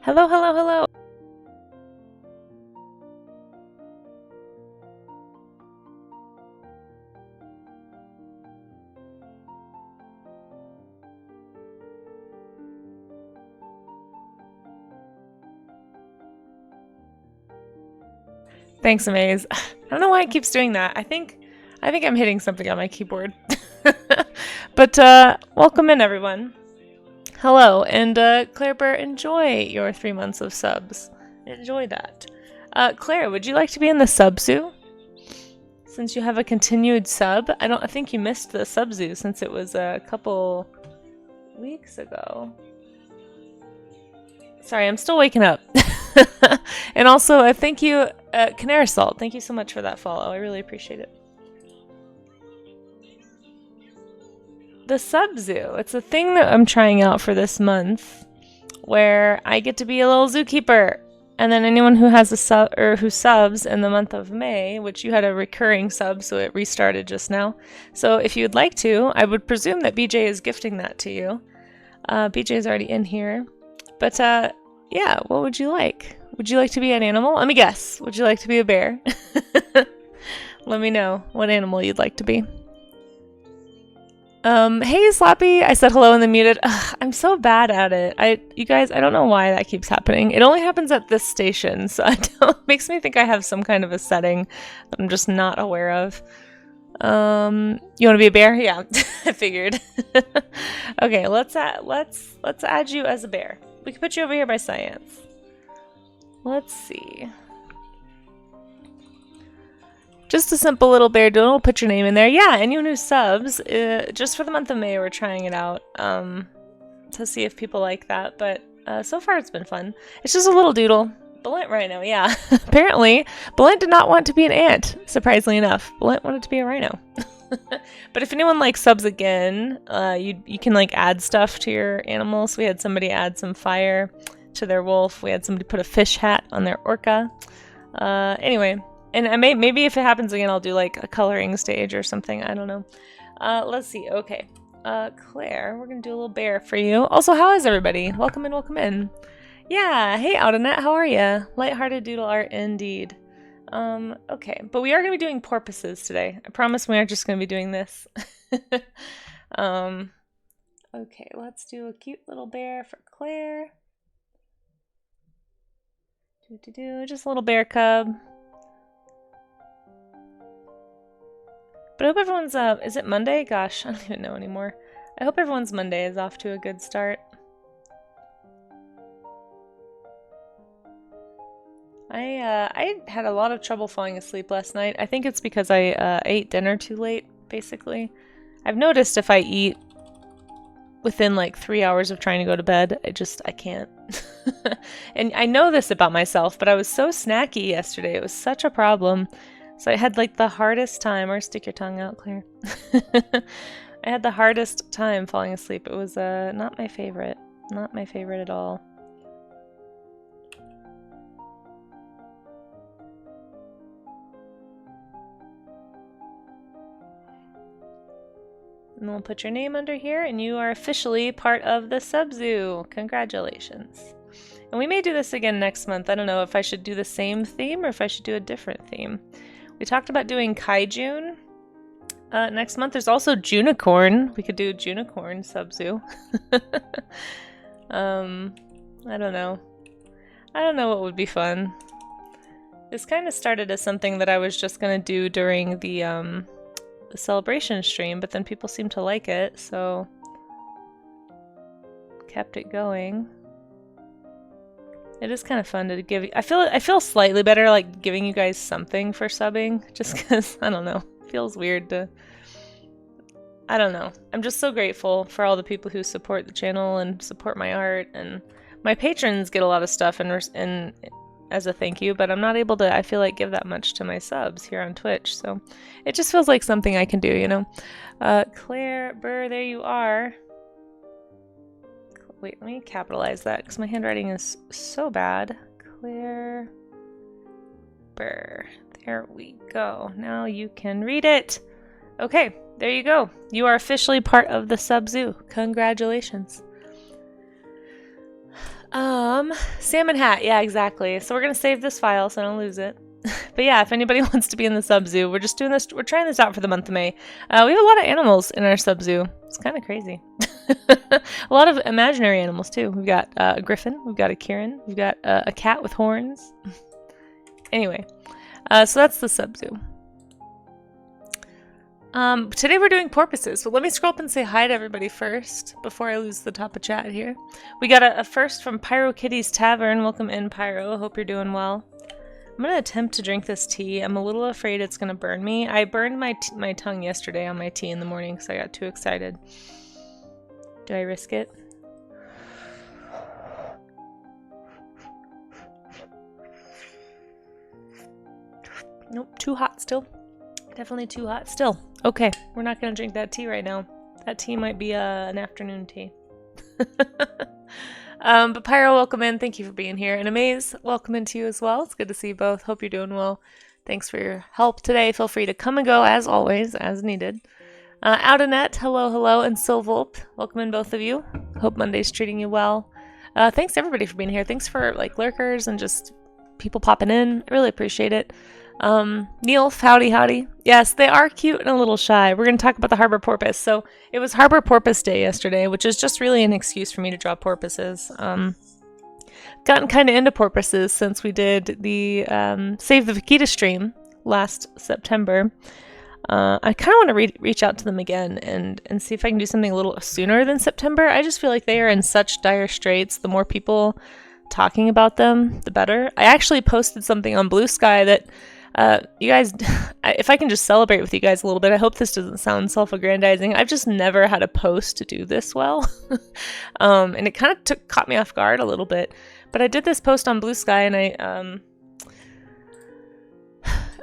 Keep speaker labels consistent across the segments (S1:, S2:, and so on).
S1: Hello, hello, hello. Thanks, Amaze. I don't know why it keeps doing that. I think I'm hitting something on my keyboard. But welcome in, everyone. Hello, and Claire Burr, enjoy your 3 months of subs. Enjoy that. Claire, would you like to be in the sub zoo? Since you have a continued sub, I think you missed the sub zoo since it was a couple weeks ago. Sorry, I'm still waking up. And also, thank you, Canary Salt. Thank you so much for that follow. I really appreciate it. The sub zoo. It's a thing that I'm trying out for this month, where I get to be a little zookeeper, and then anyone who has a sub or who subs in the month of May, which you had a recurring sub, so it restarted just now. So if you'd like to, I would presume that BJ is gifting that to you. BJ is already in here, but yeah, what would you like? Would you like to be an animal? Let me guess. Would you like to be a bear? Let me know what animal you'd like to be. Hey Slappy, I said hello and then muted. Ugh, I'm so bad at it. You guys, I don't know why that keeps happening. It only happens at this station, so it makes me think I have some kind of a setting that I'm just not aware of. You want to be a bear? Yeah, I figured. Okay, let's add you as a bear. We can put you over here by science. Let's see. Just a simple little bear doodle. Put your name in there. Yeah, anyone who subs, just for the month of May, we're trying it out to see if people like that. But so far, it's been fun. It's just a little doodle. Bullet rhino, yeah. Apparently, Bullet did not want to be an ant, surprisingly enough. Bullet wanted to be a rhino. But if anyone like subs again, you can like add stuff to your animals. We had somebody add some fire to their wolf. We had somebody put a fish hat on their orca. Anyway. And maybe if it happens again, I'll do like a coloring stage or something. I don't know. Let's see. Okay. Claire, we're going to do a little bear for you. Also, how is everybody? Welcome in, welcome in. Yeah. Hey, Audinet, how are you? Lighthearted doodle art indeed. Okay. But we are going to be doing porpoises today. I promise we aren't just going to be doing this. Okay. Let's do a cute little bear for Claire. Just a little bear cub. But I hope everyone's, is it Monday? Gosh, I don't even know anymore. I hope everyone's Monday is off to a good start. I had a lot of trouble falling asleep last night. I think it's because I ate dinner too late, basically. I've noticed if I eat within like 3 hours of trying to go to bed, I can't. And I know this about myself, but I was so snacky yesterday. It was such a problem. So I had like the hardest time, or stick your tongue out, Claire. I had the hardest time falling asleep. It was not my favorite. Not my favorite at all. And we'll put your name under here, and you are officially part of the sub zoo. Congratulations. And we may do this again next month. I don't know if I should do the same theme or if I should do a different theme. We talked about doing Kaijun next month. There's also Junicorn. We could do Junicorn sub-zoo. I don't know. I don't know what would be fun. This kind of started as something that I was just going to do during the celebration stream, but then people seemed to like it, so kept it going. It is kind of fun to give. I feel slightly better like giving you guys something for subbing, just because I don't know. It feels weird to. I don't know. I'm just so grateful for all the people who support the channel and support my art, and my patrons get a lot of stuff and as a thank you, but I'm not able to. I feel like give that much to my subs here on Twitch, so it just feels like something I can do, you know. Claire Burr, there you are. Wait, let me capitalize that because my handwriting is so bad. Claire Burr. There we go. Now you can read it. Okay, there you go. You are officially part of the sub zoo. Congratulations. Salmon hat. Yeah, exactly. So we're gonna save this file so I don't lose it. But yeah, if anybody wants to be in the sub zoo, we're just doing this. We're trying this out for the month of May. We have a lot of animals in our sub zoo. It's kind of crazy. A lot of imaginary animals too. We've got a griffin. We've got a Kieran. We've got a cat with horns. Anyway, so that's the sub zoo. Today we're doing porpoises, so let me scroll up and say hi to everybody first before I lose the top of chat here. We got a first from Pyro Kitty's Tavern. Welcome in, Pyro. Hope you're doing well. I'm gonna attempt to drink this tea. I'm a little afraid it's gonna burn me. I burned my tongue yesterday on my tea in the morning because I got too excited. Do I risk it? Nope, too hot still. Definitely too hot still. Okay, we're not gonna drink that tea right now. That tea might be an afternoon tea. But Pyro, welcome in. Thank you for being here. And Amaze, welcome into you as well. It's good to see you both. Hope you're doing well. Thanks for your help today. Feel free to come and go as always, as needed. Oudanet, hello. And Silvolp, welcome in both of you. Hope Monday's treating you well. Thanks everybody for being here. Thanks for lurkers and just people popping in. I really appreciate it. Neil, howdy. Yes, they are cute and a little shy. We're going to talk about the Harbor Porpoise. So it was Harbor Porpoise Day yesterday, which is just really an excuse for me to draw porpoises. Gotten kind of into porpoises since we did the Save the Vaquita stream last September. I kind of want to reach out to them again and see if I can do something a little sooner than September. I just feel like they are in such dire straits. The more people talking about them, the better. I actually posted something on Blue Sky that you guys, if I can just celebrate with you guys a little bit, I hope this doesn't sound self-aggrandizing. I've just never had a post to do this well. And it kind of caught me off guard a little bit. But I did this post on Blue Sky and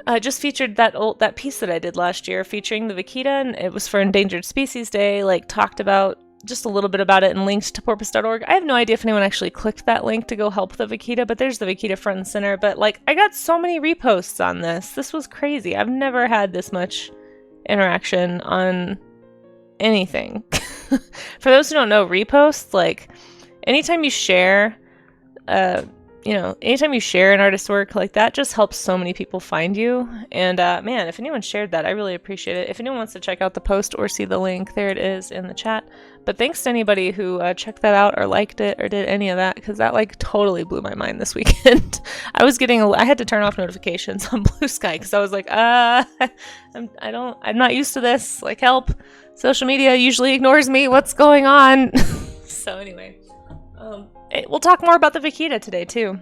S1: I just featured that piece that I did last year featuring the vaquita, and it was for Endangered Species Day, talked about just a little bit about it and linked to porpoise.org. I have no idea if anyone actually clicked that link to go help the vaquita, but there's the vaquita front and center. But I got so many reposts on this. This was crazy. I've never had this much interaction on anything. For those who don't know, reposts, anytime you share, anytime you share an artist's work like that, just helps so many people find you. And man, if anyone shared that, I really appreciate it. If anyone wants to check out the post or see the link, there it is in the chat. But thanks to anybody who checked that out or liked it or did any of that, because that totally blew my mind this weekend. I had to turn off notifications on Blue Sky because I was like, I'm not used to this. Help! Social media usually ignores me. What's going on? So anyway. We'll talk more about the vaquita today, too.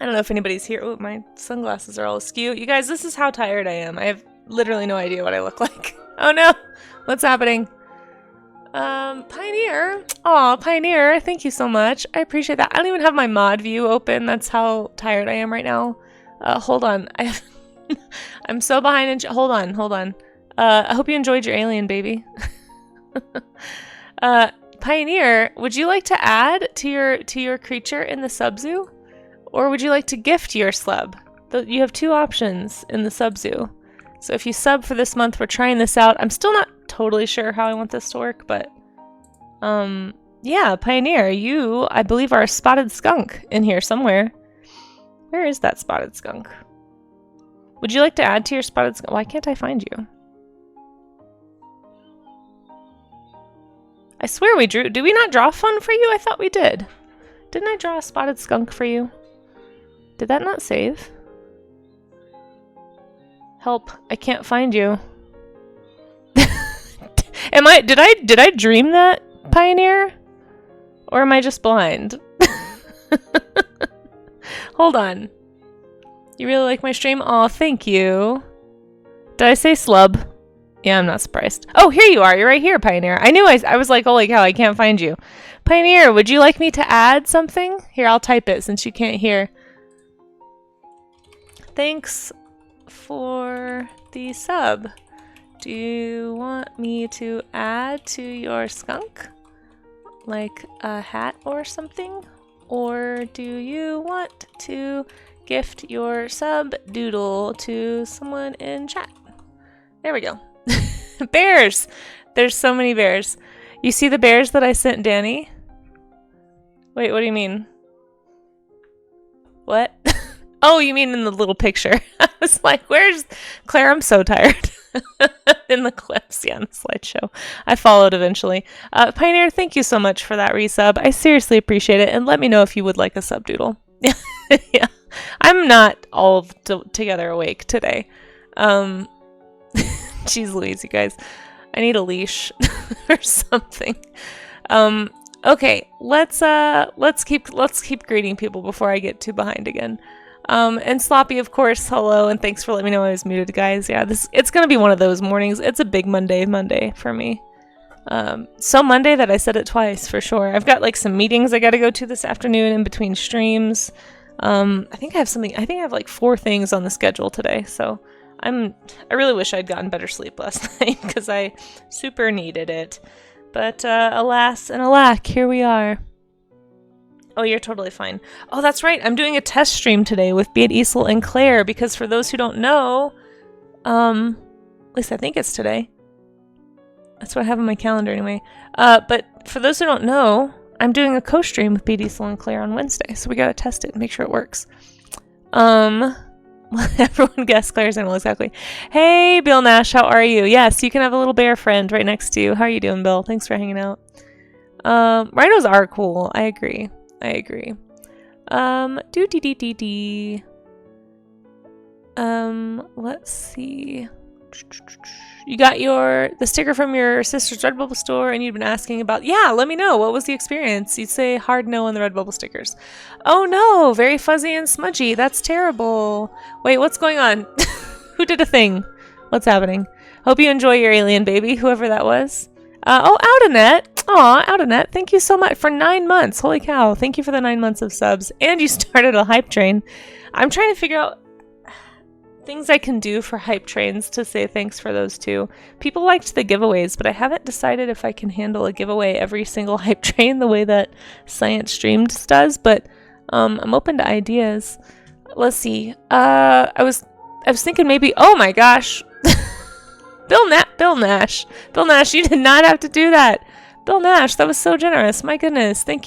S1: I don't know if anybody's here. Oh, my sunglasses are all askew. You guys, this is how tired I am. I have literally no idea what I look like. Oh, no. What's happening? Pioneer. Aw, Pioneer. Thank you so much. I appreciate that. I don't even have my mod view open. That's how tired I am right now. Hold on. I'm so behind. Hold on. I hope you enjoyed your alien, baby. Pioneer, would you like to add to your creature in the sub zoo, or would you like to gift your slub? You have two options in the sub zoo. So if you sub for this month, we're trying this out. I'm still not totally sure how I want this to work, but yeah, Pioneer, you, I believe, are a spotted skunk in here somewhere. Where is that spotted skunk? Would you like to add to your spotted skunk? Why can't I find you? I swear we drew. Did we not draw fun for you? I thought we did. Didn't I draw a spotted skunk for you? Did that not save? Help. I can't find you. Did I dream that, Pioneer? Or am I just blind? Hold on. You really like my stream? Aw, thank you. Did I say slub? Yeah, I'm not surprised. Oh, here you are. You're right here, Pioneer. I knew I was like, holy cow, I can't find you. Pioneer, would you like me to add something? Here, I'll type it since you can't hear. Thanks for the sub. Do you want me to add to your skunk? Like a hat or something? Or do you want to gift your sub doodle to someone in chat? There we go. Bears! There's so many bears. You see the bears that I sent Danny? Wait, what do you mean? What? Oh, you mean in the little picture? I was like, where's Claire? I'm so tired. In the clips, yeah, in the slideshow. I followed eventually. Pioneer, thank you so much for that resub. I seriously appreciate it, and let me know if you would like a subdoodle. Yeah, I'm not all together awake today. Jeez Louise, you guys. I need a leash or something. Okay, let's keep greeting people before I get too behind again. And Sloppy, of course, hello, and thanks for letting me know I was muted, guys. Yeah, it's gonna be one of those mornings. It's a big Monday for me. So Monday that I said it twice for sure. I've got like some meetings I gotta go to this afternoon in between streams. I think I have like 4 things on the schedule today, so I really wish I'd gotten better sleep last night because I super needed it. But alas and alack, here we are. Oh, you're totally fine. Oh, that's right. I'm doing a test stream today with Beat Easel and Claire because for those who don't know, at least I think it's today. That's what I have on my calendar anyway. But for those who don't know, I'm doing a co-stream with Beat Easel and Claire on Wednesday, so we gotta test it and make sure it works. Everyone guess Claire's animal exactly. Hey, Bill Nash, how are you? Yes, you can have a little bear friend right next to you. How are you doing, Bill? Thanks for hanging out. Rhinos are cool. I agree. Let's see. You got the sticker from your sister's Redbubble store and you've been asking about, yeah, let me know. What was the experience? You'd say hard no on the Redbubble stickers. Oh no, very fuzzy and smudgy. That's terrible. Wait, what's going on? Who did a thing? What's happening? Hope you enjoy your alien baby, whoever that was. Oh, Oudanet. Aw, Oudanet, thank you so much for 9 months. Holy cow. Thank you for the 9 months of subs. And you started a hype train. I'm trying to figure out things I can do for hype trains to say thanks for those too. People liked the giveaways, but I haven't decided if I can handle a giveaway every single hype train the way that Science Streams does, but I'm open to ideas. Let's see. I was thinking maybe, oh my gosh. Bill Nash, you did not have to do that. Bill Nash, that was so generous. My goodness. Thank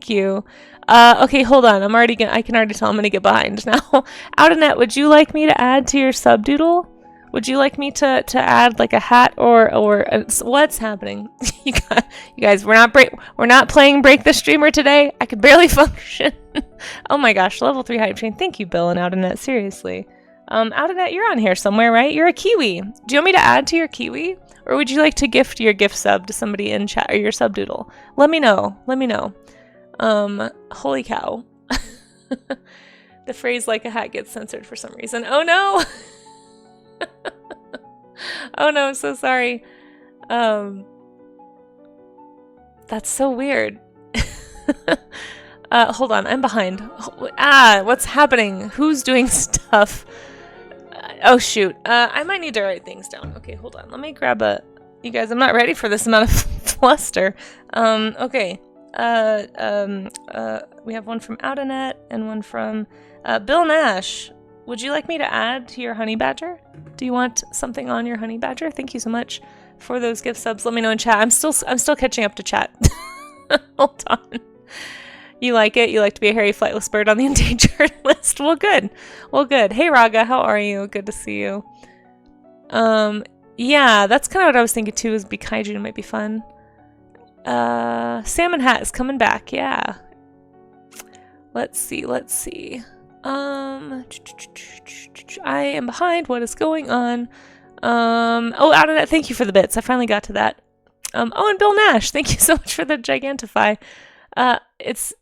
S1: you. Okay, hold on. I can already tell I'm gonna get behind now. Oudanet, would you like me to add to your subdoodle? Would you like me to add like a hat or what's happening? you guys, we're not playing Break the Streamer today. I could barely function. Oh my gosh, level 3 hype train. Thank you, Bill and Oudanet. Seriously. Oudanet, you're on here somewhere, right? You're a Kiwi. Do you want me to add to your Kiwi? Or would you like to gift your gift sub to somebody in chat or your subdoodle? Let me know. Holy cow. The phrase like a hat gets censored for some reason. Oh no! Oh no, I'm so sorry. That's so weird. Hold on, I'm behind. What's happening? Who's doing stuff? Oh shoot, I might need to write things down. Okay, hold on, let me grab you guys, I'm not ready for this amount of fluster. Okay. We have one from Oudanet and one from Bill Nash. Would you like me to add to your honey badger? Do you want something on your honey badger? Thank you so much for those gift subs. Let me know in chat. I'm still catching up to chat. Hold on. You like it? You like to be a hairy flightless bird on the endangered list? Well, good. Hey, Raga, how are you? Good to see you. Yeah, that's kind of what I was thinking too. Is be kaiju might be fun. Salmon Hat is coming back. Yeah. Let's see. I am behind. What is going on? Oh, out of that. Thank you for the bits. I finally got to that. Oh, and Bill Nash. Thank you so much for the Gigantify. It's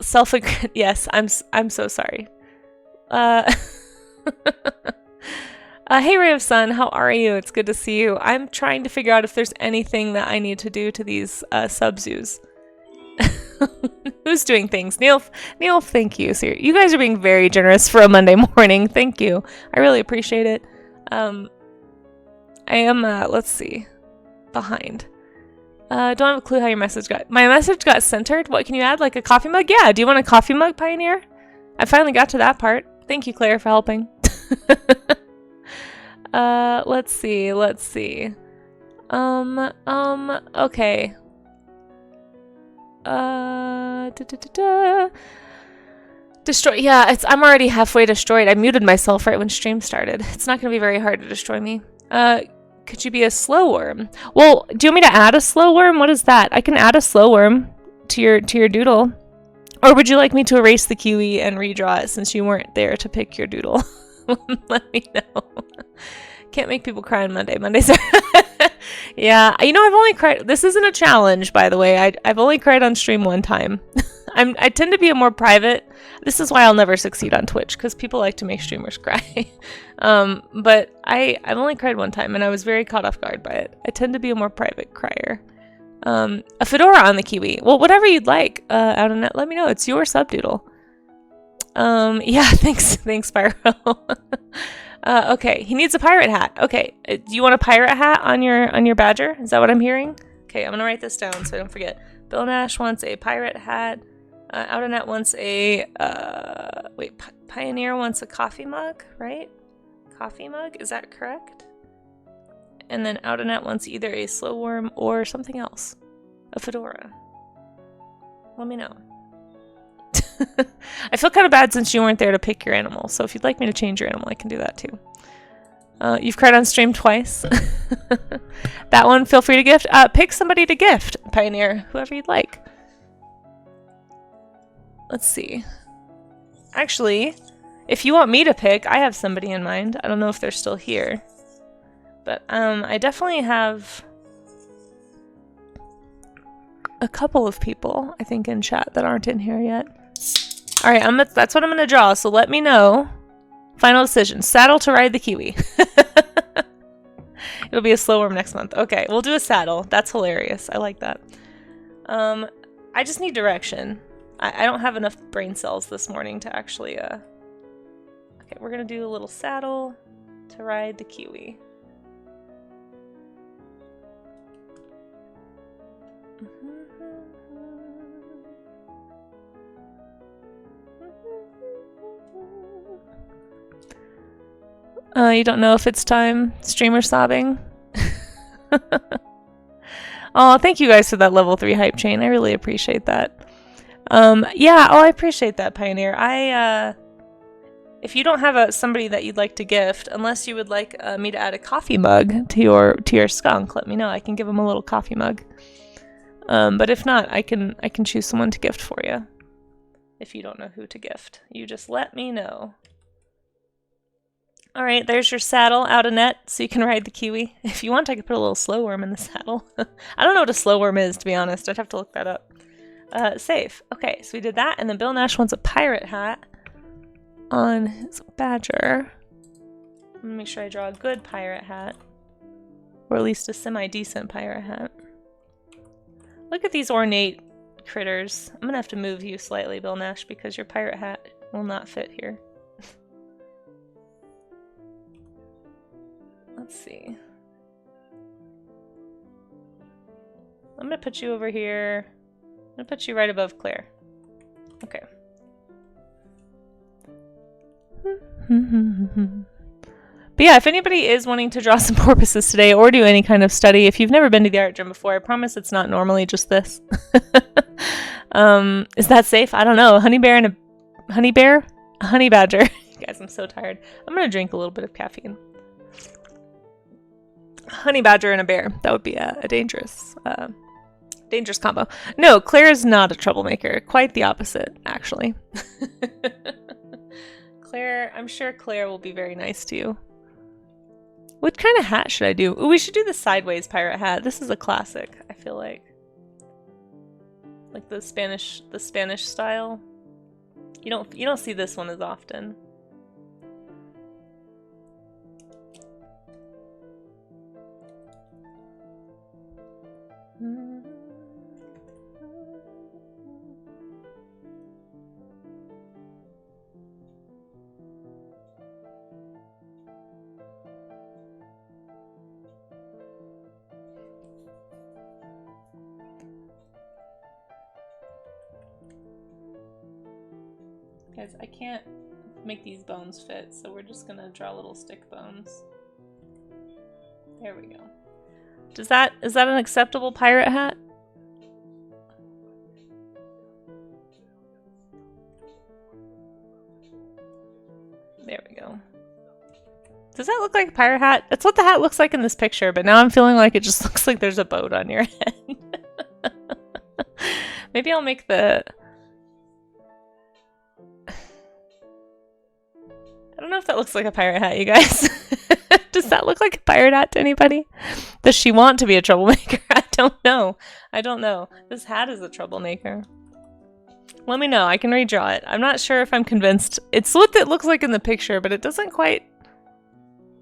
S1: self-aggrandizing. Yes, I'm so sorry. Hey, Ray of Sun, how are you? It's good to see you. I'm trying to figure out if there's anything that I need to do to these subzoos. Who's doing things? Neil, thank you. So you guys are being very generous for a Monday morning. Thank you. I really appreciate it. I am, let's see, behind. Don't have a clue how your message got... My message got centered? What, can you add, like, a coffee mug? Yeah, do you want a coffee mug, Pioneer? I finally got to that part. Thank you, Claire, for helping. Let's see. Okay. Destroy. Yeah, I'm already halfway destroyed. I muted myself right when stream started. It's not going to be very hard to destroy me. Could you be a slow worm? Well, do you want me to add a slow worm? What is that? I can add a slow worm to your doodle. Or would you like me to erase the kiwi and redraw it since you weren't there to pick your doodle? Let me know. Can't make people cry on Monday. Mondays are... Yeah, you know, I've only cried... This isn't a challenge, by the way. I've only cried on stream one time. I tend to be a more private... This is why I'll never succeed on Twitch, because people like to make streamers cry. But I've only cried one time, and I was very caught off guard by it. I tend to be a more private crier. A fedora on the kiwi. Well, whatever you'd like, out of net, let me know. It's your subdoodle. Yeah, thanks, Spyro. Okay, he needs a pirate hat. Okay, do you want a pirate hat on your badger? Is that what I'm hearing? Okay, I'm gonna write this down so I don't forget. Bill Nash wants a pirate hat. Out of net wants a Pioneer wants a coffee mug, right? Coffee mug, is that correct? And then Out of net wants either a slow worm or something else. A fedora. Let me know. I feel kind of bad since you weren't there to pick your animal, so if you'd like me to change your animal, I can do that too. You've cried on stream twice. That one, feel free to gift. Pick somebody to gift, Pioneer, whoever you'd like. Let's see. Actually, if you want me to pick, I have somebody in mind. I don't know if they're still here. But I definitely have a couple of people, I think, in chat that aren't in here yet. All right, that's what I'm going to draw, so let me know. Final decision. Saddle to ride the kiwi. It'll be a slow worm next month. Okay, we'll do a saddle. That's hilarious. I like that. I just need direction. I don't have enough brain cells this morning to actually... Okay, we're going to do a little saddle to ride the kiwi. You don't know if it's time? Streamer sobbing? Oh, thank you guys for that level 3 hype chain. I really appreciate that. Yeah, I appreciate that, Pioneer. If you don't have somebody that you'd like to gift, unless you would like me to add a coffee mug to your skunk, let me know. I can give him a little coffee mug. But if not, I can choose someone to gift for you. If you don't know who to gift, you just let me know. All right, there's your saddle out of net, so you can ride the kiwi. If you want, I could put a little slow worm in the saddle. I don't know what a slow worm is, to be honest. I'd have to look that up. Save. Okay, so we did that, and then Bill Nash wants a pirate hat on his badger. I'm gonna make sure I draw a good pirate hat, or at least a semi-decent pirate hat. Look at these ornate critters. I'm gonna have to move you slightly, Bill Nash, because your pirate hat will not fit here. Let's see. I'm gonna put you over here. I'm gonna put you right above Claire. Okay. But yeah, if anybody is wanting to draw some porpoises today or do any kind of study, if you've never been to the art gym before, I promise it's not normally just this. Is that safe? I don't know. A honey bear and a honey bear? A honey badger. Guys, I'm so tired. I'm gonna drink a little bit of caffeine. Honey badger and a bear. That would be a dangerous combo. No, Claire is not a troublemaker. Quite the opposite, actually. Claire, I'm sure Claire will be very nice to you. What kind of hat should I do? Ooh, we should do the sideways pirate hat. This is a classic, I feel like. Like the Spanish style. You don't see this one as often. Guys, I can't make these bones fit, so we're just gonna draw little stick bones. There we go. Is that an acceptable pirate hat? There we go. Does that look like a pirate hat? That's what the hat looks like in this picture, but now I'm feeling like it just looks like there's a boat on your head. Maybe I'll make the... I don't know if that looks like a pirate hat, you guys. Does that look like a pirate hat to anybody? Does she want to be a troublemaker? I don't know. I don't know. This hat is a troublemaker. Let me know. I can redraw it. I'm not sure if I'm convinced. It's what it looks like in the picture, but it doesn't quite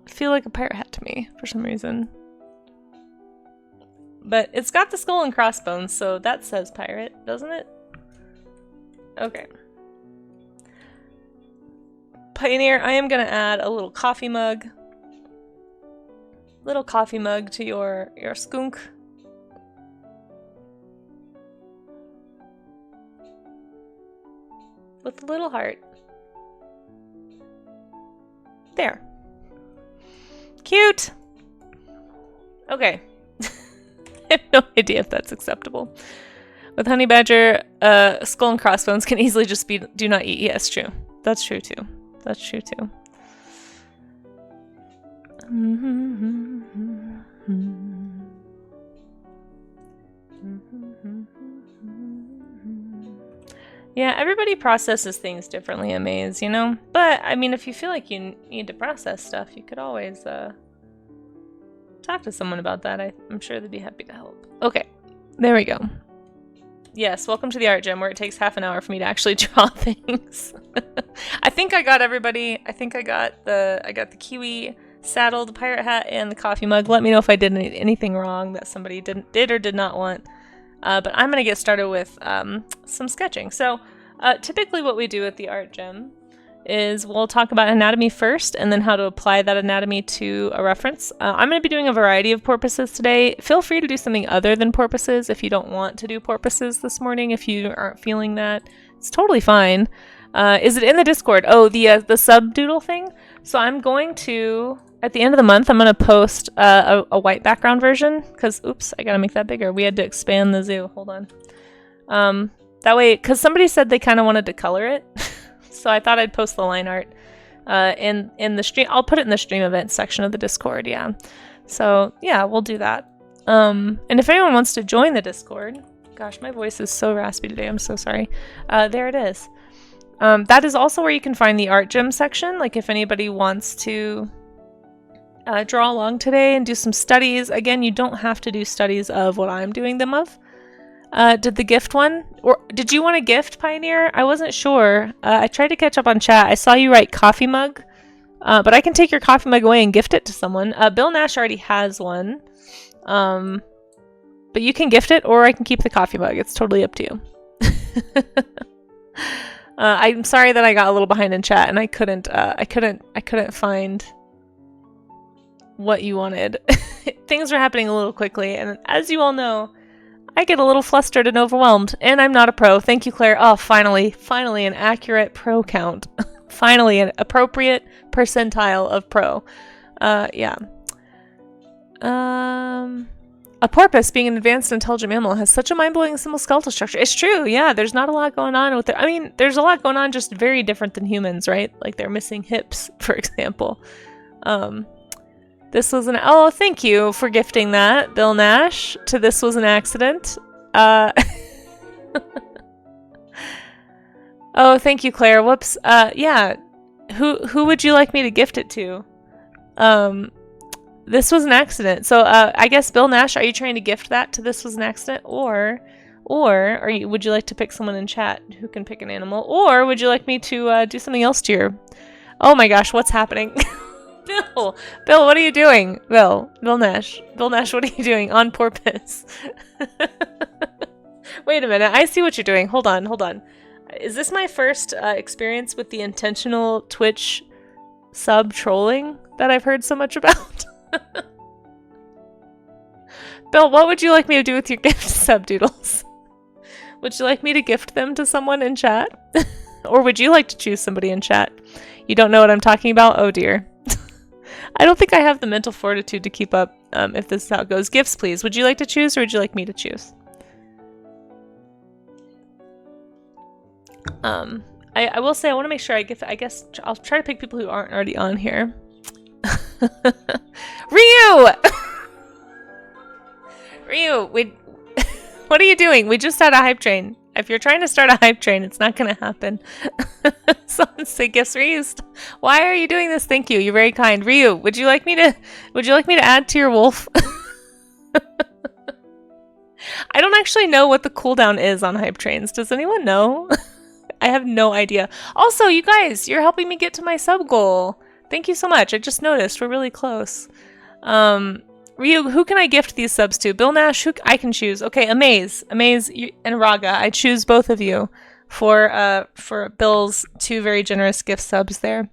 S1: feel like a pirate hat to me for some reason. But it's got the skull and crossbones, so that says pirate, doesn't it? Okay. Pioneer, I am going to add a little coffee mug. Little coffee mug to your skunk. With a little heart. There. Cute! Okay. I have no idea if that's acceptable. With honey badger, skull and crossbones can easily just be do not eat. Yes, true. That's true too. That's true too. Yeah, everybody processes things differently in Maze, you know? But, I mean, if you feel like you need to process stuff, you could always talk to someone about that. I'm sure they'd be happy to help. Okay, there we go. Yes, welcome to the art gym where it takes half an hour for me to actually draw things. I think I got everybody. I think I got the kiwi saddle, the pirate hat, and the coffee mug. Let me know if I did anything wrong that somebody did or did not want. But I'm going to get started with some sketching. So typically what we do at the art gym is we'll talk about anatomy first and then how to apply that anatomy to a reference. I'm going to be doing a variety of porpoises today. Feel free to do something other than porpoises if you don't want to do porpoises this morning, if you aren't feeling that. It's totally fine. Is it in the Discord? Oh, the sub doodle thing? So I'm going to, at the end of the month, I'm going to post a white background version because, oops, I got to make that bigger. We had to expand the zoo. Hold on. That way, because somebody said they kind of wanted to color it. So I thought I'd post the line art in the stream. I'll put it in the stream events section of the Discord, yeah. So yeah, we'll do that. And if anyone wants to join the Discord, gosh, my voice is so raspy today. I'm so sorry. There it is. That is also where you can find the art gym section. Like if anybody wants to draw along today and do some studies. Again, you don't have to do studies of what I'm doing them of. Did the gift one? Or did you want a gift, Pioneer? I wasn't sure. I tried to catch up on chat. I saw you write coffee mug. But I can take your coffee mug away and gift it to someone. Bill Nash already has one. But you can gift it or I can keep the coffee mug. It's totally up to you. I'm sorry that I got a little behind in chat and I couldn't find what you wanted. Things were happening a little quickly, and as you all know, I get a little flustered and overwhelmed, and I'm not a pro. Thank you, Claire. Oh, finally an accurate pro count. Finally, an appropriate percentile of pro. Yeah. A porpoise, being an advanced intelligent mammal, has such a mind-blowing simple skeletal structure. It's true, yeah. There's not a lot going on with it. I mean, there's a lot going on, just very different than humans, right? Like they're missing hips, for example. This was an... Oh, thank you for gifting that, Bill Nash, to This Was an Accident. Oh, thank you, Claire. Whoops. Yeah. Who would you like me to gift it to? This Was an Accident. So, I guess, Bill Nash, are you trying to gift that to This Was an Accident? Or would you like to pick someone in chat who can pick an animal? Or would you like me to do something else to your... Oh my gosh, what's happening? Bill, what are you doing? Bill Nash, what are you doing on porpoise? Wait a minute, I see what you're doing. Hold on. Is this my first experience with the intentional Twitch sub trolling that I've heard so much about? Bill, what would you like me to do with your gift sub doodles? Would you like me to gift them to someone in chat? Or would you like to choose somebody in chat? You don't know what I'm talking about? Oh dear. I don't think I have the mental fortitude to keep up if this is how it goes. Gifts, please. Would you like to choose or would you like me to choose? I will say I want to make sure I guess I'll try to pick people who aren't already on here. Ryu! Ryu, what are you doing? We just had a hype train. If you're trying to start a hype train, it's not going to happen. Someone say gifts reused. Why are you doing this? Thank you. You're very kind. Ryu, would you like me to add to your wolf? I don't actually know what the cooldown is on hype trains. Does anyone know? I have no idea. Also, you guys, you're helping me get to my sub goal. Thank you so much. I just noticed we're really close. Ryu, who can I gift these subs to? Bill Nash, who I can choose. Okay, Amaze, and Raga. I choose both of you for Bill's 2 very generous gift subs there.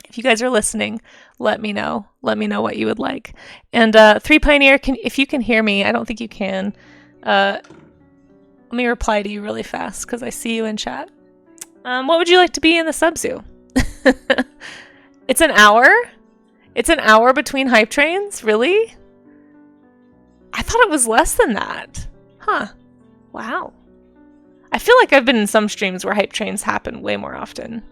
S1: If you guys are listening, let me know. Let me know what you would like. And 3 Pioneer, if you can hear me, I don't think you can. Let me reply to you really fast because I see you in chat. What would you like to be in the sub zoo? It's an hour? It's an hour between hype trains? Really? I thought it was less than that. Huh. Wow. I feel like I've been in some streams where hype trains happen way more often.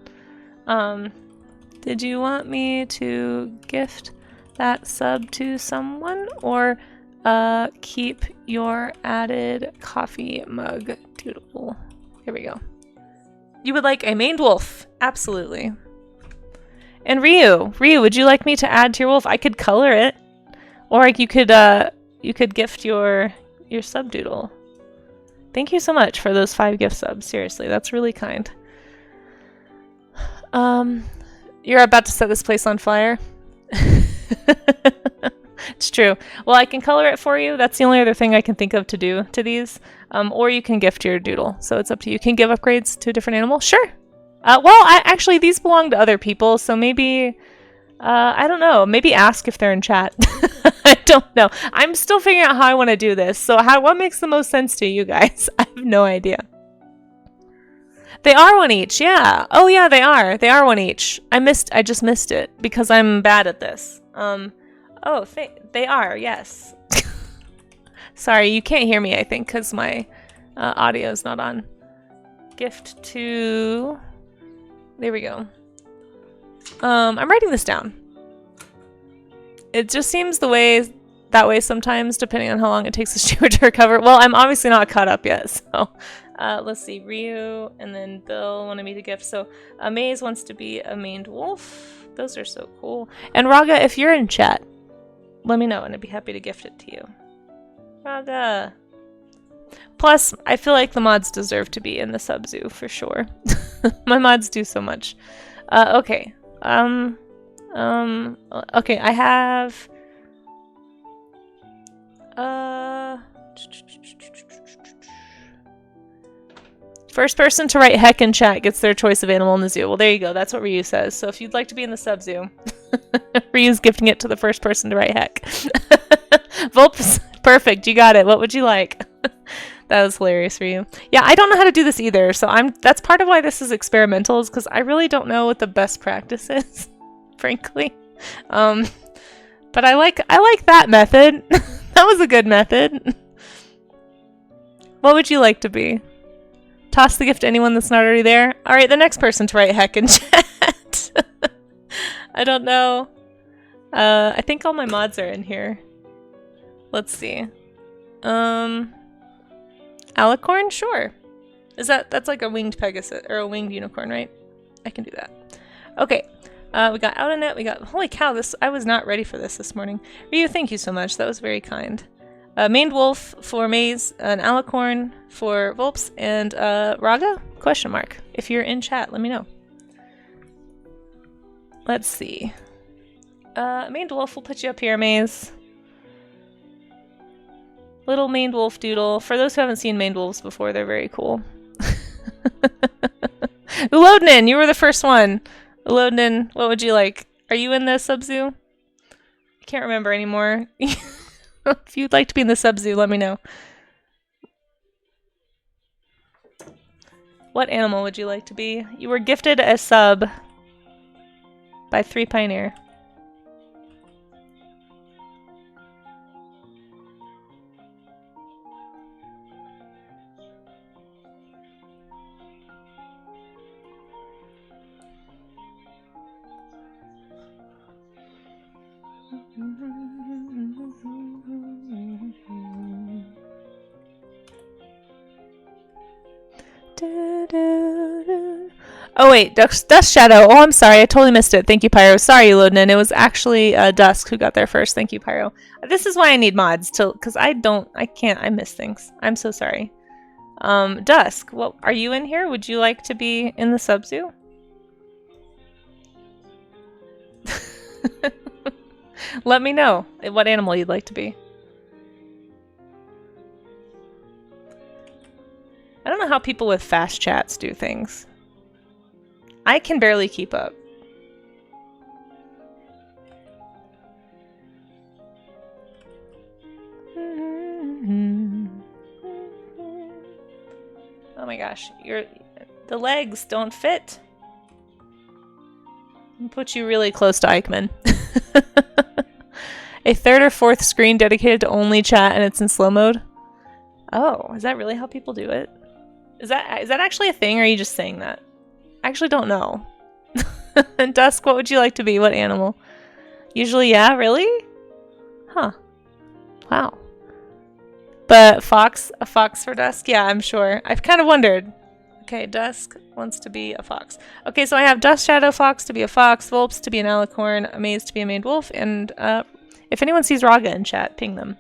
S1: Did you want me to gift that sub to someone or keep your added coffee mug doodle? Here we go. You would like a maned wolf? Absolutely. And Ryu, would you like me to add to your wolf? I could color it, or you could gift your sub doodle. Thank you so much for those 5 gift subs. Seriously, that's really kind. You're about to set this place on fire. It's true. Well, I can color it for you. That's the only other thing I can think of to do to these. Or you can gift your doodle. So it's up to you. You can give upgrades to a different animal. Sure. Actually, these belong to other people. So maybe, I don't know. Maybe ask if they're in chat. I don't know. I'm still figuring out how I want to do this. So what makes the most sense to you guys? I have no idea. They are 1 each. Yeah. Oh yeah, they are. They are 1 each. I just missed it because I'm bad at this. They are, yes. Sorry, you can't hear me, I think, because my audio is not on. Gift to... There we go. I'm writing this down. It just seems that way sometimes, depending on how long it takes the streamer to recover. Well, I'm obviously not caught up yet, so... let's see, Ryu and then Bill wanted me to gift. So Amaze wants to be a maned wolf. Those are so cool. And Raga, if you're in chat, let me know and I'd be happy to gift it to you. Raga. Plus, I feel like the mods deserve to be in the sub zoo for sure. My mods do so much. Okay. Okay, I have... First person to write heck in chat gets their choice of animal in the zoo. Well, there you go. That's what Ryu says. So if you'd like to be in the sub zoo, Ryu's gifting it to the first person to write heck. Volps, perfect. You got it. What would you like? That was hilarious, Ryu. Yeah, I don't know how to do this either. So that's part of why this is experimental, is because I really don't know what the best practice is, frankly. But I like that method. That was a good method. What would you like to be? Toss the gift to anyone that's not already there. All right, the next person to write heck in chat. I don't know. I think all my mods are in here. Let's see. Alicorn? Sure. That's like a winged Pegasus or a winged unicorn, right? I can do that. Okay. We got out of net. We got, holy cow, I was not ready for this morning. Ryu, thank you so much. That was very kind. Maned wolf for Maze, an alicorn for Volps, and Raga? Question mark. If you're in chat, let me know. Let's see. Maned wolf, we'll put you up here, Maze. Little maned wolf doodle. For those who haven't seen maned wolves before, they're very cool. Ulodnin, you were the first one. Ulodnin, what would you like? Are you in the sub zoo? I can't remember anymore. If you'd like to be in the sub zoo, let me know. What animal would you like to be? You were gifted a sub by 3 Pioneer. Oh wait, Dust Shadow. Oh, I'm sorry, I totally missed it. Thank you, Pyro. Sorry, Loden. It was actually Dusk who got there first. Thank you, Pyro. This is why I need mods because I miss things. I'm so sorry. Dusk, what are you in here? Would you like to be in the sub zoo? Let me know what animal you'd like to be. I don't know how people with fast chats do things. I can barely keep up. Oh my gosh, the legs don't fit. I'll put you really close to Eichmann. A third or fourth screen dedicated to only chat and it's in slow mode. Oh, is that really how people do it? Is that actually a thing or are you just saying that? I actually don't know. And Dusk, what would you like to be? What animal? Usually, yeah, really? Huh. Wow. But a fox for Dusk? Yeah, I'm sure. I've kind of wondered. Okay, Dusk wants to be a fox. Okay, so I have Dust Shadow Fox to be a fox, Volps to be an alicorn, Amaze to be a maned wolf, and if anyone sees Raga in chat, ping them.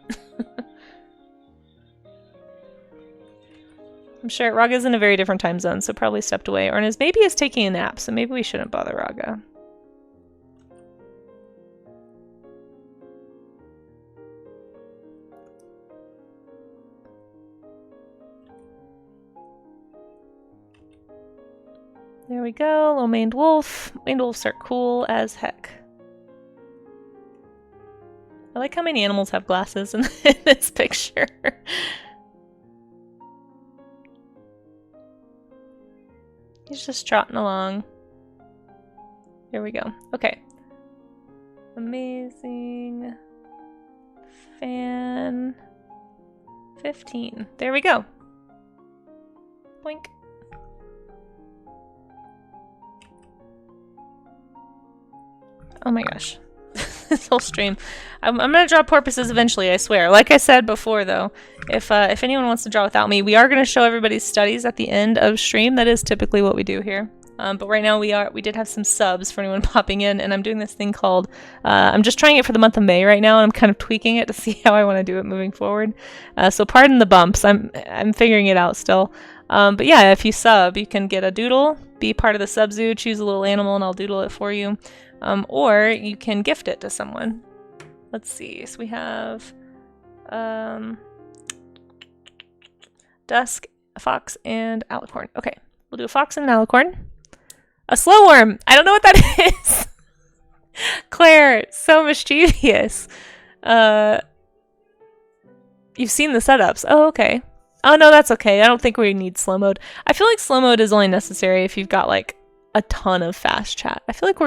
S1: I'm sure Raga's in a very different time zone, so probably stepped away, or maybe is taking a nap, so maybe we shouldn't bother Raga. There we go, little maned wolf. Maned wolves are cool as heck. I like how many animals have glasses in this picture. He's just trotting along. Here we go. Okay. Amazing. Fan. 15. There we go. Boink. Oh my gosh. This whole stream. I'm gonna draw porpoises eventually, I swear. Like I said before though, if anyone wants to draw without me, we are gonna show everybody's studies at the end of stream. That is typically what we do here. But right now we did have some subs for anyone popping in, and I'm doing this thing called I'm just trying it for the month of May right now, and I'm kind of tweaking it to see how I want to do it moving forward. So pardon the bumps. I'm figuring it out still. But yeah, if you sub, you can get a doodle, be part of the sub zoo, choose a little animal, and I'll doodle it for you. Or you can gift it to someone. Let's see. So we have Dusk, a fox, and alicorn. Okay, we'll do a fox and an alicorn. A slow worm. I don't know what that is. Claire, so mischievous. You've seen the setups. Oh, okay. Oh no, that's okay. I don't think we need slow mode. I feel like slow mode is only necessary if you've got like a ton of fast chat. I feel like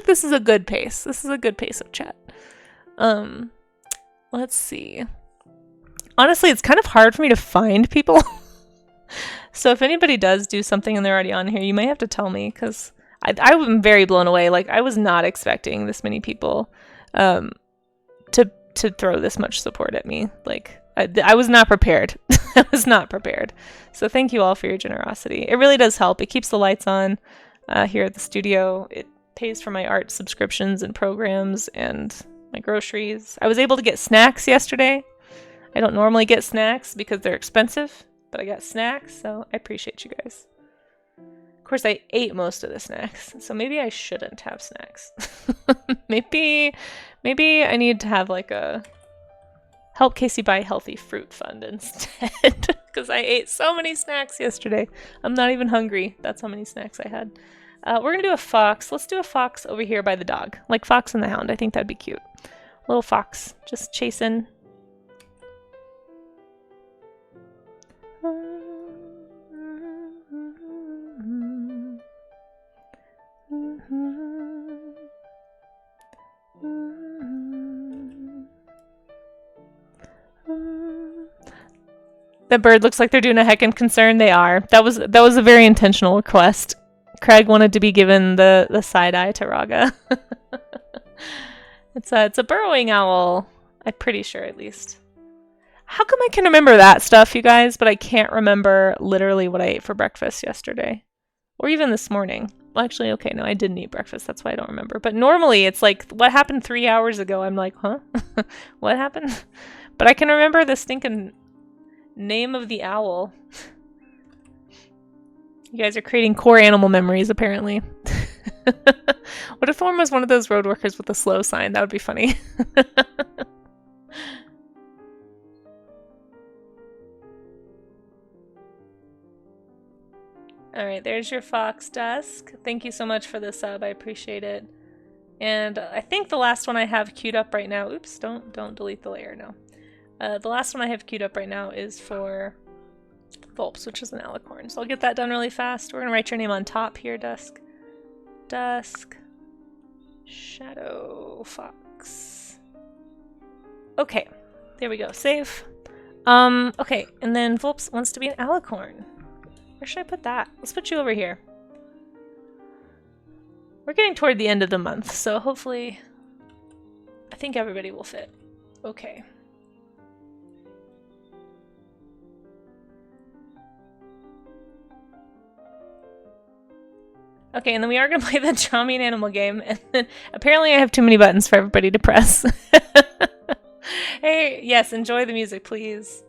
S1: this is a good pace. This is a good pace of chat. Let's see. Honestly, it's kind of hard for me to find people. So if anybody does do something and they're already on here, you may have to tell me, because I'm very blown away. Like, I was not expecting this many people to throw this much support at me. Like, I was not prepared. I was not prepared. So thank you all for your generosity. It really does help. It keeps the lights on here at the studio. It pays for my art subscriptions and programs and my groceries. I was able to get snacks yesterday. I don't normally get snacks because they're expensive, but I got snacks, so I appreciate you guys. Of course, I ate most of the snacks, so maybe I shouldn't have snacks. maybe I need to have like a help Casey buy healthy fruit fund instead, because I ate so many snacks yesterday. I'm not even hungry. That's how many snacks I had. We're gonna do a fox. Let's do a fox over here by the dog, like Fox and the Hound. I think that'd be cute. Little fox just chasing. The bird looks like they're doing a heckin' concern. They are. That was a very intentional request. Craig wanted to be given the side eye to Raga. It's a burrowing owl. I'm pretty sure, at least. How come I can remember that stuff, you guys, but I can't remember literally what I ate for breakfast yesterday? Or even this morning. Well, actually, okay, no, I didn't eat breakfast. That's why I don't remember. But normally it's like, what happened 3 hours ago? I'm like, huh? What happened? But I can remember the stinking name of the owl. You guys are creating core animal memories, apparently. What if one was one of those road workers with a slow sign? That would be funny. Alright, there's your fox, Dusk. Thank you so much for the sub. I appreciate it. And I think the last one I have queued up right now... Oops, don't delete the layer, no. The last one I have queued up right now is for Vulps, which is an alicorn. So I'll get that done really fast. We're going to write your name on top here, Dusk. Dusk. Shadow Fox. Okay, there we go. Save. Okay, and then Vulps wants to be an alicorn. Where should I put that? Let's put you over here. We're getting toward the end of the month, so hopefully I think everybody will fit. Okay. Okay, and then we are going to play the Draw Me an Animal game, and then apparently I have too many buttons for everybody to press. Hey, yes, enjoy the music, please.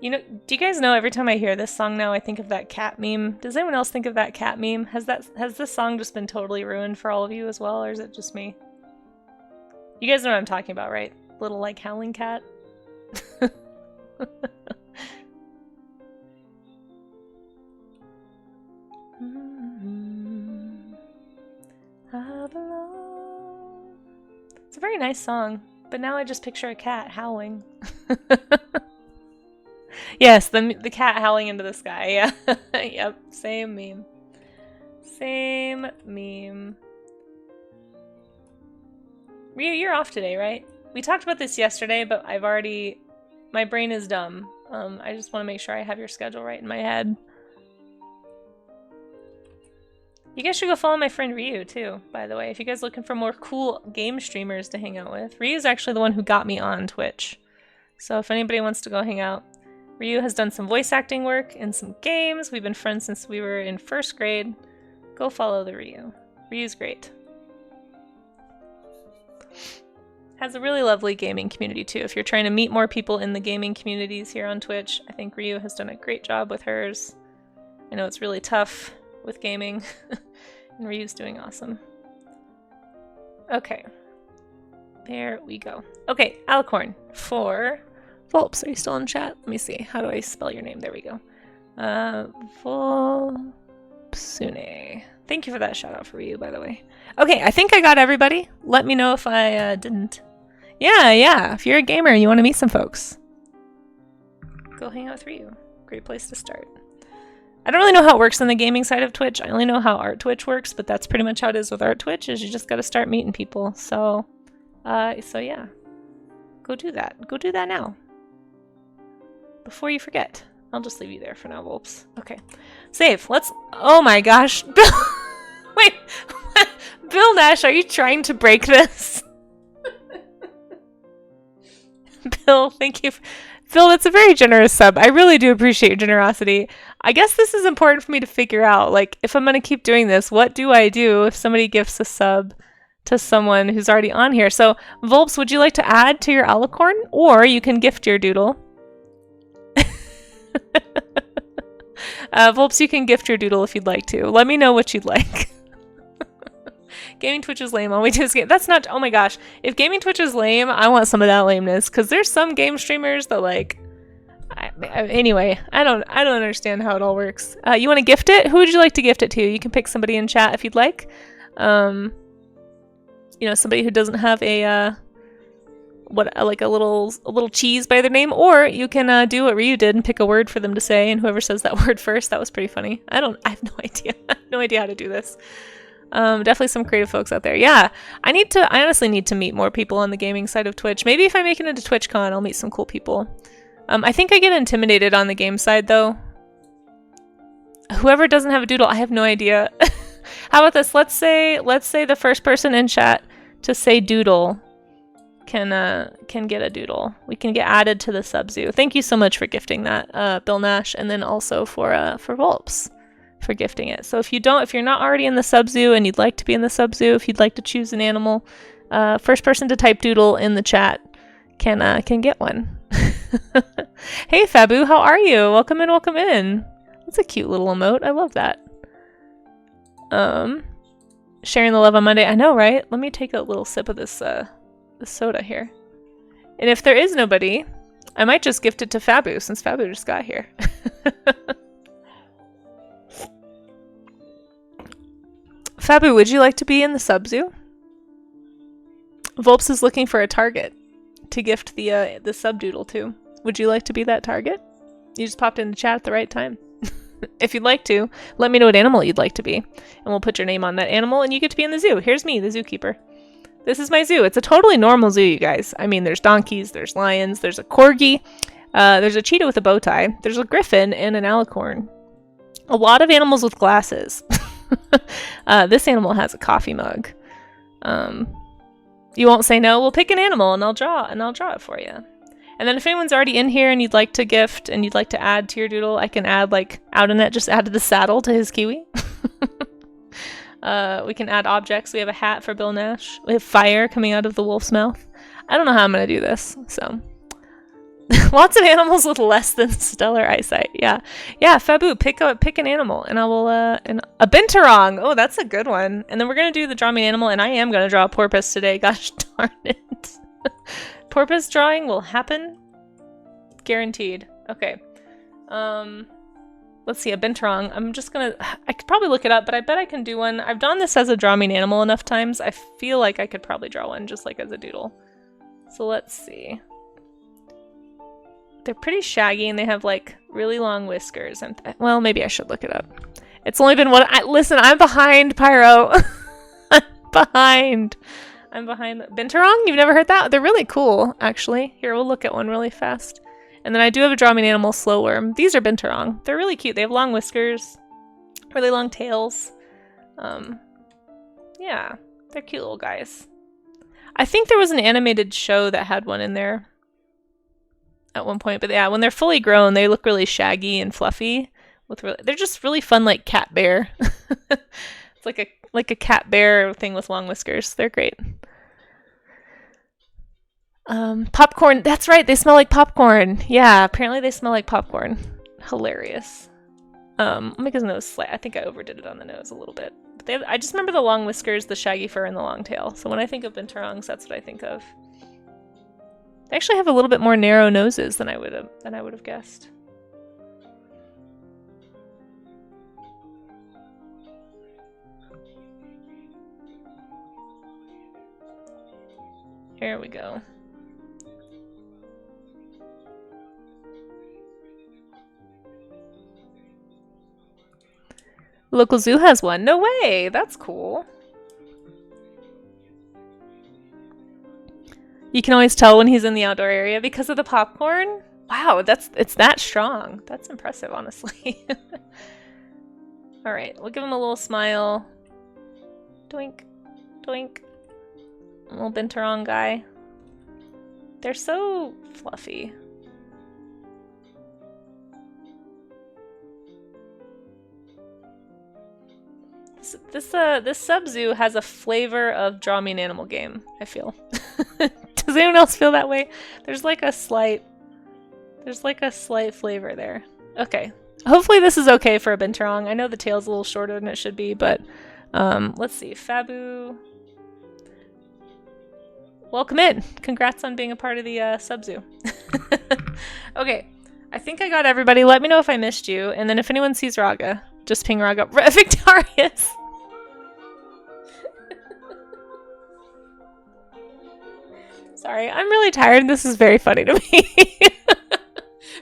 S1: You know, do you guys know every time I hear this song now I think of that cat meme? Does anyone else think of that cat meme? Has this song just been totally ruined for all of you as well, or is it just me? You guys know what I'm talking about, right? Little like howling cat. It's a very nice song, but now I just picture a cat howling. Yes, the cat howling into the sky, yeah. Yep, same meme. Same meme. Ryu, you're off today, right? We talked about this yesterday, but my brain is dumb. I just want to make sure I have your schedule right in my head. You guys should go follow my friend Ryu, too, by the way, if you guys are looking for more cool game streamers to hang out with. Ryu's actually the one who got me on Twitch. So if anybody wants to go hang out, Ryu has done some voice acting work in some games. We've been friends since we were in 1st grade. Go follow the Ryu. Ryu's great. Has a really lovely gaming community too. If you're trying to meet more people in the gaming communities here on Twitch, I think Ryu has done a great job with hers. I know it's really tough with gaming, and Ryu's doing awesome. Okay. There we go. Okay, alicorn for Vulps. Are you still in chat? Let me see. How do I spell your name? There we go. Vulpsune. Thank you for that shout out for you, by the way. Okay, I think I got everybody. Let me know if I didn't. Yeah. If you're a gamer and you want to meet some folks, go hang out with Ryu. Great place to start. I don't really know how it works on the gaming side of Twitch. I only know how Art Twitch works, but that's pretty much how it is with Art Twitch, is you just got to start meeting people. So yeah. Go do that. Go do that now. Before you forget. I'll just leave you there for now, Vulps. Okay. Save. Let's... Oh my gosh. Bill... Wait. What? Bill Nash, are you trying to break this? Bill, thank you. Bill, that's a very generous sub. I really do appreciate your generosity. I guess this is important for me to figure out. Like, if I'm going to keep doing this, what do I do if somebody gifts a sub to someone who's already on here? So, Vulps, would you like to add to your alicorn? Or you can gift your doodle. Vulps, you can gift your doodle if you'd like to. Let me know what you'd like. Gaming Twitch is lame. All we do is game. That's not... Oh my gosh. If Gaming Twitch is lame, I want some of that lameness. Because there's some game streamers that like... Anyway, I don't understand how it all works. You want to gift it? Who would you like to gift it to? You can pick somebody in chat if you'd like. You know, somebody who doesn't have a... like a little cheese by their name, or you can do what Ryu did and pick a word for them to say, and whoever says that word first. That was pretty funny. I have no idea. I have no idea how to do this. Definitely some creative folks out there. Yeah, I honestly need to meet more people on the gaming side of Twitch. Maybe if I make it into TwitchCon, I'll meet some cool people. I think I get intimidated on the game side though. Whoever doesn't have a doodle, I have no idea. How about this? Let's say the first person in chat to say doodle can get a doodle. We can get added to the sub-zoo. Thank you so much for gifting that, Bill Nash, and then also for Volps for gifting it. So if you're not already in the sub-zoo and you'd like to be in the sub-zoo, if you'd like to choose an animal, first person to type doodle in the chat can get one. Hey Fabu, how are you? Welcome in, welcome in. That's a cute little emote. I love that. Sharing the love on Monday. I know, right? Let me take a little sip of this soda here. And if there is nobody, I might just gift it to Fabu since Fabu just got here. Fabu, would you like to be in the sub-zoo? Volps is looking for a target to gift the sub-doodle to. Would you like to be that target? You just popped in the chat at the right time. If you'd like to, let me know what animal you'd like to be, and we'll put your name on that animal, and you get to be in the zoo. Here's me, the zookeeper. This is my zoo. It's a totally normal zoo, you guys. I mean, there's donkeys, there's lions, there's a corgi, there's a cheetah with a bow tie, there's a griffin, and an alicorn. A lot of animals with glasses. This animal has a coffee mug. You won't say no? We'll pick an animal, and I'll draw it for you. And then if anyone's already in here and you'd like to gift and you'd like to add to your doodle, I can add like Outernet just added the saddle to his kiwi. We can add objects. We have a hat for Bill Nash. We have fire coming out of the wolf's mouth. I don't know how I'm going to do this, so. Lots of animals with less than stellar eyesight. Yeah. Yeah, Fabu, pick an animal and I will, and a binturong. Oh, that's a good one. And then we're going to do the draw me an animal, and I am going to draw a porpoise today. Gosh darn it. Porpoise drawing will happen. Guaranteed. Okay. Let's see, a binturong. I'm just gonna... I could probably look it up, but I bet I can do one. I've done this as a draw me an animal enough times. I feel like I could probably draw one just like as a doodle. So let's see. They're pretty shaggy and they have like really long whiskers. Well, maybe I should look it up. It's only been one... Listen, I'm behind, Pyro. I'm behind. Binturong? You've never heard that? They're really cool, actually. Here, we'll look at one really fast. And then I do have a draw me an animal, slow worm. These are binturong. They're really cute. They have long whiskers, really long tails. Yeah, they're cute little guys. I think there was an animated show that had one in there at one point. But yeah, when they're fully grown, they look really shaggy and fluffy. They're just really fun, like cat bear. It's like a cat bear thing with long whiskers. They're great. Popcorn. That's right. They smell like popcorn. Yeah, apparently they smell like popcorn. Hilarious. I'll make his nose slight. I think I overdid it on the nose a little bit. But I just remember the long whiskers, the shaggy fur, and the long tail. So when I think of binturongs, that's what I think of. They actually have a little bit more narrow noses than I would have guessed. Here we go. Local zoo has one. No way! That's cool. You can always tell when he's in the outdoor area because of the popcorn. Wow, it's that strong. That's impressive, honestly. All right, we'll give him a little smile. Doink, doink. A little binturong guy. They're so fluffy. This sub-zoo has a flavor of draw me an animal game, I feel. Does anyone else feel that way? There's like a slight flavor there. Okay. Hopefully this is okay for a binturong. I know the tail's a little shorter than it should be, but let's see. Fabu. Welcome in. Congrats on being a part of the sub-zoo. Okay. I think I got everybody. Let me know if I missed you. And then if anyone sees Raga, just ping Raga. Victorious! Sorry, I'm really tired. This is very funny to me.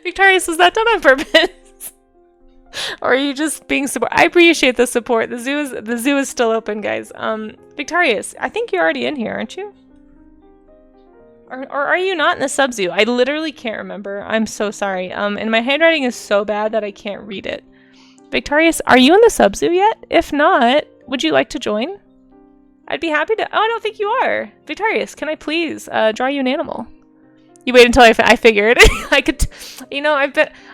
S1: Victorious, was that done on purpose? Or are you just being support? I appreciate the support. The zoo is still open, guys. Victorious, I think you're already in here, aren't you? Or are you not in the sub-zoo? I literally can't remember. I'm so sorry. And my handwriting is so bad that I can't read it. Victorious, are you in the sub-zoo yet? If not, would you like to join? I'd be happy to. Oh, I don't think you are. Victorious, can I please draw you an animal? You wait until I figured. I could, you know,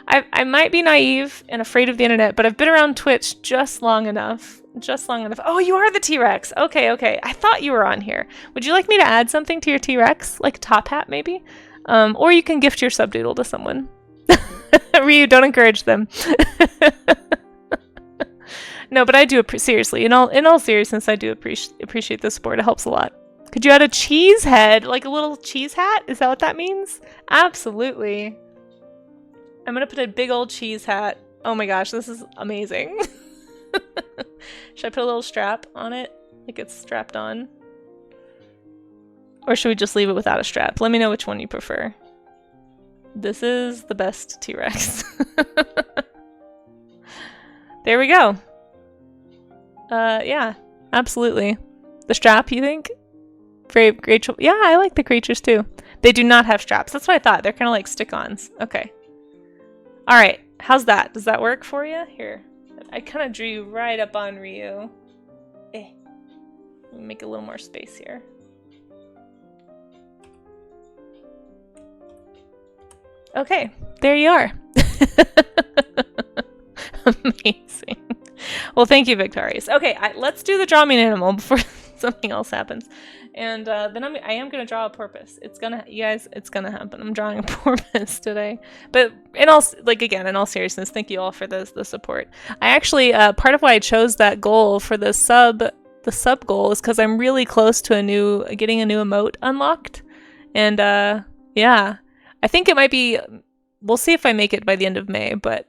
S1: I might be naive and afraid of the internet, but I've been around Twitch just long enough. Just long enough. Oh, you are the T-Rex. Okay, okay. I thought you were on here. Would you like me to add something to your T-Rex? Like a top hat, maybe? Or you can gift your subdoodle to someone. Ryu, don't encourage them. No, but I do seriously. In all seriousness, I do appreciate the support. It helps a lot. Could you add a cheese head, like a little cheese hat? Is that what that means? Absolutely. I'm gonna put a big old cheese hat. Oh my gosh, this is amazing. Should I put a little strap on it, like it's strapped on? Or should we just leave it without a strap? Let me know which one you prefer. This is the best T-Rex. There we go. Yeah, absolutely. The strap, you think? Very great. Yeah, I like the creatures too. They do not have straps. That's what I thought. They're kind of like stick-ons. Okay. All right. How's that? Does that work for you? Here. I kind of drew you right up on Ryu. Let me make a little more space here. Okay. There you are. Amazing. Well, thank you, Victorious. Okay, let's do the draw me an animal before something else happens. And then I am gonna draw a porpoise. It's gonna, you guys, it's gonna happen. I'm drawing a porpoise today. But in all seriousness, thank you all for the support. I actually, part of why I chose that goal for the sub goal is because I'm really close to getting a new emote unlocked. And yeah, I think it might be. We'll see if I make it by the end of May, but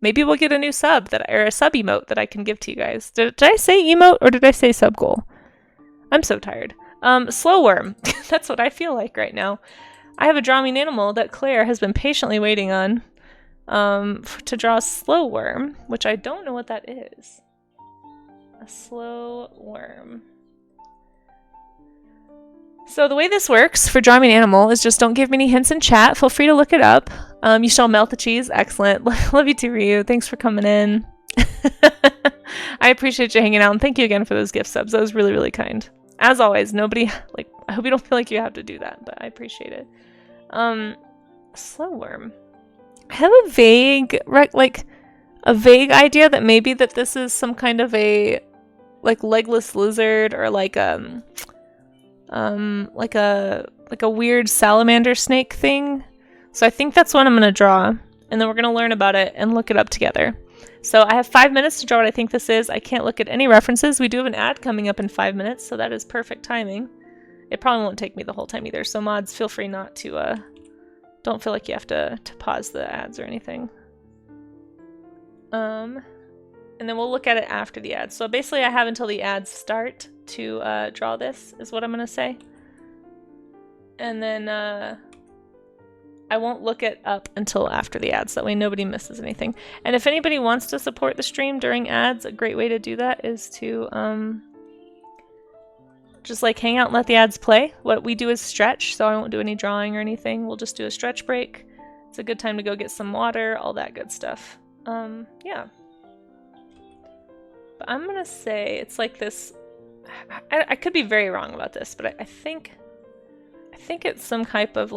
S1: maybe we'll get a new sub or a sub emote that I can give to you guys. Did I say emote or did I say sub goal? I'm so tired. Slow worm. That's what I feel like right now. I have a draw me an animal that Claire has been patiently waiting on to draw a slow worm, which I don't know what that is. A slow worm. So the way this works for draw me an animal is just don't give me any hints in chat. Feel free to look it up. You shall melt the cheese. Excellent. Love you too, Ryu. Thanks for coming in. I appreciate you hanging out, and thank you again for those gift subs. That was really, really kind. As always, nobody, I hope you don't feel like you have to do that, but I appreciate it. Slow worm. I have a vague, idea that maybe that this is some kind of a, legless lizard or like a weird salamander snake thing. So I think that's what I'm gonna draw, and then we're gonna learn about it and look it up together. So I have 5 minutes to draw what I think this is. I can't look at any references. We do have an ad coming up in 5 minutes, so that is perfect timing. It probably won't take me the whole time either, so mods, feel free not to, don't feel like you have to pause the ads or anything. And then we'll look at it after the ads. So basically I have until the ads start to draw this, is what I'm gonna say. And then I won't look it up until after the ads, that way nobody misses anything. And if anybody wants to support the stream during ads, a great way to do that is to just hang out and let the ads play. What we do is stretch, so I won't do any drawing or anything. We'll just do a stretch break. It's a good time to go get some water, all that good stuff. Yeah. But I'm gonna say it's like this. I could be very wrong about this, but I think it's some type of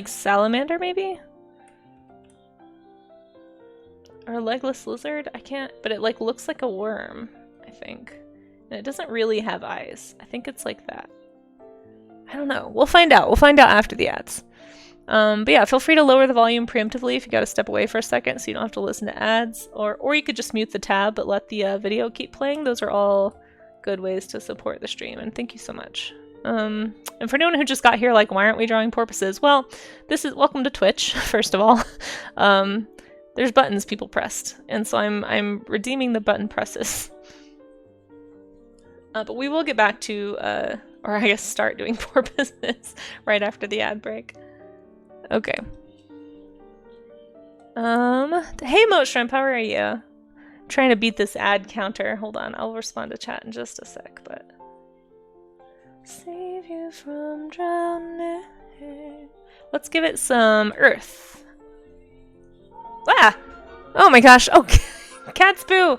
S1: salamander maybe? Or a legless lizard? I can't, but it looks like a worm, I think. And it doesn't really have eyes. I think it's like that. I don't know. We'll find out. We'll find out after the ads. But yeah, feel free to lower the volume preemptively if you gotta step away for a second so you don't have to listen to ads. Or you could just mute the tab but let the video keep playing. Those are all good ways to support the stream, and thank you so much. And for anyone who just got here, why aren't we drawing porpoises? Well, this is welcome to Twitch, first of all. There's buttons people pressed, and so I'm redeeming the button presses. But we will get back to, or I guess start doing porpoises right after the ad break. Okay. Hey Moat Shrimp, how are you? I'm trying to beat this ad counter. Hold on, I'll respond to chat in just a sec, but... Save you from drowning. Let's give it some earth. Ah! Oh my gosh. Oh, Catspoo!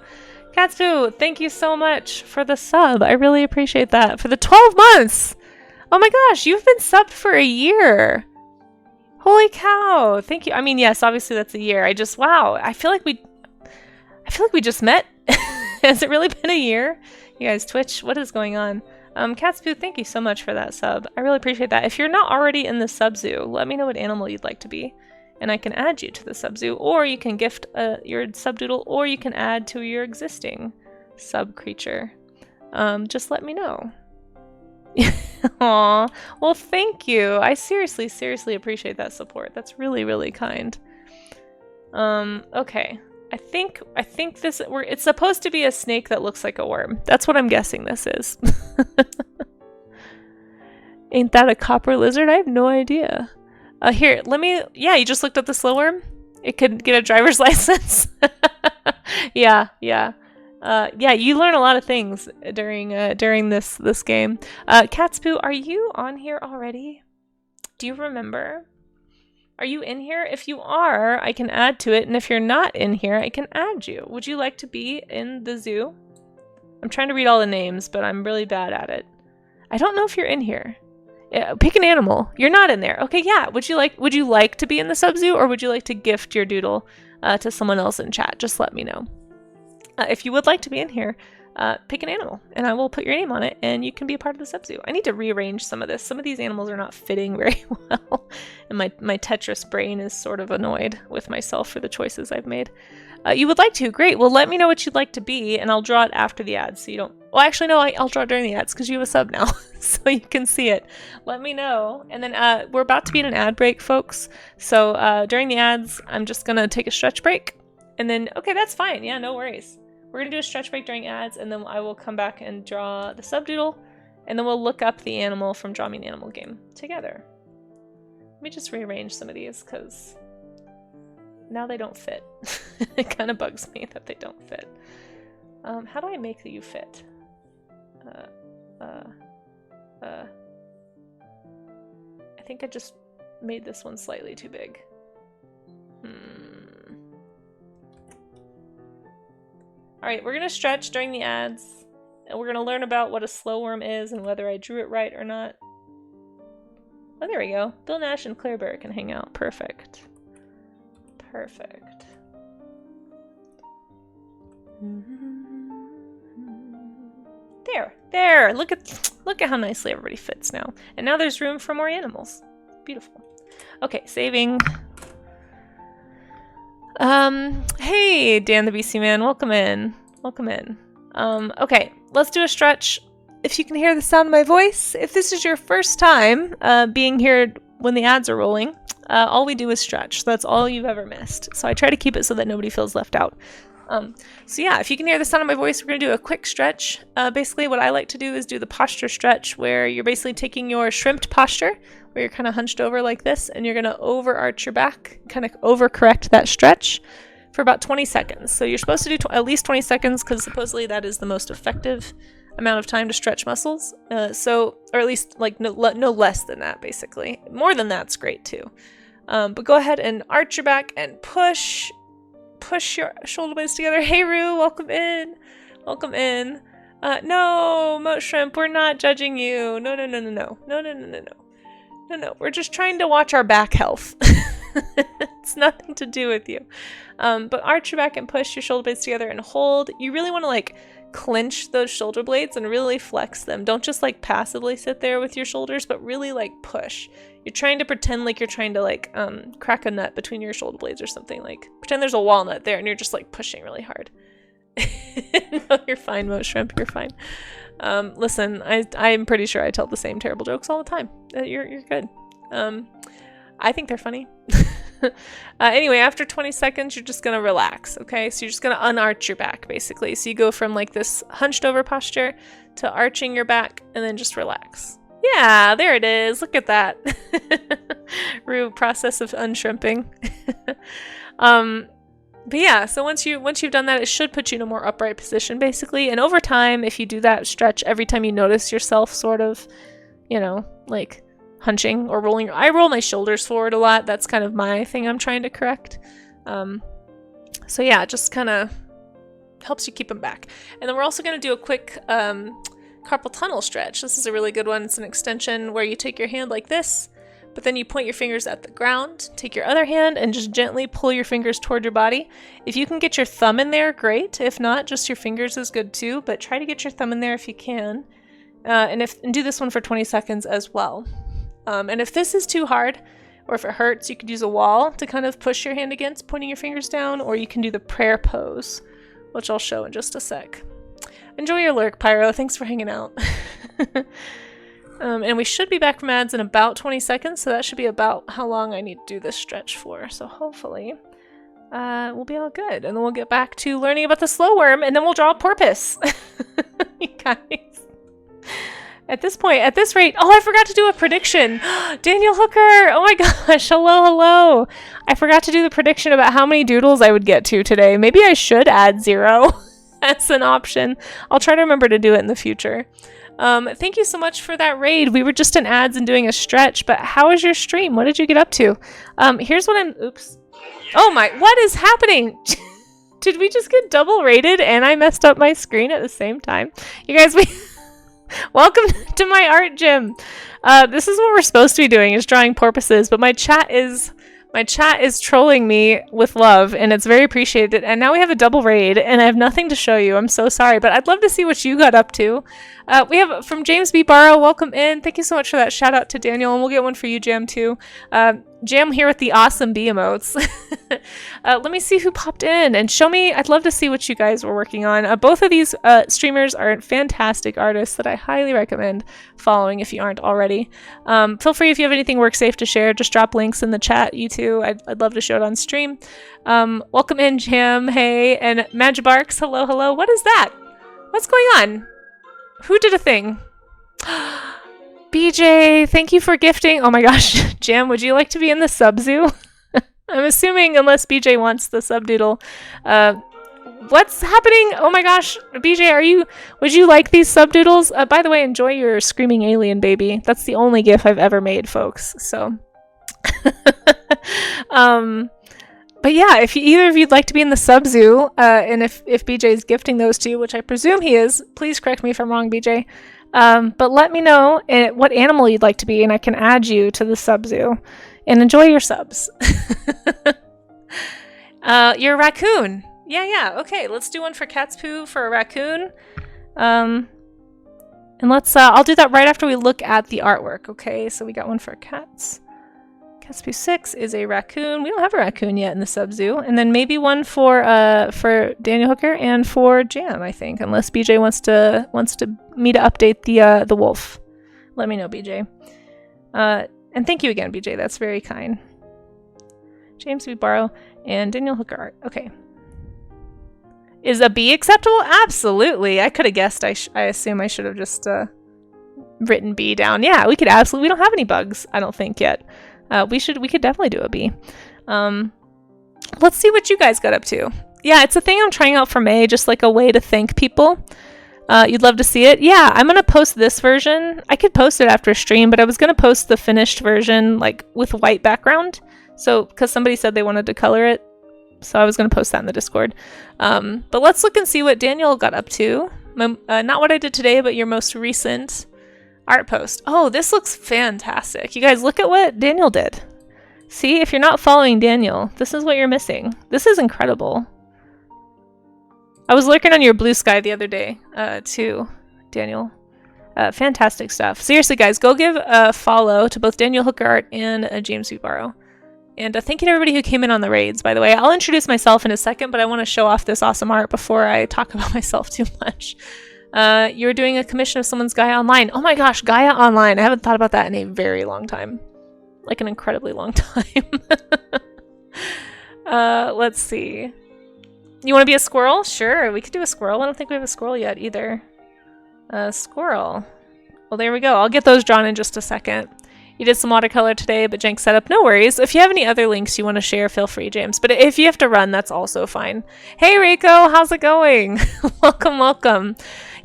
S1: Catspoo, thank you so much for the sub. I really appreciate that. For the 12 months! Oh my gosh, you've been subbed for a year. Holy cow. Thank you. I mean, yes, obviously that's a year. Wow. I feel like we just met. Has it really been a year? You guys, Twitch, what is going on? Catspoo, thank you so much for that sub. I really appreciate that. If you're not already in the sub zoo, let me know what animal you'd like to be, and I can add you to the sub zoo, or you can gift your sub doodle, or you can add to your existing sub creature. Just let me know. Aw, well, thank you. I seriously appreciate that support. That's really, really kind. Okay. I think it's supposed to be a snake that looks like a worm. That's what I'm guessing this is. Ain't that a copper lizard? I have no idea. Here, yeah, you just looked up the slow worm? It could get a driver's license. Yeah. Yeah, you learn a lot of things during this game. Catspoo, are you on here already? Do you remember? Are you in here? If you are, I can add to it, and if you're not in here, I can add you. Would you like to be in the zoo? I'm trying to read all the names, but I'm really bad at it. I don't know if you're in here. Pick an animal. You're not in there. Okay, yeah. Would you like to be in the sub zoo, or would you like to gift your doodle to someone else in chat? Just let me know. If you would like to be in here, pick an animal, and I will put your name on it, and you can be a part of the sub zoo. I need to rearrange some of this. Some of these animals are not fitting very well, and my Tetris brain is sort of annoyed with myself for the choices I've made. You would like to? Great. Well, let me know what you'd like to be, and I'll draw it after the ads, so you don't... Well, actually, no, I'll draw it during the ads, because you have a sub now, so you can see it. Let me know. And then we're about to be in an ad break, folks, so during the ads, I'm just going to take a stretch break, and then... Okay, that's fine. Yeah, no worries. We're going to do a stretch break during ads, and then I will come back and draw the subdoodle, and then we'll look up the animal from Draw Me an Animal game together. Let me just rearrange some of these, because now they don't fit. It kind of bugs me that they don't fit. How do I make you fit? I think I just made this one slightly too big. Alright, we're going to stretch during the ads, and we're going to learn about what a slow worm is and whether I drew it right or not. Oh, there we go. Bill Nash and Claire Bear can hang out. Perfect. Perfect. There! Look at how nicely everybody fits now. And now there's room for more animals. Beautiful. Okay, saving... Hey, Dan the BC Man, welcome in. Welcome in. Okay, let's do a stretch. If you can hear the sound of my voice, if this is your first time being here when the ads are rolling, all we do is stretch. So that's all you've ever missed. So I try to keep it so that nobody feels left out. So yeah, if you can hear the sound of my voice, we're going to do a quick stretch. Basically what I like to do is do the posture stretch, where you're basically taking your shrimped posture, where you're kind of hunched over like this, and you're going to overarch your back, kind of overcorrect that stretch for about 20 seconds. So you're supposed to do at least 20 seconds, because supposedly that is the most effective amount of time to stretch muscles. Or at least like no less than that, basically. More than that's great too. But go ahead and arch your back and push your shoulder blades together. Hey Rue, welcome in. Welcome in. No, Moat Shrimp, we're not judging you. No. No, we're just trying to watch our back health. It's nothing to do with you. But arch your back and push your shoulder blades together and hold. You really want to like clench those shoulder blades and really flex them. Don't just like passively sit there with your shoulders, but really like push. You're trying to pretend like you're trying to like crack a nut between your shoulder blades or something. Like pretend there's a walnut there and you're just like pushing really hard. No, you're fine, Moat Shrimp, you're fine. Listen, I'm pretty sure I tell the same terrible jokes all the time. You're good. I think they're funny. Anyway, after 20 seconds, you're just gonna relax, okay? So you're just gonna unarch your back, basically. So you go from like this hunched over posture to arching your back, and then just relax. Yeah, there it is. Look at that. Rue, process of unshrimping. But yeah, so once you've done that, it should put you in a more upright position, basically. And over time, if you do that stretch every time you notice yourself sort of, you know, like hunching or rolling. I roll my shoulders forward a lot. That's kind of my thing I'm trying to correct. So yeah, just kind of helps you keep them back. And then we're also going to do a quick carpal tunnel stretch. This is a really good one. It's an extension where you take your hand like this, but then you point your fingers at the ground, take your other hand, and just gently pull your fingers toward your body. If you can get your thumb in there, great. If not, just your fingers is good too, but try to get your thumb in there if you can. And do this one for 20 seconds as well. And if this is too hard, or if it hurts, you could use a wall to kind of push your hand against, pointing your fingers down, or you can do the prayer pose, which I'll show in just a sec. Enjoy your lurk, Pyro. Thanks for hanging out. And we should be back from ads in about 20 seconds, so that should be about how long I need to do this stretch for. So hopefully we'll be all good. And then we'll get back to learning about the slow worm, and then we'll draw a porpoise. You guys. At this point, at this rate, oh, I forgot to do a prediction. Daniel Hooker, oh my gosh, hello. I forgot to do the prediction about how many doodles I would get to today. Maybe I should add 0 as an option. I'll try to remember to do it in the future. Thank you so much for that raid. We were just in ads and doing a stretch, but how was your stream? What did you get up to? Here's what oops. Oh my, what is happening? Did we just get double rated and I messed up my screen at the same time? You guys, welcome to my art gym. This is what we're supposed to be doing, is drawing porpoises, but my chat is trolling me with love, and it's very appreciated. And now we have a double raid, and I have nothing to show you. I'm so sorry, but I'd love to see what you got up to. We have from James B. Barrow, welcome in. Thank you so much for that. Shout out to Daniel, and we'll get one for you, Jam, too. Jam here with the awesome bee emotes. Let me see who popped in and show me. I'd love to see what you guys were working on. Both of these streamers are fantastic artists that I highly recommend following if you aren't already. Feel free, if you have anything work safe to share, just drop links in the chat, you too. I'd love to show it on stream. Welcome in, Jam. Hey, and Magibarks. Hello. What is that? What's going on? Who did a thing? BJ, thank you for gifting. Oh my gosh, Jam, would you like to be in the sub zoo? I'm assuming, unless BJ wants the subdoodle. What's happening? Oh my gosh, BJ, would you like these subdoodles? By the way, enjoy your screaming alien baby. That's the only gif I've ever made, folks. So, but yeah, if either of you'd like to be in the sub zoo, and if BJ's gifting those to you, which I presume he is, please correct me if I'm wrong, BJ. But let me know what animal you'd like to be, and I can add you to the sub zoo. And enjoy your subs. You're a raccoon. Yeah. Okay, let's do one for cat's poo for a raccoon. And let's, I'll do that right after we look at the artwork. Okay, so we got one for cats. Cat's poo 6 is a raccoon. We don't have a raccoon yet in the sub zoo. And then maybe one for Daniel Hooker and for Jam, I think, unless BJ wants me to update the wolf. Let me know, BJ. And thank you again, BJ. That's very kind. James B. Barrow and Daniel Hooker art. Okay. Is a B acceptable? Absolutely. I could have guessed. I assume I should have just written B down. Yeah, we could absolutely. We don't have any bugs, I don't think, yet. We could definitely do a B. Let's see what you guys got up to. Yeah, it's a thing I'm trying out for May, just like a way to thank people. You'd love to see it? Yeah, I'm going to post this version. I could post it after a stream, but I was going to post the finished version, like, with white background. So, because somebody said they wanted to color it. So I was going to post that in the Discord. But let's look and see what Daniel got up to. Not what I did today, but your most recent art post. Oh, this looks fantastic. You guys, look at what Daniel did. See, if you're not following Daniel, this is what you're missing. This is incredible. I was lurking on your blue sky the other day, too, Daniel. Fantastic stuff. Seriously, guys, go give a follow to both Daniel Hooker Art and James B. Barrow. And thank you to everybody who came in on the raids, by the way. I'll introduce myself in a second, but I want to show off this awesome art before I talk about myself too much. You're doing a commission of someone's Gaia Online. Oh my gosh, Gaia Online. I haven't thought about that in a very long time. Like an incredibly long time. Let's see. You want to be a squirrel? Sure, we could do a squirrel. I don't think we have a squirrel yet either. Squirrel. Well, there we go. I'll get those drawn in just a second. You did some watercolor today, but Jenk set up. No worries. If you have any other links you want to share, feel free, James. But if you have to run, that's also fine. Hey, Reiko, how's it going? Welcome.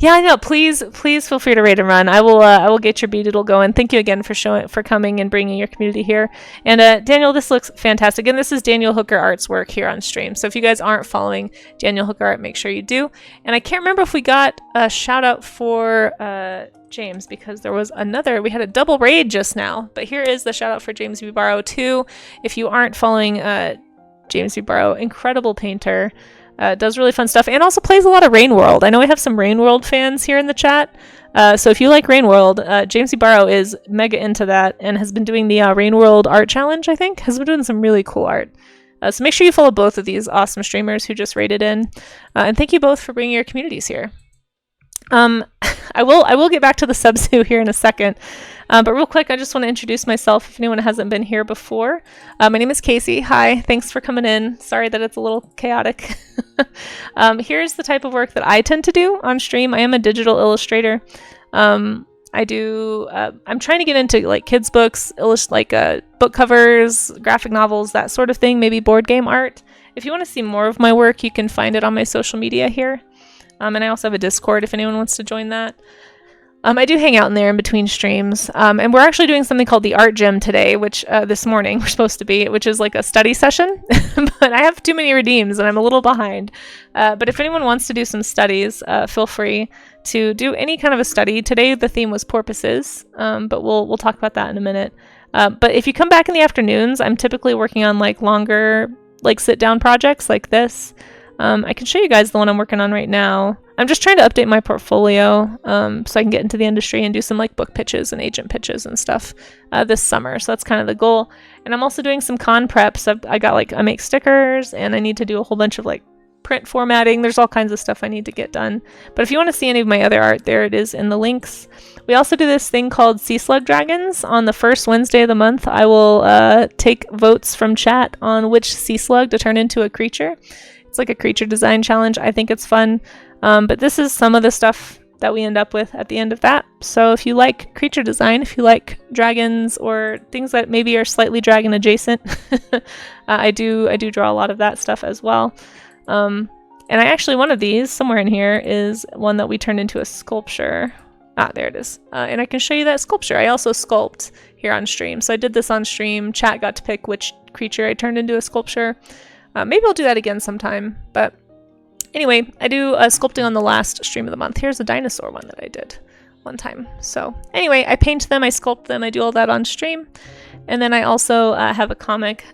S1: Yeah, I know. Please feel free to rate and run. I will get your B-Doodle going. Thank you again for coming and bringing your community here. And Daniel, this looks fantastic. And this is Daniel Hooker Art's work here on stream. So if you guys aren't following Daniel Hooker Art, make sure you do. And I can't remember if we got a shout out for James, because we had a double raid just now. But here is the shout out for James V. Barrow too. If you aren't following James V. Barrow, incredible painter. Does really fun stuff, and also plays a lot of Rain World. I know we have some Rain World fans here in the chat. So if you like Rain World, James E. Barrow is mega into that and has been doing the Rain World Art Challenge, I think. Has been doing some really cool art. So make sure you follow both of these awesome streamers who just rated in. And thank you both for bringing your communities here. I will get back to the Subzoo here in a second. But real quick, I just want to introduce myself if anyone hasn't been here before. My name is Casey. Hi, thanks for coming in. Sorry that it's a little chaotic. Here's the type of work that I tend to do on stream. I am a digital illustrator. I'm trying to get into like kids books, book covers, graphic novels, that sort of thing, maybe board game art. If you want to see more of my work, you can find it on my social media here. And I also have a Discord if anyone wants to join that. I do hang out in there in between streams. And we're actually doing something called the Art Gym today, which this morning we're supposed to be, which is like a study session. But I have too many redeems and I'm a little behind. But if anyone wants to do some studies, feel free to do any kind of a study. Today the theme was porpoises, but we'll talk about that in a minute. But if you come back in the afternoons, I'm typically working on like longer sit-down projects like this. I can show you guys the one I'm working on right now. I'm just trying to update my portfolio so I can get into the industry and do some like book pitches and agent pitches and stuff this summer. So that's kind of the goal. And I'm also doing some con preps. I make stickers and I need to do a whole bunch of like print formatting. There's all kinds of stuff I need to get done. But if you want to see any of my other art, there it is in the links. We also do this thing called Sea Slug Dragons. On the first Wednesday of the month, I will take votes from chat on which sea slug to turn into a creature. It's like a creature design challenge. I think it's fun. But this is some of the stuff that we end up with at the end of that. So if you like creature design, if you like dragons or things that maybe are slightly dragon adjacent, I do draw a lot of that stuff as well. And I actually, one of these somewhere in here is one that we turned into a sculpture. There it is. And I can show you that sculpture. I also sculpt here on stream. So I did this on stream. Chat got to pick which creature I turned into a sculpture. Maybe I'll do that again sometime, but anyway, I do sculpting on the last stream of the month. Here's a dinosaur one that I did one time. So anyway, I paint them, I sculpt them, I do all that on stream. And then I also have a comic, !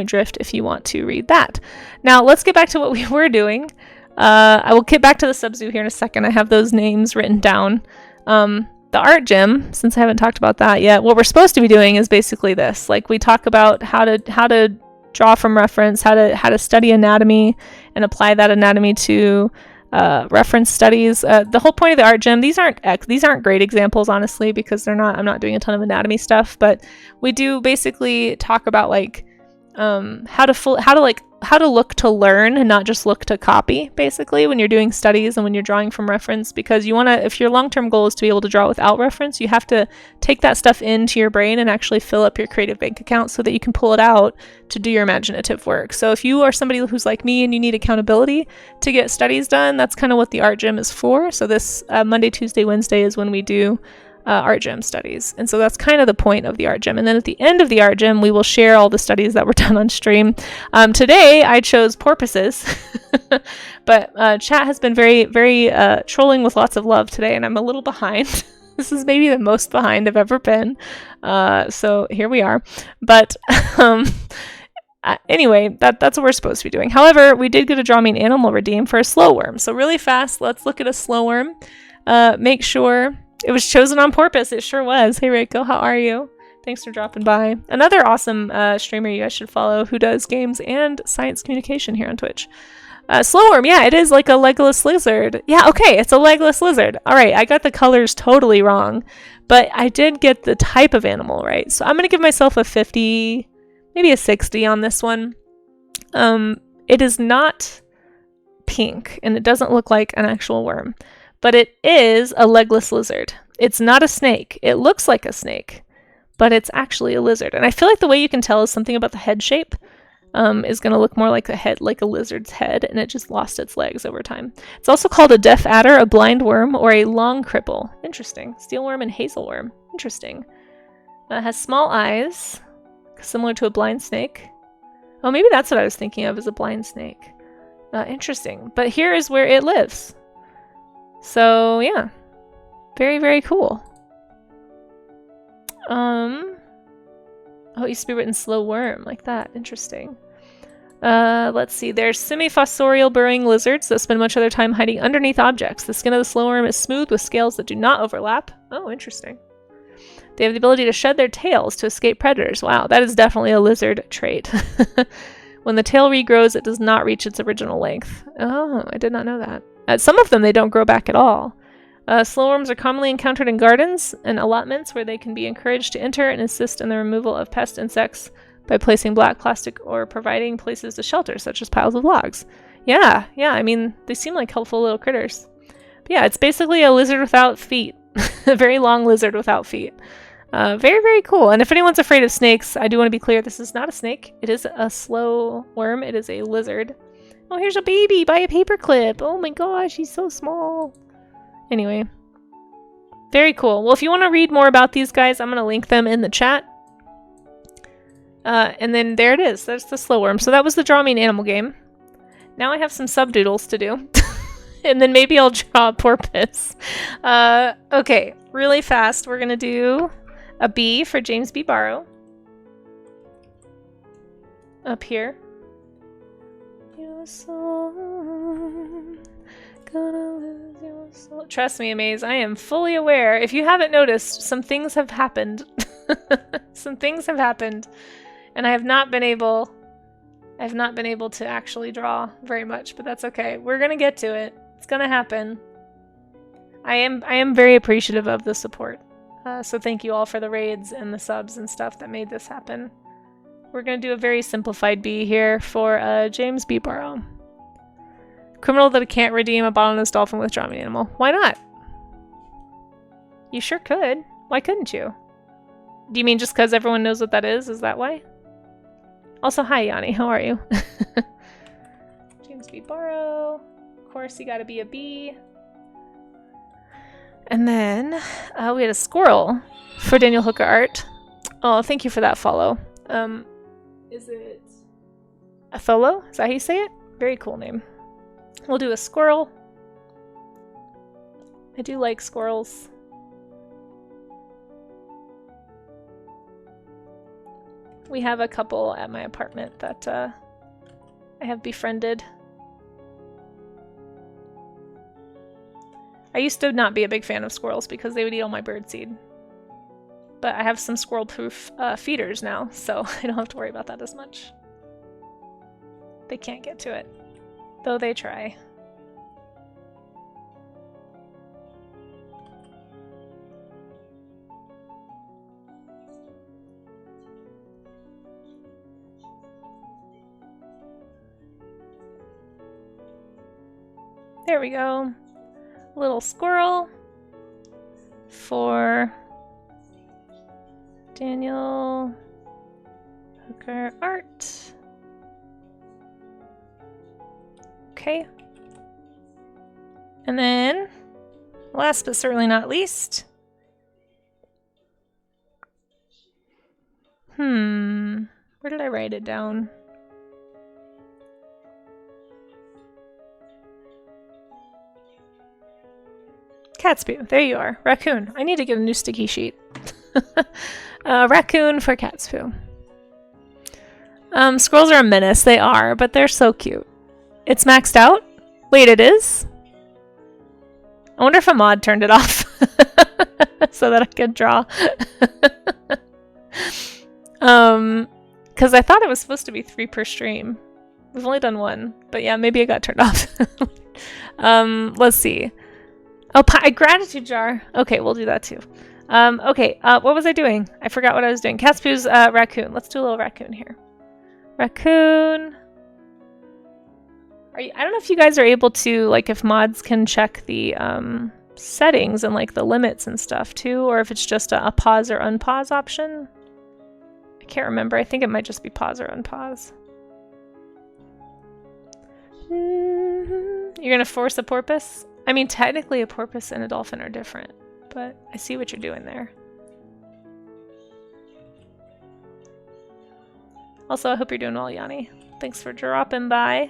S1: Drift, if you want to read that. Now let's get back to what we were doing. I will get back to the Subzoo here in a second. I have those names written down. The art gym, since I haven't talked about that yet, what we're supposed to be doing is basically this. Like we talk about how to draw from reference, how to study anatomy and apply that anatomy to reference studies. The whole point of the art gym, these aren't great examples, honestly, because I'm not doing a ton of anatomy stuff, but we do basically talk about like how to look to learn and not just look to copy, basically, when you're doing studies and when you're drawing from reference, because you want to, if your long-term goal is to be able to draw without reference, you have to take that stuff into your brain and actually fill up your creative bank account so that you can pull it out to do your imaginative work. So if you are somebody who's like me and you need accountability to get studies done, that's kind of what the art gym is for. So this Monday, Tuesday, Wednesday is when we do art gym studies. And so that's kind of the point of the art gym. And then at the end of the art gym, we will share all the studies that were done on stream. Today, I chose porpoises, but chat has been very, very trolling with lots of love today, and I'm a little behind. This is maybe the most behind I've ever been. So here we are. But anyway, that's what we're supposed to be doing. However, we did get a Draw Me an Animal redeem for a slow worm. So really fast, let's look at a slow worm. Make sure it was chosen on porpoise. It sure was. Hey, Reiko, how are you? Thanks for dropping by. Another awesome streamer you guys should follow who does games and science communication here on Twitch. Slowworm, yeah, it is like a legless lizard. Yeah, okay, it's a legless lizard. All right, I got the colors totally wrong, but I did get the type of animal right. So I'm going to give myself a 50, maybe a 60 on this one. It is not pink, and it doesn't look like an actual worm. But it is a legless lizard. It's not a snake. It looks like a snake, but it's actually a lizard. And I feel like the way you can tell is something about the head shape. is going to look more like a head, like a lizard's head, and it just lost its legs over time. It's also called a deaf adder, a blind worm, or a long cripple. Interesting. Steelworm and hazelworm. Interesting. It has small eyes, similar to a blind snake. Oh, maybe that's what I was thinking of as a blind snake. Interesting. But here is where it lives. So, yeah. Very, very cool. Oh, it used to be written slow worm, like that. Interesting. Let's see. There's semi-fossorial burrowing lizards that spend much of their time hiding underneath objects. The skin of the slow worm is smooth with scales that do not overlap. Oh, interesting. They have the ability to shed their tails to escape predators. Wow, that is definitely a lizard trait. When the tail regrows, it does not reach its original length. Oh, I did not know that. Some of them, they don't grow back at all. Slowworms are commonly encountered in gardens and allotments where they can be encouraged to enter and assist in the removal of pest insects by placing black plastic or providing places to shelter, such as piles of logs. Yeah, I mean, they seem like helpful little critters. But yeah, it's basically a lizard without feet. A very long lizard without feet. Very, very cool. And if anyone's afraid of snakes, I do want to be clear, this is not a snake. It is a slow worm. It is a lizard. Oh, here's a baby by a paperclip. Oh my gosh, he's so small. Anyway, very cool. Well, if you want to read more about these guys, I'm going to link them in the chat. And then there it is. There's the slow worm. So that was the Draw Me an Animal game. Now I have some subdoodles to do. And then maybe I'll draw a porpoise. Okay, really fast. We're going to do a B for James B. Barrow. Up here. Your soul, gonna lose your soul. Trust me, Amaze, I am fully aware. If you haven't noticed, some things have happened. Some things have happened. And I have not been able to actually draw very much, but that's okay. We're gonna get to it. It's gonna happen. I am very appreciative of the support. So thank you all for the raids and the subs and stuff that made this happen. We're gonna do a very simplified B here for James B. Barrow. Criminal that can't redeem a bottlenose dolphin with Draw Me an Animal. Why not? You sure could. Why couldn't you? Do you mean just because everyone knows what that is? Is that why? Also, hi Yanni, how are you? James B. Barrow. Of course, you gotta be a B. And then we had a squirrel for Daniel Hooker Art. Oh, thank you for that follow. Is it Atholo? Is that how you say it? Very cool name. We'll do a squirrel. I do like squirrels. We have a couple at my apartment that I have befriended. I used to not be a big fan of squirrels because they would eat all my birdseed. But I have some squirrel-proof feeders now, so I don't have to worry about that as much. They can't get to it, though they try. There we go. Little squirrel for Daniel Hooker Art. Okay. And then, last but certainly not least, where did I write it down? Catspoo, there you are. Raccoon. I need to get a new sticky sheet. Raccoon for Catspoo. Squirrels are a menace. They are, but they're so cute. It's maxed out? Wait, it is? I wonder if a mod turned it off so that I could draw. Because I thought it was supposed to be 3 per stream. We've only done 1, but yeah, maybe it got turned off. Let's see. Oh, gratitude jar. Okay, we'll do that too. Okay, what was I doing? I forgot what I was doing. Catspoo's raccoon. Let's do a little raccoon here. Raccoon. I don't know if you guys are able to, like, if mods can check the settings and like the limits and stuff too, or if it's just a pause or unpause option. I can't remember. I think it might just be pause or unpause. You're gonna force a porpoise? I mean, technically a porpoise and a dolphin are different, but I see what you're doing there. Also, I hope you're doing well, Yanni. Thanks for dropping by.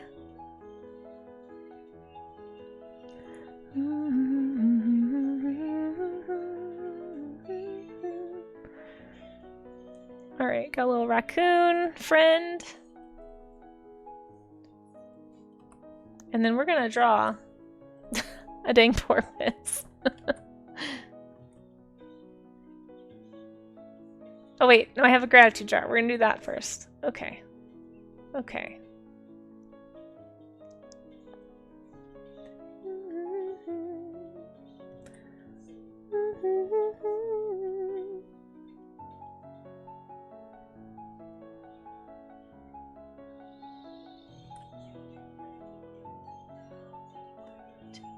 S1: Alright, got a little raccoon friend. And then we're gonna draw a dang porpoise. Oh wait, no, I have a gratitude jar. We're gonna do that first. Okay. Okay.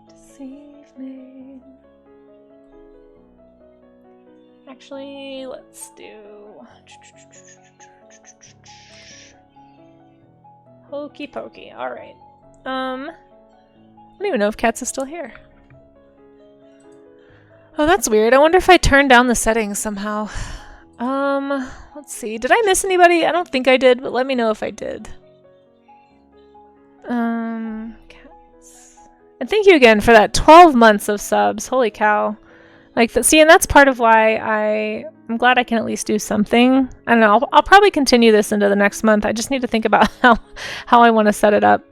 S1: Deceive me. Actually, let's do hokey pokey. All right. I don't even know if Cats is still here. Oh, that's weird. I wonder if I turned down the settings somehow. Let's see. Did I miss anybody? I don't think I did, but let me know if I did. Cats. And thank you again for that 12 months of subs. Holy cow. Like, see, and that's part of why I'm glad I can at least do something. I don't know. I'll probably continue this into the next month. I just need to think about how I want to set it up.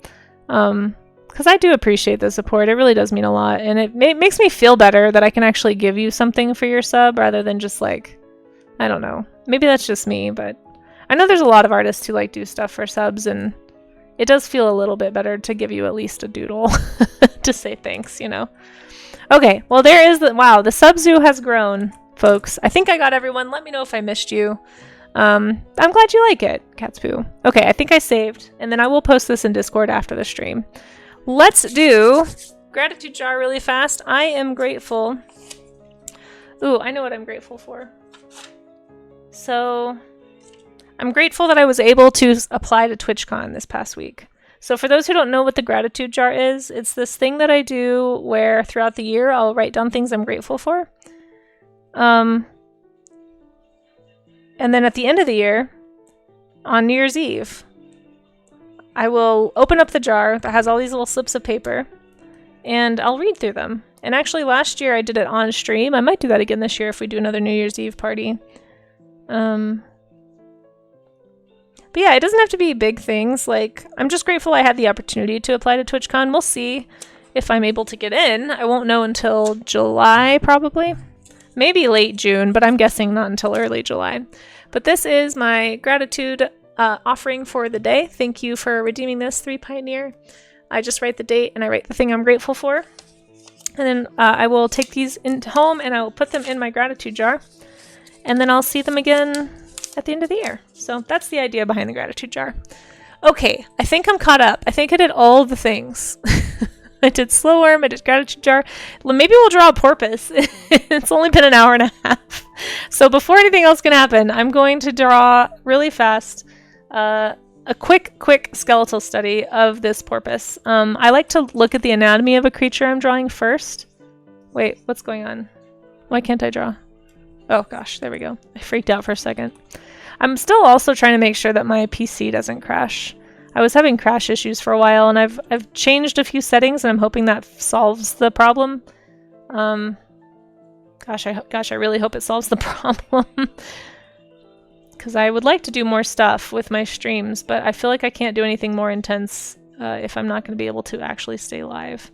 S1: Because I do appreciate the support. It really does mean a lot. And it makes me feel better that I can actually give you something for your sub rather than just like, I don't know. Maybe that's just me, but I know there's a lot of artists who like do stuff for subs, and it does feel a little bit better to give you at least a doodle to say thanks, you know? Okay, well there is wow, the sub zoo has grown, folks. I think I got everyone. Let me know if I missed you. I'm glad you like it, Cat's Poo. Okay, I think I saved, and then I will post this in Discord after the stream. Let's do gratitude jar really fast. I am grateful. Ooh, I know what I'm grateful for. So, I'm grateful that I was able to apply to TwitchCon this past week. So for those who don't know what the gratitude jar is, it's this thing that I do where throughout the year I'll write down things I'm grateful for. And then at the end of the year, on New Year's Eve, I will open up the jar that has all these little slips of paper, and I'll read through them. And actually last year I did it on stream. I might do that again this year if we do another New Year's Eve party. But yeah, it doesn't have to be big things. Like, I'm just grateful I had the opportunity to apply to TwitchCon. We'll see if I'm able to get in. I won't know until July, probably. Maybe late June, but I'm guessing not until early July. But this is my gratitude offering for the day. Thank you for redeeming this, 3 Pioneer. I just write the date and I write the thing I'm grateful for. And then I will take these into home and I will put them in my gratitude jar. And then I'll see them again at the end of the year. So that's the idea behind the gratitude jar. Okay, I think I'm caught up. I think I did all the things. I did slow worm, I did gratitude jar. Maybe we'll draw a porpoise. It's only been an hour and a half. So before anything else can happen, I'm going to draw really fast a quick skeletal study of this porpoise. I like to look at the anatomy of a creature I'm drawing first. Wait, what's going on? Why can't I draw? Oh gosh, there we go. I freaked out for a second. I'm still also trying to make sure that my PC doesn't crash. I was having crash issues for a while, and I've changed a few settings, and I'm hoping that solves the problem. Gosh, I really hope it solves the problem. Because I would like to do more stuff with my streams, but I feel like I can't do anything more intense if I'm not going to be able to actually stay live.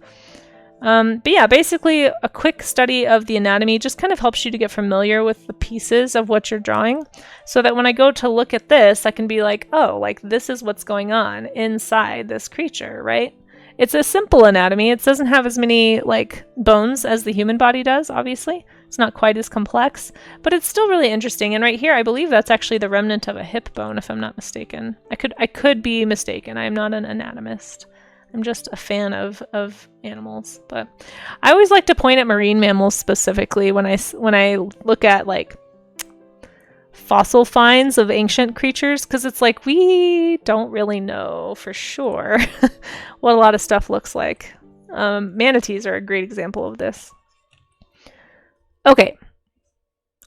S1: But yeah, basically a quick study of the anatomy just kind of helps you to get familiar with the pieces of what you're drawing, so that when I go to look at this, I can be like, oh, like this is what's going on inside this creature, right? It's a simple anatomy. It doesn't have as many like bones as the human body does, obviously. It's not quite as complex, but it's still really interesting. And right here, I believe that's actually the remnant of a hip bone, if I'm not mistaken. I could be mistaken. I am not an anatomist. I'm just a fan of animals, but I always like to point at marine mammals specifically when I look at like fossil finds of ancient creatures, because it's like we don't really know for sure what a lot of stuff looks like. Manatees are a great example of this. Okay.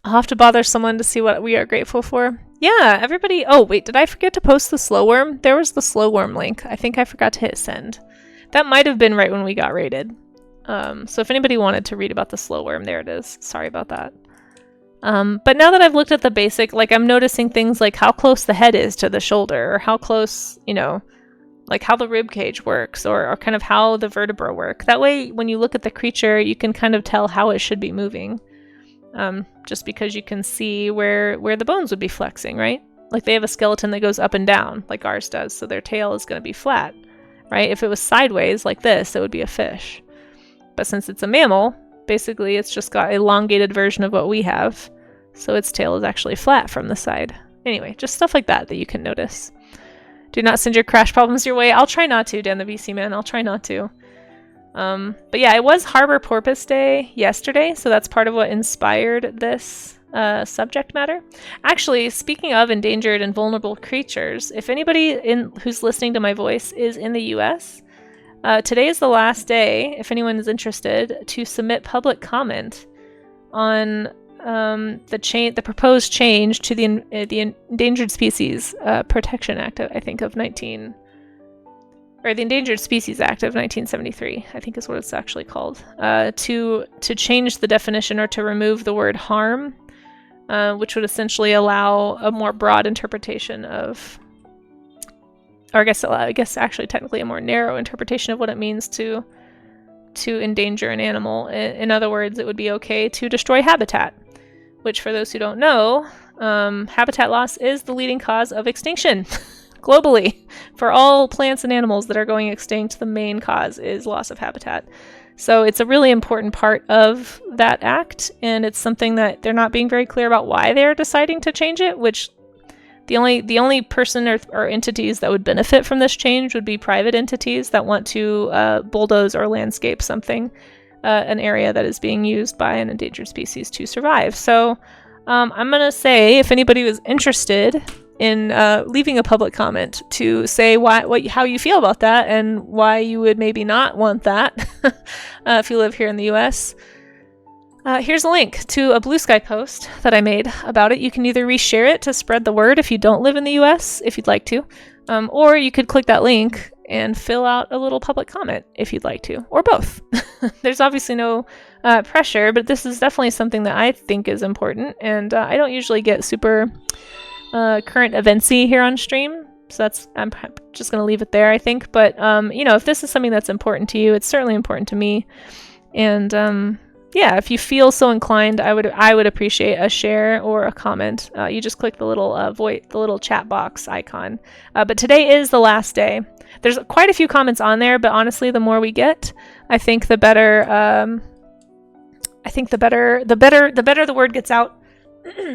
S1: I'll have to bother someone to see what we are grateful for. Yeah, everybody... Oh, wait, did I forget to post the slow worm? There was the slow worm link. I think I forgot to hit send. That might have been right when we got raided. So if anybody wanted to read about the slow worm, there it is. Sorry about that. But now that I've looked at the basic, like I'm noticing things like how close the head is to the shoulder, or how close, you know, like how the rib cage works, or kind of how the vertebrae work. That way, when you look at the creature, you can kind of tell how it should be moving. Just because you can see where the bones would be flexing, right? Like they have a skeleton that goes up and down, like ours does, so their tail is going to be flat, right? If it was sideways like this, it would be a fish. But since it's a mammal, basically it's just got an elongated version of what we have, so its tail is actually flat from the side. Anyway, just stuff like that you can notice. Do not send your crash problems your way. I'll try not to, Dan the VC man. I'll try not to. But yeah, it was Harbor Porpoise Day yesterday, so that's part of what inspired this subject matter. Actually, speaking of endangered and vulnerable creatures, if anybody who's listening to my voice is in the US, today is the last day, if anyone is interested, to submit public comment on the proposed change to the Endangered Species Protection Act, I think, of the Endangered Species Act of 1973, I think is what it's actually called, to change the definition or to remove the word harm, which would essentially allow a more broad interpretation of, or I guess actually technically a more narrow interpretation of what it means to endanger an animal. In other words, it would be okay to destroy habitat, which for those who don't know, habitat loss is the leading cause of extinction. Globally, for all plants and animals that are going extinct, the main cause is loss of habitat. So it's a really important part of that act, and it's something that they're not being very clear about why they're deciding to change it, which the only person or entities that would benefit from this change would be private entities that want to bulldoze or landscape something, an area that is being used by an endangered species to survive. So I'm going to say, if anybody was interested in leaving a public comment to say how you feel about that and why you would maybe not want that if you live here in the US. Here's a link to a Blue Sky post that I made about it. You can either reshare it to spread the word if you don't live in the US, if you'd like to, or you could click that link and fill out a little public comment if you'd like to, or both. There's obviously no pressure, but this is definitely something that I think is important, and I don't usually get super current eventsy here on stream, so I'm just going to leave it there, I think. But you know, if this is something that's important to you, it's certainly important to me, and yeah, if you feel so inclined, I would appreciate a share or a comment. You just click the little chat box icon. But today is the last day. There's quite a few comments on there, but honestly, the more we get, I think the better. The word gets out.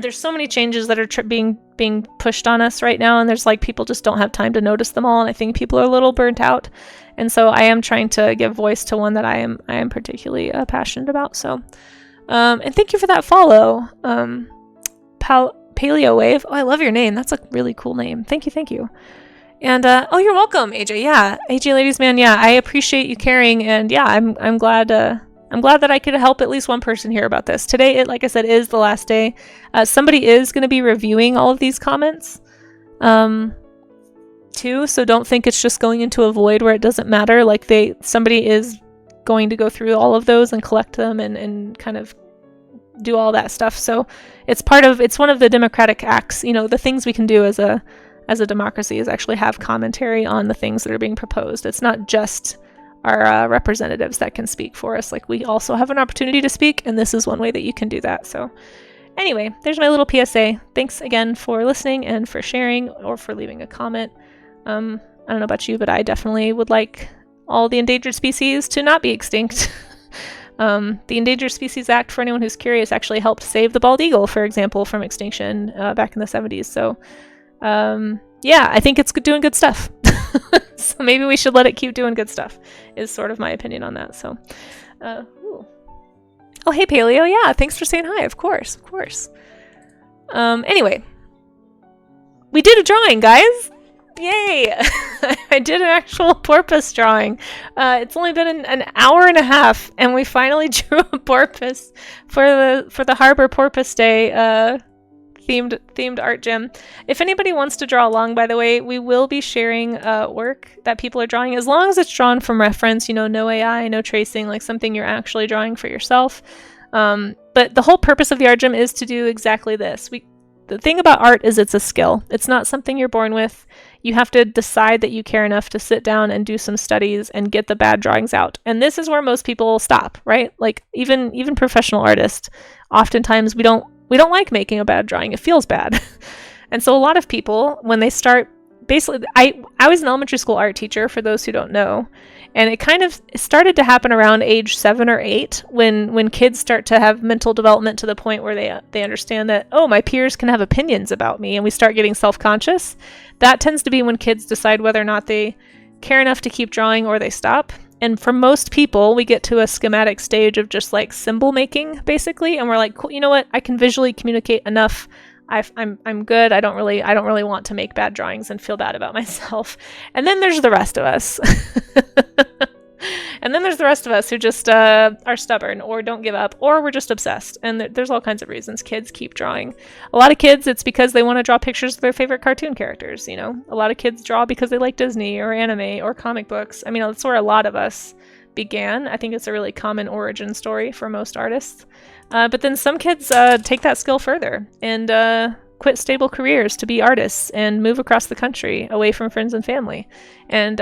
S1: There's so many changes that are being pushed on us right now, and there's like people just don't have time to notice them all, and I think people are a little burnt out, and so I am trying to give voice to one that I am particularly passionate about. So, and thank you for that follow, Paleo Wave. Oh, I love your name. That's a really cool name. Thank you. And oh, you're welcome, AJ. Yeah, AJ Ladies Man. Yeah, I appreciate you caring, and yeah, I'm glad. I'm glad that I could help at least one person hear about this. Today, like I said, is the last day. Somebody is going to be reviewing all of these comments, too. So don't think it's just going into a void where it doesn't matter. Like somebody is going to go through all of those and collect them and kind of do all that stuff. So it's one of the democratic acts. You know, the things we can do as a democracy is actually have commentary on the things that are being proposed. It's not just our representatives that can speak for us. Like, we also have an opportunity to speak, and this is one way that you can do that. So anyway, there's my little PSA. Thanks again for listening and for sharing or for leaving a comment. I don't know about you, but I definitely would like all the endangered species to not be extinct. The Endangered Species Act, for anyone who's curious, actually helped save the bald eagle, for example, from extinction back in the 70s. So yeah, I think it's doing good stuff. So maybe we should let it keep doing good stuff, is sort of my opinion on that. So, oh, hey, Paleo. Yeah, thanks for saying hi. Of course. Anyway, we did a drawing, guys! Yay! I did an actual porpoise drawing. It's only been an hour and a half, and we finally drew a porpoise for the Harbor Porpoise Day themed art gym. If anybody wants to draw along, by the way, we will be sharing work that people are drawing, as long as it's drawn from reference, you know, no AI, no tracing, like something you're actually drawing for yourself. But the whole purpose of the art gym is to do exactly this. The thing about art is it's a skill. It's not something you're born with. You have to decide that you care enough to sit down and do some studies and get the bad drawings out. And this is where most people stop, right? Like even professional artists, oftentimes we don't like making a bad drawing. It feels bad. And so a lot of people, when they start, basically, I was an elementary school art teacher, for those who don't know, and it kind of started to happen around age 7 or 8 when kids start to have mental development to the point where they understand that, oh, my peers can have opinions about me, and we start getting self-conscious. That tends to be when kids decide whether or not they care enough to keep drawing or they stop. And for most people, we get to a schematic stage of just like symbol making, basically, and we're like, cool, you know what? I can visually communicate enough. I'm good. I don't really want to make bad drawings and feel bad about myself. And then there's the rest of us. And then there's the rest of us who just are stubborn or don't give up, or we're just obsessed. And there's all kinds of reasons kids keep drawing. A lot of kids, it's because they want to draw pictures of their favorite cartoon characters, you know? A lot of kids draw because they like Disney or anime or comic books. I mean, that's where a lot of us began. I think it's a really common origin story for most artists. But then some kids take that skill further and quit stable careers to be artists and move across the country away from friends and family and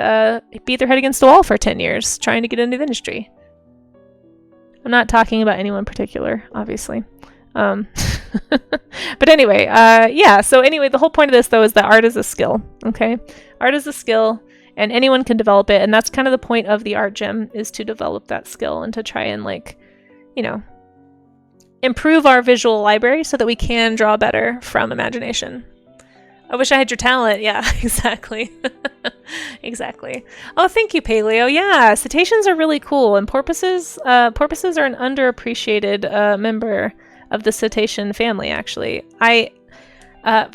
S1: beat their head against the wall for 10 years trying to get into the industry. I'm not talking about anyone in particular, obviously. But anyway, yeah, so anyway, the whole point of this, though, is that art is a skill, okay? Art is a skill, and anyone can develop it, and that's kind of the point of the art gym, is to develop that skill and to try and, like, you know, improve our visual library so that we can draw better from imagination. I wish I had your talent. Yeah, exactly. Exactly. Oh, thank you, Paleo. Yeah, cetaceans are really cool, and porpoises are an underappreciated member of the cetacean family, actually.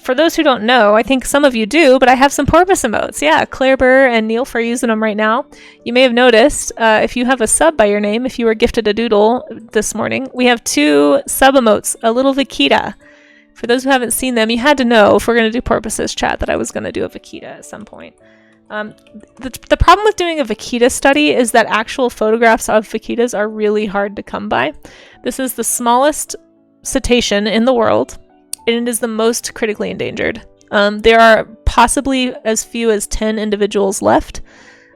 S1: For those who don't know, I think some of you do, but I have some porpoise emotes. Yeah, Claire Burr and Neil are using them right now. You may have noticed, if you have a sub by your name, if you were gifted a doodle this morning, we have 2 sub emotes, a little vaquita. For those who haven't seen them, you had to know, if we're going to do porpoises chat, that I was going to do a vaquita at some point. The problem with doing a vaquita study is that actual photographs of vaquitas are really hard to come by. This is the smallest cetacean in the world, and it is the most critically endangered. There are possibly as few as 10 individuals left.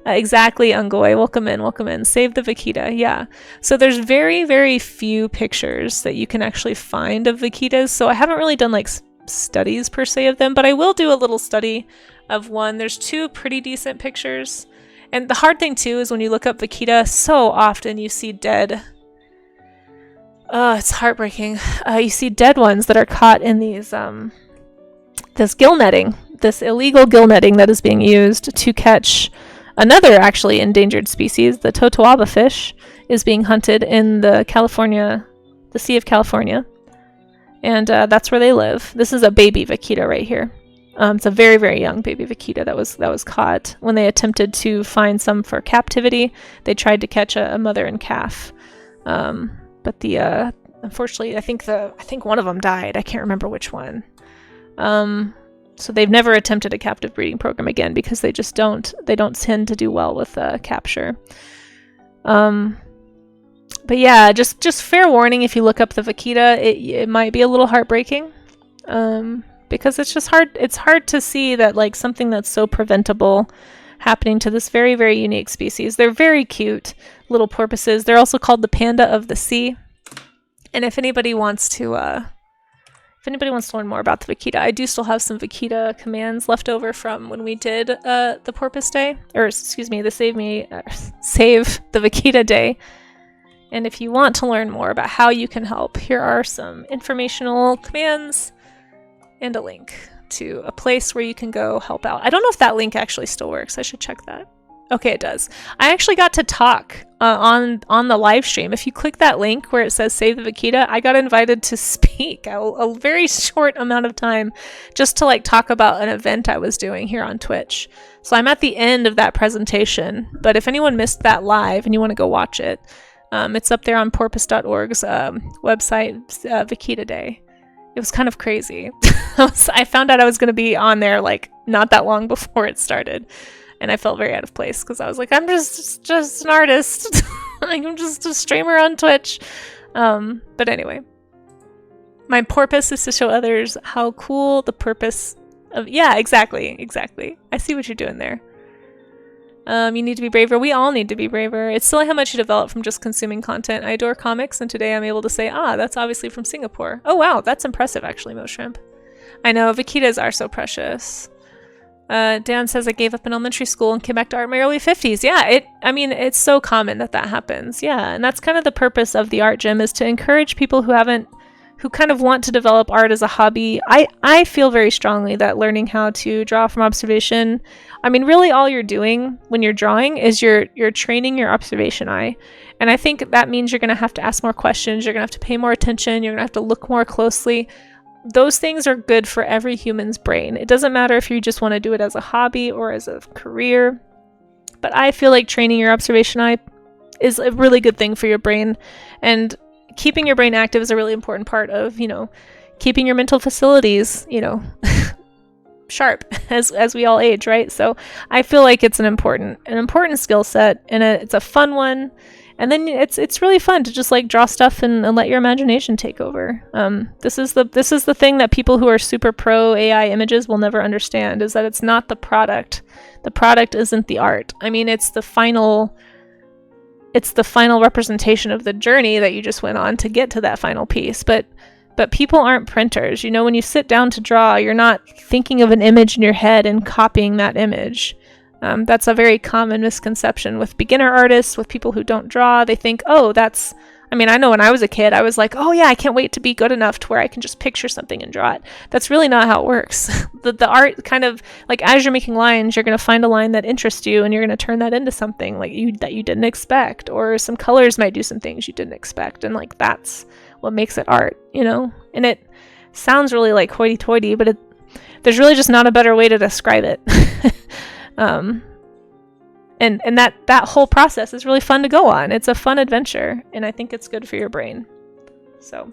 S1: Exactly, Ungoy. Welcome in. Save the vaquita. Yeah. So there's very, very few pictures that you can actually find of vaquitas. So I haven't really done like studies per se of them, but I will do a little study of one. There's 2 pretty decent pictures. And the hard thing too is when you look up vaquita, so often you see dead. Oh, it's heartbreaking. You see dead ones that are caught in these this gill netting, this illegal gill netting that is being used to catch another actually endangered species. The totoaba fish is being hunted in the Sea of California, and that's where they live. This is a baby vaquita right here. It's a very, very young baby vaquita that was caught when they attempted to find some for captivity. They tried to catch a mother and calf. But unfortunately, I think one of them died. I can't remember which one. So they've never attempted a captive breeding program again because they don't tend to do well with capture. But yeah, just fair warning, if you look up the vaquita, it might be a little heartbreaking. Because it's just hard. It's hard to see that like something that's so preventable happening to this very, very unique species. They're very cute little porpoises. They're also called the panda of the sea. And if anybody wants to learn more about the vaquita, I do still have some vaquita commands left over from when we did the porpoise day, or excuse me, the save the vaquita day. And if you want to learn more about how you can help, here are some informational commands and a link to a place where you can go help out. I don't know if that link actually still works. I should check that. Okay, it does. I actually got to talk on the live stream. If you click that link where it says Save the Vaquita, I got invited to speak a very short amount of time just to like talk about an event I was doing here on Twitch. So I'm at the end of that presentation, but if anyone missed that live and you want to go watch it, it's up there on porpoise.org's website, Vaquita Day. It was kind of crazy. I found out I was going to be on there like not that long before it started. And I felt very out of place because I was like, I'm just an artist. I'm just a streamer on Twitch. But anyway, my purpose is to show others how cool the purpose of... Yeah, exactly. I see what you're doing there. You need to be braver. We all need to be braver. It's silly how much you develop from just consuming content. I adore comics, and today I'm able to say, that's obviously from Singapore. Oh, wow, that's impressive, actually, Mo Shrimp. I know, vaquitas are so precious. Dan says, I gave up in elementary school and came back to art in my early 50s. Yeah, it's so common that happens. Yeah, and that's kind of the purpose of the art gym, is to encourage people who kind of want to develop art as a hobby. I feel very strongly that learning how to draw from observation, really all you're doing when you're drawing is you're training your observation eye. And I think that means you're going to have to ask more questions, you're going to have to pay more attention, you're going to have to look more closely. Those things are good for every human's brain. It doesn't matter if you just want to do it as a hobby or as a career. But I feel like training your observation eye is a really good thing for your brain. And keeping your brain active is a really important part of, keeping your mental facilities, sharp as we all age, right? So I feel like it's an important skill set, and it's a fun one. And then it's really fun to just like draw stuff and let your imagination take over. This is the thing that people who are super pro AI images will never understand, is that it's not the product. The product isn't the art. It's the final representation of the journey that you just went on to get to that final piece. But people aren't printers. When you sit down to draw, you're not thinking of an image in your head and copying that image. That's a very common misconception with beginner artists, with people who don't draw. They think, I know when I was a kid, I was like, oh yeah, I can't wait to be good enough to where I can just picture something and draw it. That's really not how it works. The art kind of, like, as you're making lines, you're going to find a line that interests you and you're going to turn that into something that you didn't expect, or some colors might do some things you didn't expect. And like, that's what makes it art, And it sounds really like hoity-toity, but there's really just not a better way to describe it. And that whole process is really fun to go on. It's a fun adventure, and I think it's good for your brain. So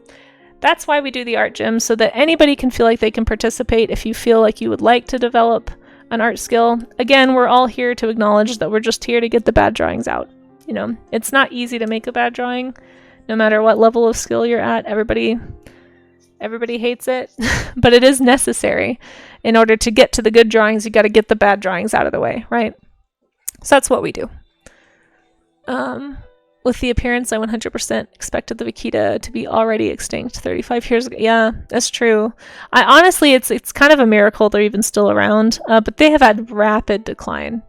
S1: that's why we do the art gym, so that anybody can feel like they can participate if you feel like you would like to develop an art skill. Again, we're all here to acknowledge that we're just here to get the bad drawings out. It's not easy to make a bad drawing, no matter what level of skill you're at. Everybody hates it, but it is necessary. In order to get to the good drawings, you got to get the bad drawings out of the way, right? So that's what we do. With the appearance, I 100% expected the vaquita to be already extinct 35 years ago. Yeah, that's true. Honestly, it's kind of a miracle they're even still around, but they have had rapid decline.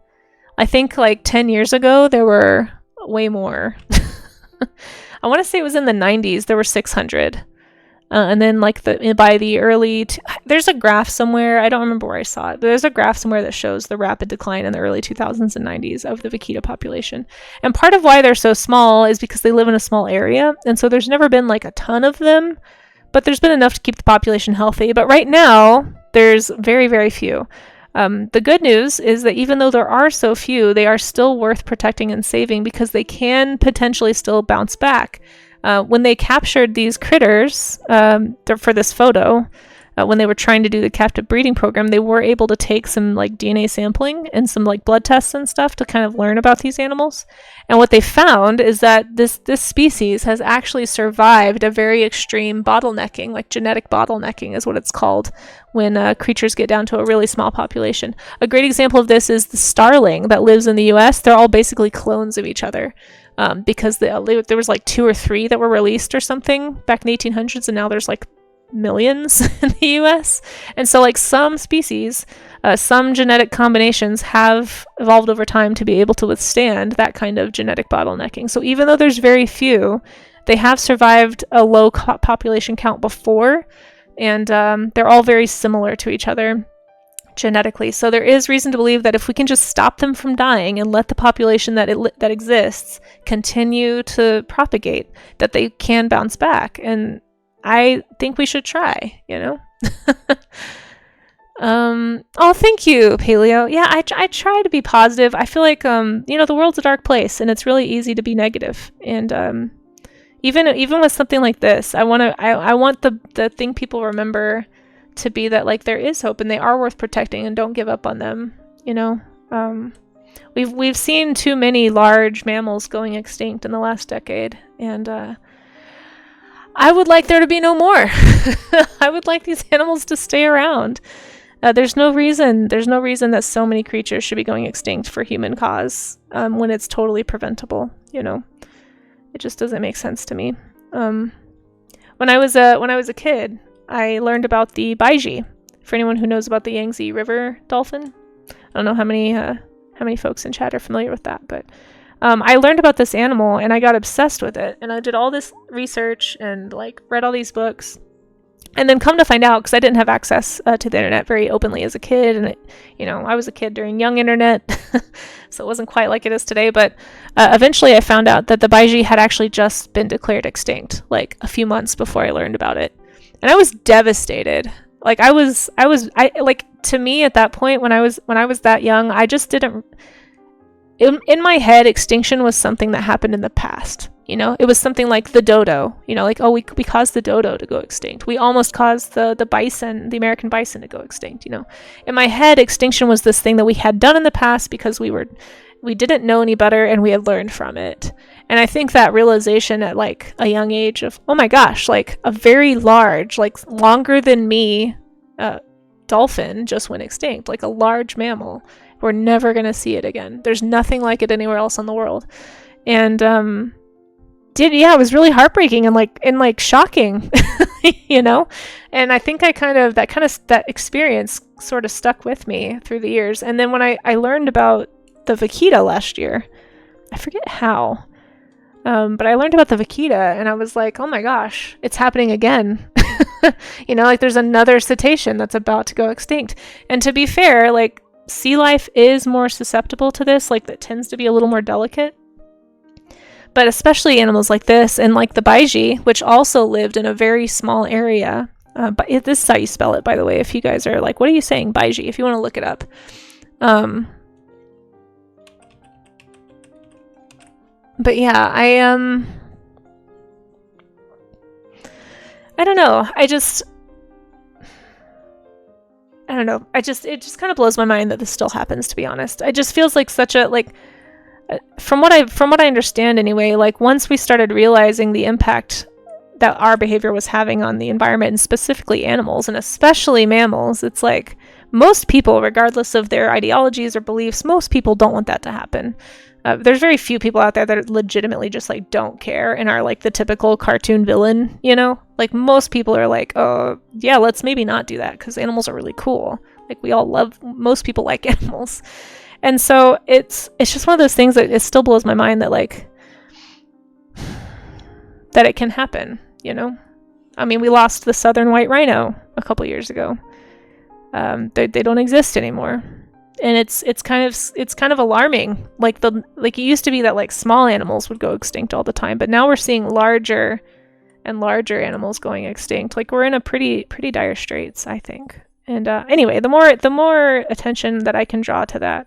S1: I think like 10 years ago, there were way more. I want to say it was in the 90s, there were 600. And then like by the early... there's a graph somewhere, I don't remember where I saw it, but there's a graph somewhere that shows the rapid decline in the early 2000s and 90s of the vaquita population. And part of why they're so small is because they live in a small area, and so there's never been like a ton of them, but there's been enough to keep the population healthy. But right now, there's very, very few. The good news is that even though there are so few, they are still worth protecting and saving, because they can potentially still bounce back. When they captured these critters for this photo, when they were trying to do the captive breeding program, they were able to take some like DNA sampling and some like blood tests and stuff to kind of learn about these animals. And what they found is that this species has actually survived a very extreme bottlenecking, like genetic bottlenecking is what it's called, when creatures get down to a really small population. A great example of this is the starling that lives in the US. They're all basically clones of each other. Because there was like 2 or 3 that were released or something back in the 1800s, and now there's like millions in the US. And so like some species, some genetic combinations have evolved over time to be able to withstand that kind of genetic bottlenecking. So even though there's very few, they have survived a low population count before, and they're all very similar to each other. genetically. So there is reason to believe that if we can just stop them from dying and let the population that exists continue to propagate, that they can bounce back. And I think we should try, you know? Oh, thank you, Paleo. Yeah, I try to be positive. I feel like, you know, the world's a dark place and it's really easy to be negative. And, even with something like this, I want the thing people remember to be that, like, there is hope and they are worth protecting, and don't give up on them, you know? We've seen too many large mammals going extinct in the last decade, and, I would like there to be no more. I would like these animals to stay around. There's no reason that so many creatures should be going extinct for human cause, when it's totally preventable, you know? It just doesn't make sense to me. When I was a kid, I learned about the baiji. For anyone who knows about the Yangtze River dolphin, I don't know how many folks in chat are familiar with that, but I learned about this animal and I got obsessed with it, and I did all this research and like read all these books. And then come to find out, because I didn't have access to the internet very openly as a kid, and I was a kid during young internet, so it wasn't quite like it is today. But eventually, I found out that the baiji had actually just been declared extinct, like a few months before I learned about it, and I was devastated. Like to me at that point when I was that young, I just didn't. In my head, extinction was something that happened in the past. You know, it was something like the dodo, you know, like, oh, we caused the dodo to go extinct. We almost caused the bison, the American bison, to go extinct, you know. In my head, extinction was this thing that we had done in the past because we didn't know any better and we had learned from it. And I think that realization at like a young age of, oh my gosh, like a very large, like longer than me, dolphin just went extinct, like a large mammal. We're never going to see it again. There's nothing like it anywhere else in the world. And, it was really heartbreaking and like shocking, you know? And I think that experience sort of stuck with me through the years. And then when I learned about the vaquita last year, I forget how, but I learned about the vaquita and I was like, oh my gosh, it's happening again. You know, like there's another cetacean that's about to go extinct. And to be fair, like sea life is more susceptible to this, like that tends to be a little more delicate. But especially animals like this and like the baiji, which also lived in a very small area. But this is how you spell it, by the way, if you guys are like, what are you saying, baiji? If you want to look it up. But yeah, I don't know. I don't know. It just kind of blows my mind that this still happens, to be honest. It just feels like such a, like, from what I understand anyway, like once we started realizing the impact that our behavior was having on the environment, and specifically animals and especially mammals, it's like most people, regardless of their ideologies or beliefs, most people don't want that to happen. There's very few people out there that legitimately just like don't care and are like the typical cartoon villain, you know? Like most people are like, oh yeah, let's maybe not do that because animals are really cool. Like most people like animals. And so it's just one of those things that it still blows my mind that like that it can happen, you know? I mean, we lost the southern white rhino a couple years ago. They don't exist anymore. And it's kind of alarming. Like it used to be that like small animals would go extinct all the time, but now we're seeing larger and larger animals going extinct. Like we're in a pretty dire straits, I think. And anyway, the more attention that I can draw to that,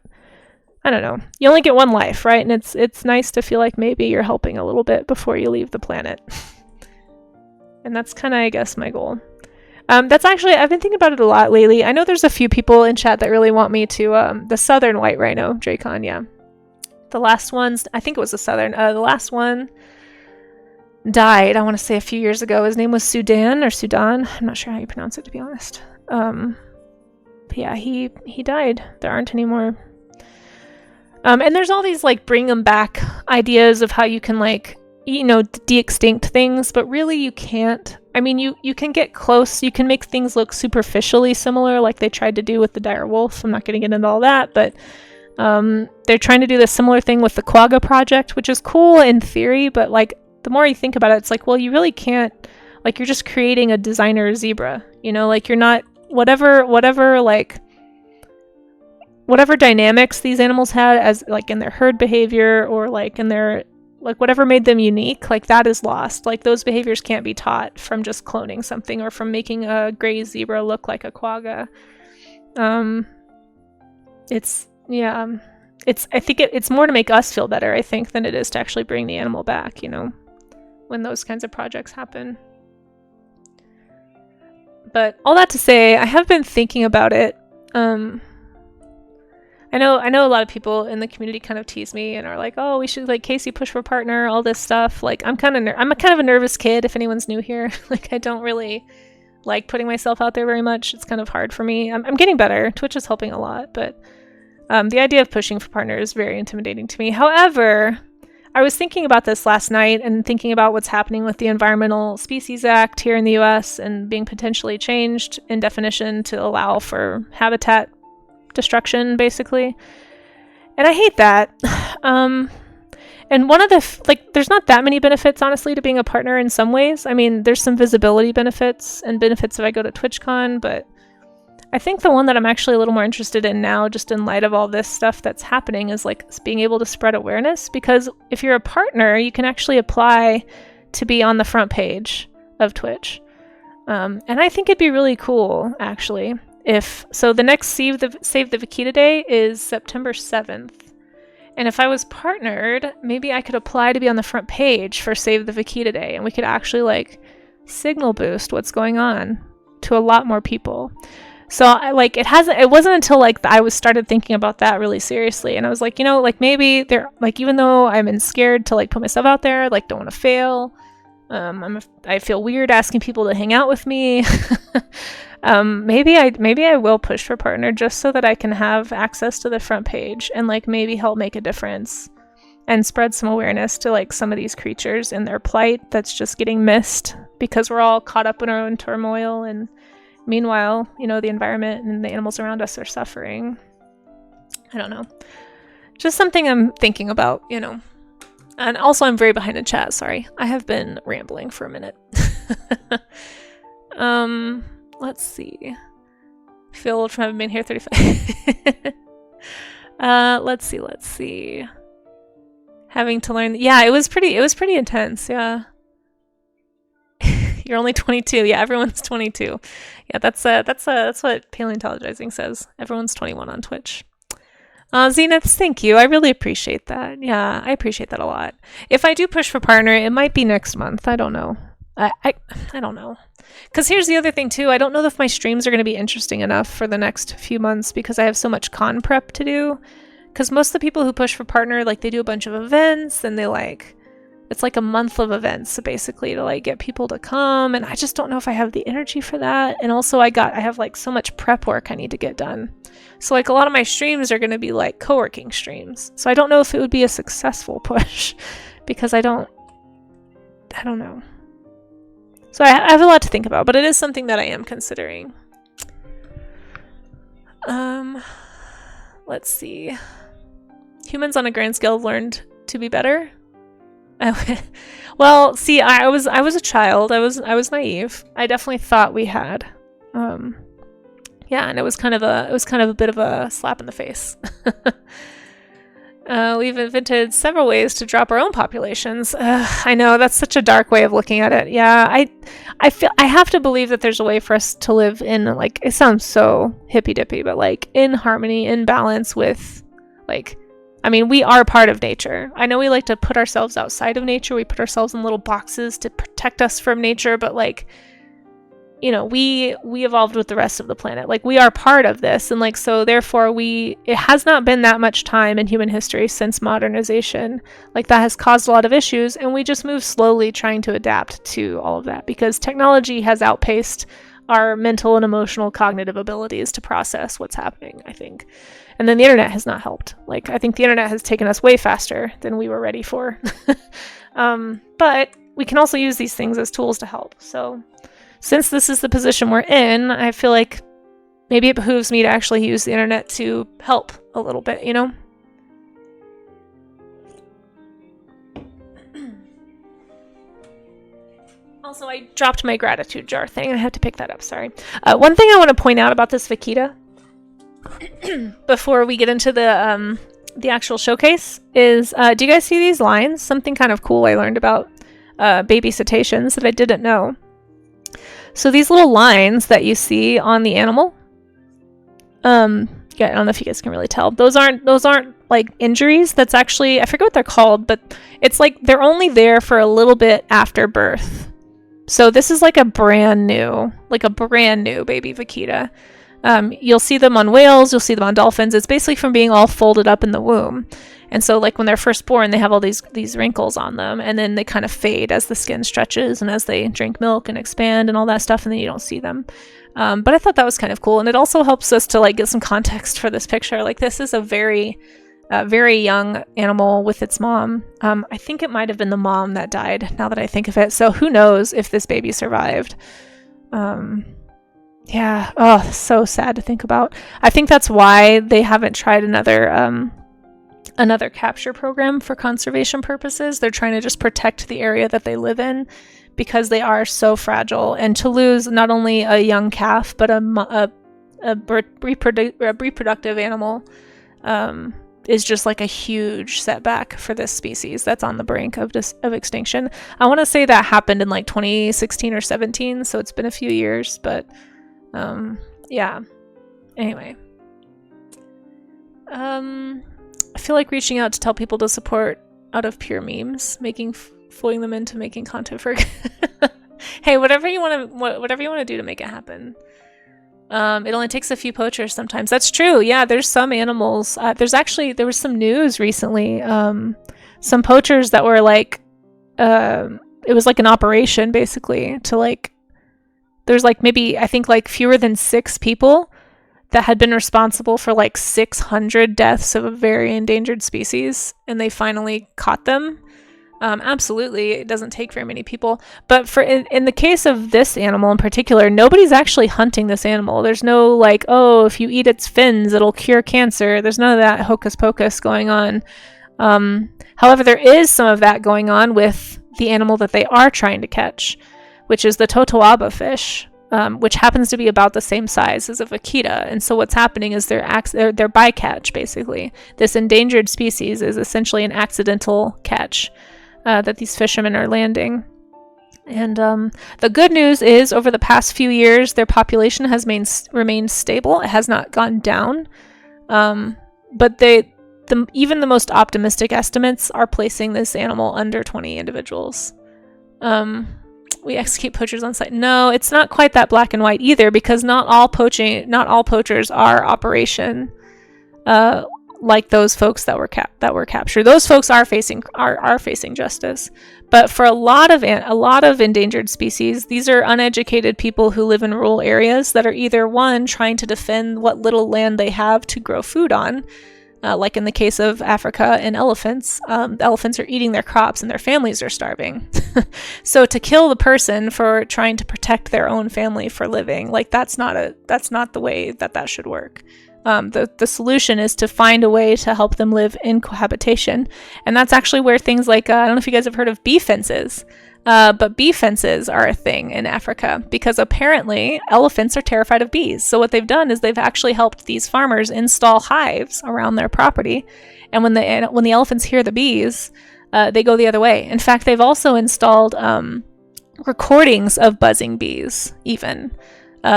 S1: I don't know. You only get one life, right? And it's nice to feel like maybe you're helping a little bit before you leave the planet. And that's kind of, I guess, my goal. That's actually, I've been thinking about it a lot lately. I know there's a few people in chat that really want me to, the southern white rhino, Dracon, yeah. The last ones, I think it was the last one died, I want to say a few years ago. His name was Sudan. I'm not sure how you pronounce it, to be honest. But yeah, he died. There aren't any more. And there's all these like bring them back ideas of how you can like, you know, de-extinct things, but really you can't. I mean, you can get close. You can make things look superficially similar, like they tried to do with the dire wolf. I'm not going to get into all that, but they're trying to do this similar thing with the Quagga project, which is cool in theory, but like the more you think about it, it's like, well, you really can't. Like you're just creating a designer zebra, you know, like you're not whatever like whatever dynamics these animals had as like in their herd behavior or like in their like whatever made them unique, like that is lost. Like those behaviors can't be taught from just cloning something or from making a gray zebra look like a quagga. I think it's more to make us feel better, I think, than it is to actually bring the animal back, you know, when those kinds of projects happen. But all that to say, I have been thinking about it. I know a lot of people in the community kind of tease me and are like, "Oh, we should like Casey push for partner, all this stuff." Like I'm kind of a nervous kid if anyone's new here. Like I don't really like putting myself out there very much. It's kind of hard for me. I'm getting better. Twitch is helping a lot, but the idea of pushing for partner is very intimidating to me. However, I was thinking about this last night and thinking about what's happening with the Environmental Species Act here in the US and being potentially changed in definition to allow for habitat destruction, basically. And I hate that. And one of the, there's not that many benefits, honestly, to being a partner in some ways. I mean, there's some visibility benefits and benefits if I go to TwitchCon, but I think the one that I'm actually a little more interested in now, just in light of all this stuff that's happening, is like being able to spread awareness. Because if you're a partner, you can actually apply to be on the front page of Twitch. And I think it'd be really cool, actually. So the next Save the Vaquita Day is September 7th. And if I was partnered, maybe I could apply to be on the front page for Save the Vaquita Day, and we could actually like signal boost what's going on to a lot more people. So it wasn't until like I started thinking about that really seriously, and I was like, you know, like maybe even though I'm scared to like put myself out there, like don't want to fail. I feel weird asking people to hang out with me. Maybe I will push for partner just so that I can have access to the front page and like maybe help make a difference and spread some awareness to like some of these creatures and their plight that's just getting missed because we're all caught up in our own turmoil, and meanwhile, you know, the environment and the animals around us are suffering. I don't know. Just something I'm thinking about, you know. And also I'm very behind in chat, sorry. I have been rambling for a minute. Let's see. Feel old from having been here 35. Let's see. Having to learn. Yeah, it was pretty intense. Yeah. You're only 22. Yeah, everyone's 22. Yeah, that's what paleontologizing says. Everyone's 21 on Twitch. Zenith, thank you. I really appreciate that. Yeah, I appreciate that a lot. If I do push for partner, it might be next month. I don't know. I don't know. Because here's the other thing too. I don't know if my streams are going to be interesting enough for the next few months because I have so much con prep to do. Because most of the people who push for partner, like they do a bunch of events and it's like a month of events basically to like get people to come, and I just don't know if I have the energy for that. And also I have like so much prep work I need to get done. So like a lot of my streams are going to be like co-working streams. So I don't know if it would be a successful push because I don't know. So I have a lot to think about, but it is something that I am considering. Let's see. Humans on a grand scale have learned to be better. Well, see, I was a child. I was naive. I definitely thought we had. Yeah, and it was kind of a bit of a slap in the face. We've invented several ways to drop our own populations. I know, that's such a dark way of looking at it. Yeah, I feel I have to believe that there's a way for us to live in, like, it sounds so hippy-dippy, but like in harmony, in balance with, like, I mean, we are part of nature. I know we like to put ourselves outside of nature. We put ourselves in little boxes to protect us from nature, but like, you know, we evolved with the rest of the planet. Like, we are part of this, and like, so therefore it has not been that much time in human history since modernization. Like, that has caused a lot of issues, and we just move slowly trying to adapt to all of that because technology has outpaced our mental and emotional cognitive abilities to process what's happening, I think. And then the internet has not helped. Like, I think the internet has taken us way faster than we were ready for. But we can also use these things as tools to help. So since this is the position we're in, I feel like maybe it behooves me to actually use the internet to help a little bit, you know? Also, I dropped my gratitude jar thing. I have to pick that up, sorry. One thing I want to point out about this vaquita before we get into the actual showcase is, do you guys see these lines? Something kind of cool I learned about baby cetaceans that I didn't know. So these little lines that you see on the animal, yeah, I don't know if you guys can really tell. Those aren't like injuries. That's actually, I forget what they're called, but it's like they're only there for a little bit after birth. So this is like a brand new baby vaquita. You'll see them on whales, you'll see them on dolphins. It's basically from being all folded up in the womb. And so like when they're first born, they have all these wrinkles on them, and then they kind of fade as the skin stretches and as they drink milk and expand and all that stuff, and then you don't see them. But I thought that was kind of cool, and it also helps us to like get some context for this picture. Like this is a very young animal with its mom. I think it might have been the mom that died, now that I think of it. So who knows if this baby survived. Yeah, oh, so sad to think about. I think that's why they haven't tried another capture program for conservation purposes. They're trying to just protect the area that they live in, because they are so fragile. And to lose not only a young calf, but a reproductive animal is just like a huge setback for this species that's on the brink of extinction. I want to say that happened in like 2016 or 17, so it's been a few years, but yeah. Anyway. I feel like reaching out to tell people to support out of pure memes, fooling them into making content for hey, whatever you want to do to make it happen. It only takes a few poachers sometimes. That's true. Yeah, there's some animals. There was some news recently. Some poachers that were like, it was like an operation basically to like, there's like maybe, I think like fewer than 6 people that had been responsible for like 600 deaths of a very endangered species, and they finally caught them. Absolutely, it doesn't take very many people. But in the case of this animal in particular, nobody's actually hunting this animal. There's no like, oh, if you eat its fins, it'll cure cancer. There's none of that hocus pocus going on. However, there is some of that going on with the animal that they are trying to catch, which is the totoaba fish. Which happens to be about the same size as a vaquita. And so what's happening is they're bycatch, basically. This endangered species is essentially an accidental catch that these fishermen are landing. And the good news is, over the past few years, their population has remained stable. It has not gone down. But even the most optimistic estimates are placing this animal under 20 individuals. We execute poachers on site. No, it's not quite that black and white either, because not all poachers are operation like those folks that were captured. Those folks are facing justice. But for a lot of endangered species, these are uneducated people who live in rural areas that are either one, trying to defend what little land they have to grow food on. Like in the case of Africa and elephants, the elephants are eating their crops and their families are starving. So to kill the person for trying to protect their own family for living, like that's not the way that should work. The solution is to find a way to help them live in cohabitation, and that's actually where things like I don't know if you guys have heard of bee fences. But bee fences are a thing in Africa, because apparently elephants are terrified of bees. So what they've done is they've actually helped these farmers install hives around their property. And when the elephants hear the bees, they go the other way. In fact, they've also installed recordings of buzzing bees, even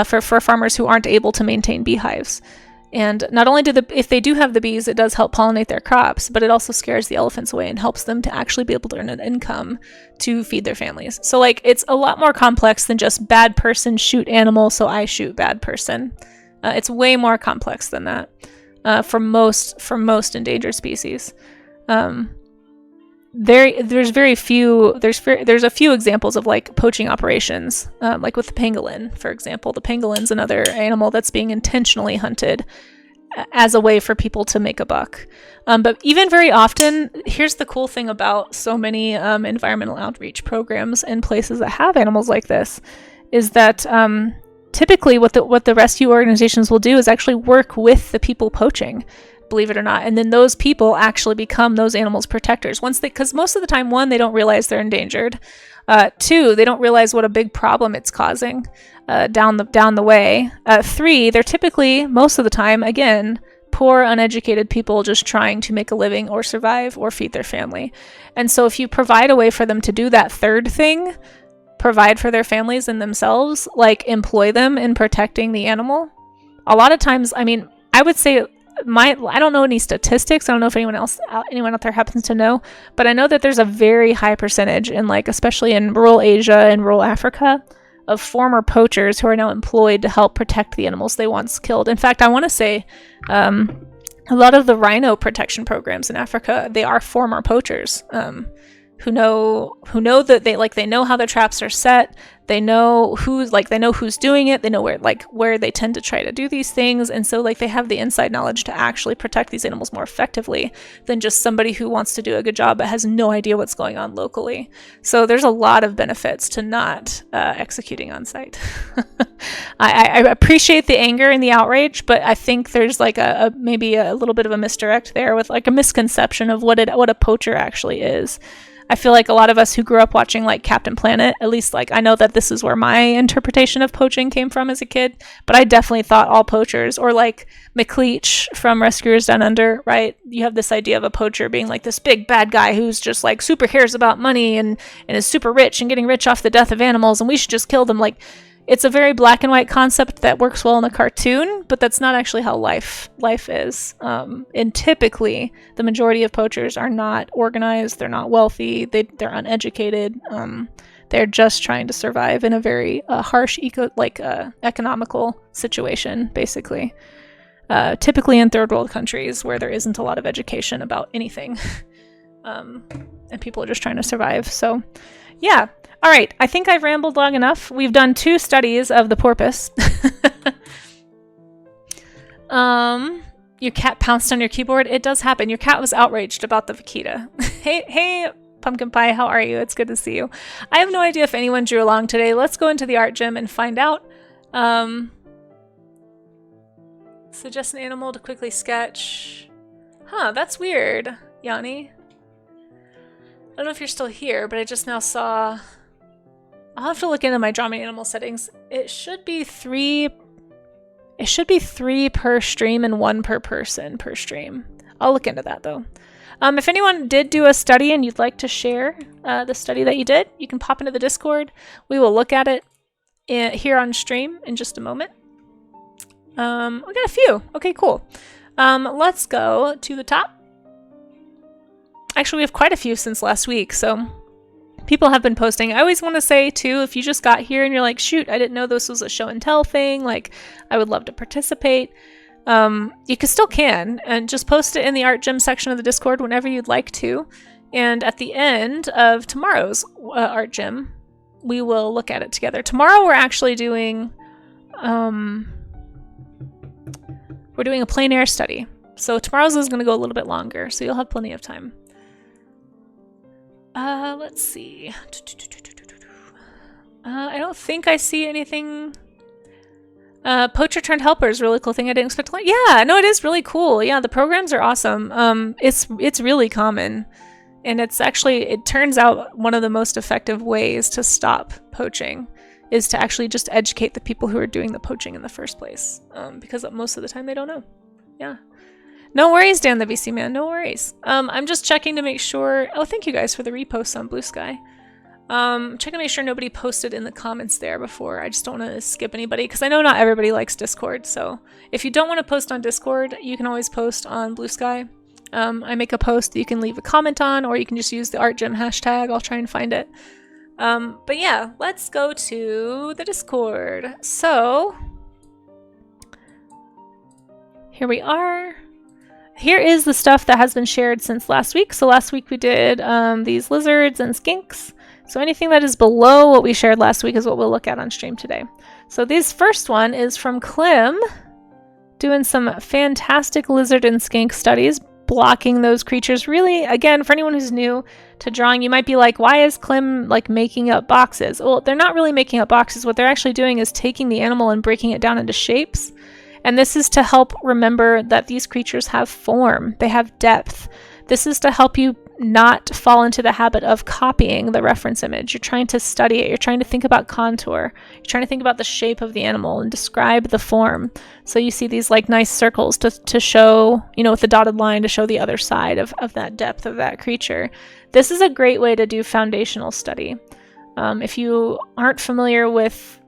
S1: for farmers who aren't able to maintain beehives. And not only if they do have the bees, it does help pollinate their crops, but it also scares the elephants away and helps them to actually be able to earn an income to feed their families. So like, it's a lot more complex than just bad person shoot animal, so I shoot bad person. It's way more complex than that for most endangered species. There's a few examples of like poaching operations, like with the pangolin, for example. The pangolin's another animal that's being intentionally hunted as a way for people to make a buck. But even very often, here's the cool thing about so many environmental outreach programs in places that have animals like this, is that typically what the rescue organizations will do is actually work with the people poaching, believe it or not, and then those people actually become those animals' protectors because most of the time, one, they don't realize they're endangered, 2, they don't realize what a big problem it's causing down the way. 3, they're typically, most of the time, again, poor, uneducated people just trying to make a living or survive or feed their family. And so if you provide a way for them to do that third thing, provide for their families and themselves, like employ them in protecting the animal, a lot of times, I mean, I would say I don't know any statistics. I don't know if anyone out there happens to know, but I know that there's a very high percentage in, like, especially in rural Asia and rural Africa, of former poachers who are now employed to help protect the animals they once killed. In fact, I want to say a lot of the rhino protection programs in Africa, they are former poachers who know that they know how their traps are set. They know who's doing it. They know where they tend to try to do these things. And so they have the inside knowledge to actually protect these animals more effectively than just somebody who wants to do a good job but has no idea what's going on locally. So there's a lot of benefits to not executing on site. I appreciate the anger and the outrage, but I think there's maybe a little bit of a misdirect there with a misconception of what a poacher actually is. I feel like a lot of us who grew up watching Captain Planet, at least I know that this is where my interpretation of poaching came from as a kid, but I definitely thought all poachers, or McLeach from Rescuers Down Under, right? You have this idea of a poacher being this big bad guy who's just super cares about money and is super rich and getting rich off the death of animals, and we should just kill them. It's a very black and white concept that works well in a cartoon, but that's not actually how life is. And typically, the majority of poachers are not organized. They're not wealthy. They're uneducated. They're just trying to survive in a very harsh economical situation, basically. Typically in third world countries where there isn't a lot of education about anything, and people are just trying to survive. So, yeah. All right, I think I've rambled long enough. We've done 2 studies of the porpoise. Your cat pounced on your keyboard. It does happen. Your cat was outraged about the vaquita. Hey, Pumpkin Pie, how are you? It's good to see you. I have no idea if anyone drew along today. Let's go into the art gym and find out. Suggest an animal to quickly sketch. Huh, that's weird, Yanni. I don't know if you're still here, but I just now saw... I'll have to look into my drawing animal settings. It should be 3 per stream and 1 per person per stream. I'll look into that though. If anyone did do a study and you'd like to share the study that you did, you can pop into the Discord. We will look at it here on stream in just a moment. We got a few. Okay, cool. Let's go to the top. Actually, we have quite a few since last week, so people have been posting. I always want to say, too, if you just got here and you're like, shoot, I didn't know this was a show and tell thing, I would love to participate. You still can, and just post it in the Art Gym section of the Discord whenever you'd like to. And at the end of tomorrow's Art Gym, we will look at it together. Tomorrow we're actually doing, a plein air study. So tomorrow's is going to go a little bit longer, so you'll have plenty of time. Let's see. I don't think I see anything. Poacher turned helper is a really cool thing I didn't expect to learn. Yeah, no, it is really cool. Yeah, the programs are awesome. It's really common. And it turns out one of the most effective ways to stop poaching is to actually just educate the people who are doing the poaching in the first place. Because most of the time they don't know. Yeah. No worries, Dan the VC man. No worries. I'm just checking to make sure. Oh, thank you guys for the reposts on Blue Sky. Checking to make sure nobody posted in the comments there before. I just don't want to skip anybody because I know not everybody likes Discord. So if you don't want to post on Discord, you can always post on Blue Sky. I make a post that you can leave a comment on, or you can just use the Art Gym hashtag. I'll try and find it. But yeah, let's go to the Discord. So here we are. Here is the stuff that has been shared since last week. So last week we did these lizards and skinks. So anything that is below what we shared last week is what we'll look at on stream today. So this first one is from Clem, doing some fantastic lizard and skink studies, blocking those creatures. Really, again, for anyone who's new to drawing, you might be like, why is Clem making up boxes? Well, they're not really making up boxes. What they're actually doing is taking the animal and breaking it down into shapes. And this is to help remember that these creatures have form. They have depth. This is to help you not fall into the habit of copying the reference image. You're trying to study it. You're trying to think about contour. You're trying to think about the shape of the animal and describe the form. So you see these like nice circles to show, you know, with the dotted line to show the other side of that depth of that creature. This is a great way to do foundational study. If you aren't familiar with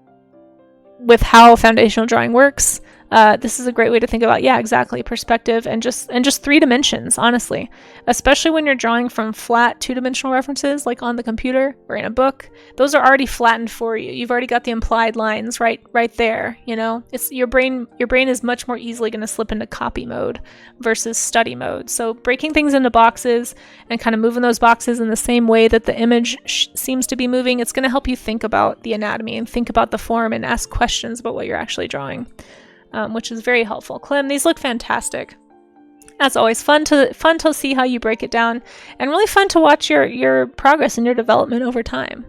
S1: how foundational drawing works, this is a great way to think about, yeah, exactly, perspective and just 3 dimensions, honestly. Especially when you're drawing from flat 2-dimensional references, like on the computer or in a book. Those are already flattened for you. You've already got the implied lines right there, you know? It's your brain is much more easily going to slip into copy mode versus study mode. So breaking things into boxes and kind of moving those boxes in the same way that the image seems to be moving, it's going to help you think about the anatomy and think about the form and ask questions about what you're actually drawing. Which is very helpful. Clem, these look fantastic. As always, fun to see how you break it down, and really fun to watch your progress and your development over time.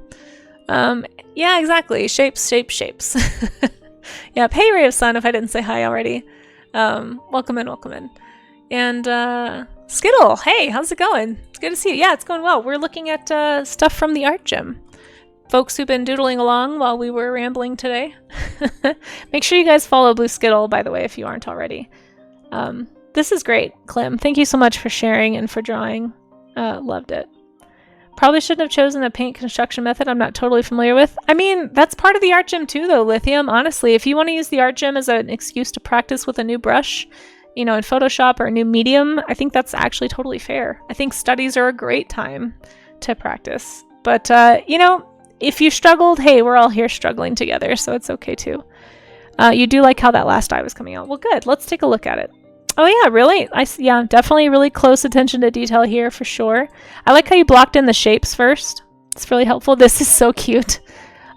S1: Yeah, exactly. Shapes. Yeah, hey Ray of Sun, if I didn't say hi already. Welcome in. And Skittle, hey, how's it going? It's good to see you. Yeah, it's going well. We're looking at stuff from the art gym. Folks who've been doodling along while we were rambling today. Make sure you guys follow Blue Skittle, by the way, if you aren't already. This is great, Clem. Thank you so much for sharing and for drawing. Loved it. Probably shouldn't have chosen a paint construction method I'm not totally familiar with. I mean, that's part of the art gym too, though, Lithium. Honestly, if you want to use the art gym as an excuse to practice with a new brush, you know, in Photoshop or a new medium, I think that's actually totally fair. I think studies are a great time to practice. But, you know, if you struggled, hey, we're all here struggling together, so it's okay too. You do like how that last eye was coming out. Well, good. Let's take a look at it. Oh yeah, really? Yeah, definitely really close attention to detail here for sure. I like how you blocked in the shapes first. It's really helpful. This is so cute.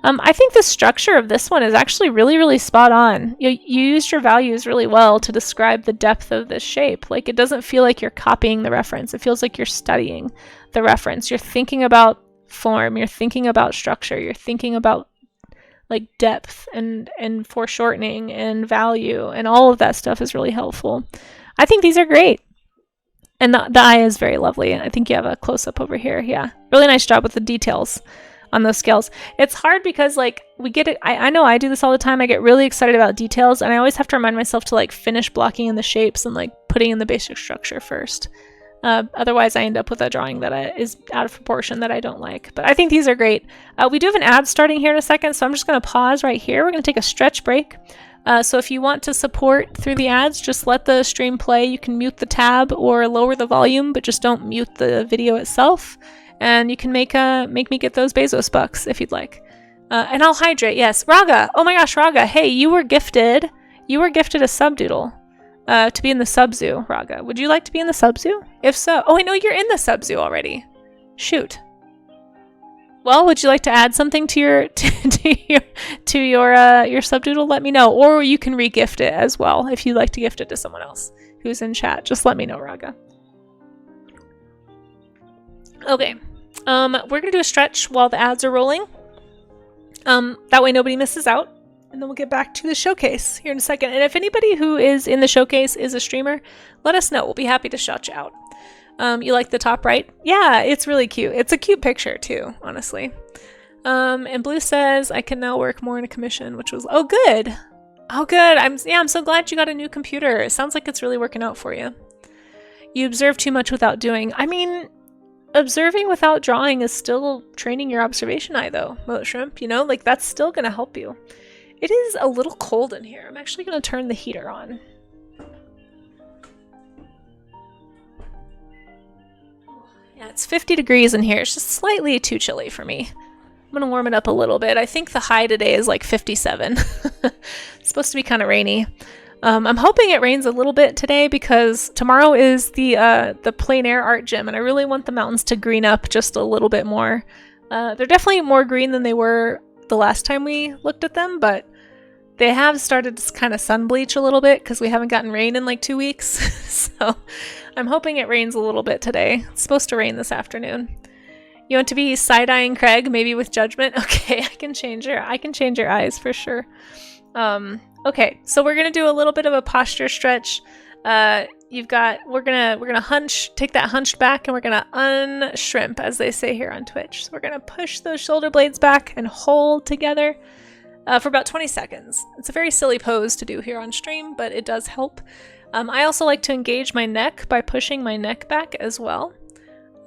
S1: I think the structure of this one is actually really, really spot on. You used your values really well to describe the depth of this shape. Like, it doesn't feel like you're copying the reference. It feels like you're studying the reference. You're thinking about form, you're thinking about structure, you're thinking about like depth and foreshortening and value, and all of that stuff is really helpful. I think these are great. And the eye is very lovely. I think you have a close-up over here. Yeah, really nice job with the details on those scales. It's hard because like we get it. I know I do this all the time. I get really excited about details, and I always have to remind myself to like finish blocking in the shapes and like putting in the basic structure first. Otherwise, I end up with a drawing that is out of proportion that I don't like. But I think these are great. We do have an ad starting here in a second, so I'm just going to pause right here. We're going to take a stretch break. So if you want to support through the ads, just let the stream play. You can mute the tab or lower the volume, but just don't mute the video itself. And you can make me get those Bezos bucks if you'd like. And I'll hydrate. Yes, Raga. Oh my gosh, Raga. Hey, you were gifted a subdoodle. To be in the sub-zoo, Raga. Would you like to be in the sub-zoo? If so... Oh, I know you're in the sub-zoo already. Shoot. Well, would you like to add something to your sub-doodle? Let me know. Or you can re-gift it as well if you'd like to gift it to someone else who's in chat. Just let me know, Raga. Okay. We're going to do a stretch while the ads are rolling. That way nobody misses out. And then we'll get back to the showcase here in a second. And if anybody who is in the showcase is a streamer, let us know. We'll be happy to shout you out. You like the top right? Yeah, it's really cute. It's a cute picture too, honestly. And Blue says, I can now work more in a commission, which was, oh, good. Oh, good. I'm so glad you got a new computer. It sounds like it's really working out for you. You observe too much without doing. I mean, observing without drawing is still training your observation eye though, Moat Shrimp, you know, like that's still going to help you. It is a little cold in here. I'm actually going to turn the heater on. Yeah, it's 50 degrees in here. It's just slightly too chilly for me. I'm going to warm it up a little bit. I think the high today is like 57. It's supposed to be kind of rainy. I'm hoping it rains a little bit today because tomorrow is the plein air art gym, and I really want the mountains to green up just a little bit more. They're definitely more green than they were the last time we looked at them, but they have started to kind of sun bleach a little bit because we haven't gotten rain in like 2 weeks. So I'm hoping it rains a little bit today. It's supposed to rain this afternoon. You want to be side-eyeing Craig, maybe with judgment? Okay, I can change your eyes for sure. Okay, so we're gonna do a little bit of a posture stretch. you've got, we're gonna take that hunched back, and we're gonna unshrimp, as they say here on Twitch. So we're gonna push those shoulder blades back and hold together for about 20 seconds. It's a very silly pose to do here on stream, but it does help. I also like to engage my neck by pushing my neck back as well,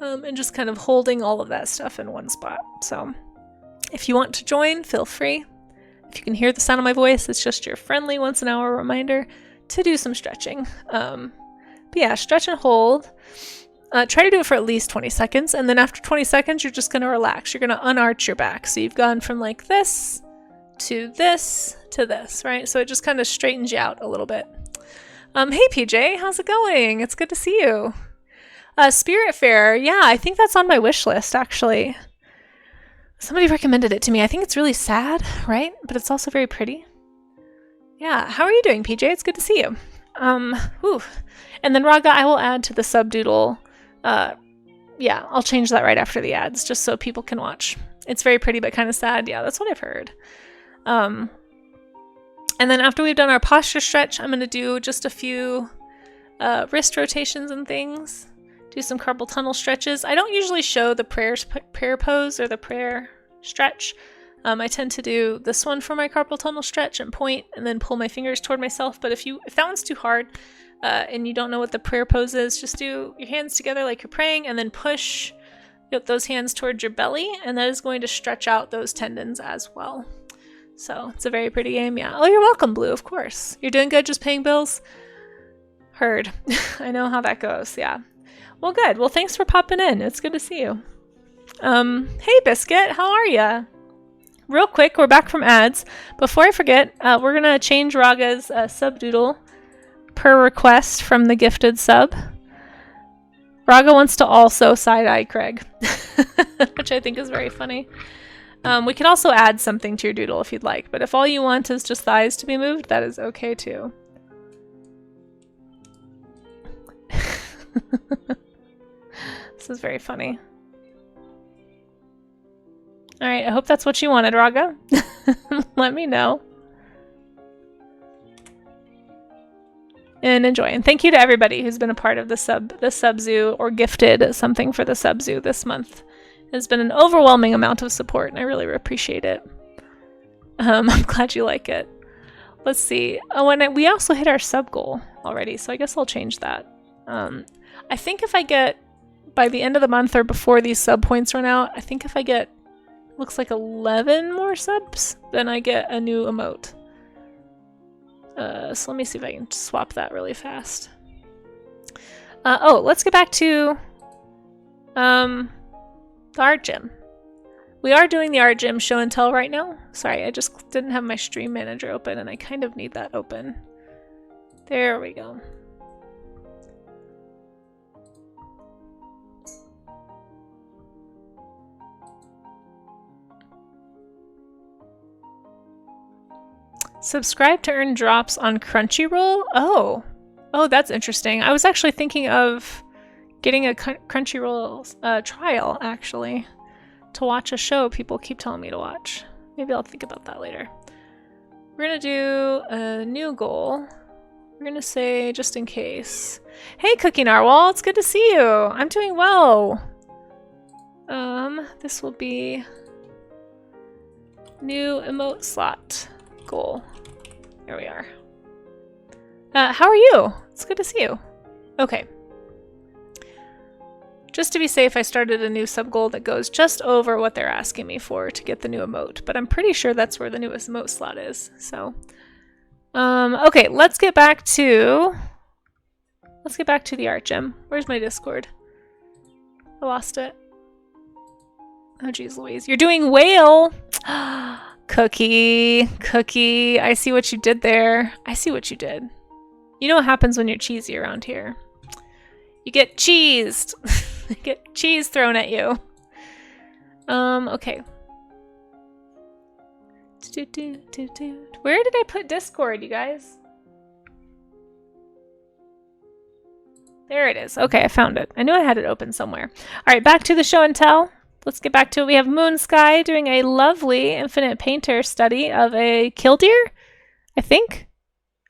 S1: and just kind of holding all of that stuff in one spot. So if you want to join, feel free. If you can hear the sound of my voice, it's just your friendly once an hour reminder to do some stretching. But yeah, stretch and hold. Try to do it for at least 20 seconds, and then after 20 seconds, you're just going to relax. You're going to unarch your back. So you've gone from like this to this to this, right? So it just kind of straightens you out a little bit. Hey PJ, how's it going? It's good to see you. Spirit Fair, yeah, I think that's on my wish list, actually. Somebody recommended it to me. I think it's really sad, right? But it's also very pretty. Yeah, how are you doing, PJ? It's good to see you. Whew. And then Raga, I will add to the subdoodle. Yeah, I'll change that right after the ads, just so people can watch. It's very pretty, but kind of sad. Yeah, that's what I've heard. And then after we've done our posture stretch, I'm going to do just a few wrist rotations and things. Do some carpal tunnel stretches. I don't usually show the prayer pose or the prayer stretch. I tend to do this one for my carpal tunnel stretch and point, and then pull my fingers toward myself. But if that one's too hard and you don't know what the prayer pose is, just do your hands together like you're praying, and then push those hands towards your belly, and that is going to stretch out those tendons as well. So it's a very pretty game, yeah. Oh, you're welcome, Blue, of course. You're doing good, just paying bills? Heard. I know how that goes, yeah. Well, good. Well, thanks for popping in. It's good to see you. Hey, Biscuit, how are ya? Real quick, we're back from ads. Before I forget, we're going to change Raga's subdoodle per request from the gifted sub. Raga wants to also side-eye Craig, which I think is very funny. We can also add something to your doodle if you'd like, but if all you want is just the eyes to be moved, that is okay too. This is very funny. Alright, I hope that's what you wanted, Raga. Let me know. And enjoy. And thank you to everybody who's been a part of the sub zoo or gifted something for the sub zoo this month. It's been an overwhelming amount of support, and I really appreciate it. I'm glad you like it. Let's see. Oh, we also hit our sub goal already, so I guess I'll change that. I think if I get, by the end of the month or before these sub points run out, I think if I get, looks like 11 more subs, then I get a new emote. So let me see if I can swap that really fast. Oh, let's get back to the art gym. We are doing the art gym show and tell right now. Sorry, I just didn't have my stream manager open, and I kind of need that open. There we go. Subscribe to earn drops on Crunchyroll? Oh, that's interesting. I was actually thinking of getting a Crunchyroll trial, actually, to watch a show people keep telling me to watch. Maybe I'll think about that later. We're gonna do a new goal. We're gonna say, just in case. Hey, Cookie Narwhal, it's good to see you. I'm doing well. This will be new emote slot goal. Here we are. How are you? It's good to see you. Okay. Just to be safe, I started a new sub goal that goes just over what they're asking me for to get the new emote, but I'm pretty sure that's where the newest emote slot is. So, okay, let's get back to the art gym. Where's my Discord? I lost it. Oh, geez, Louise, you're doing whale. Cookie, I see what you did there. I see what you did. You know what happens when you're cheesy around here. You get cheesed. You get cheese thrown at you. Okay. Where did I put Discord, you guys? There it is. Okay, I found it. I knew I had it open somewhere. All right, back to the show and tell. Let's get back to it. We have Moon Sky doing a lovely Infinite Painter study of a killdeer, I think.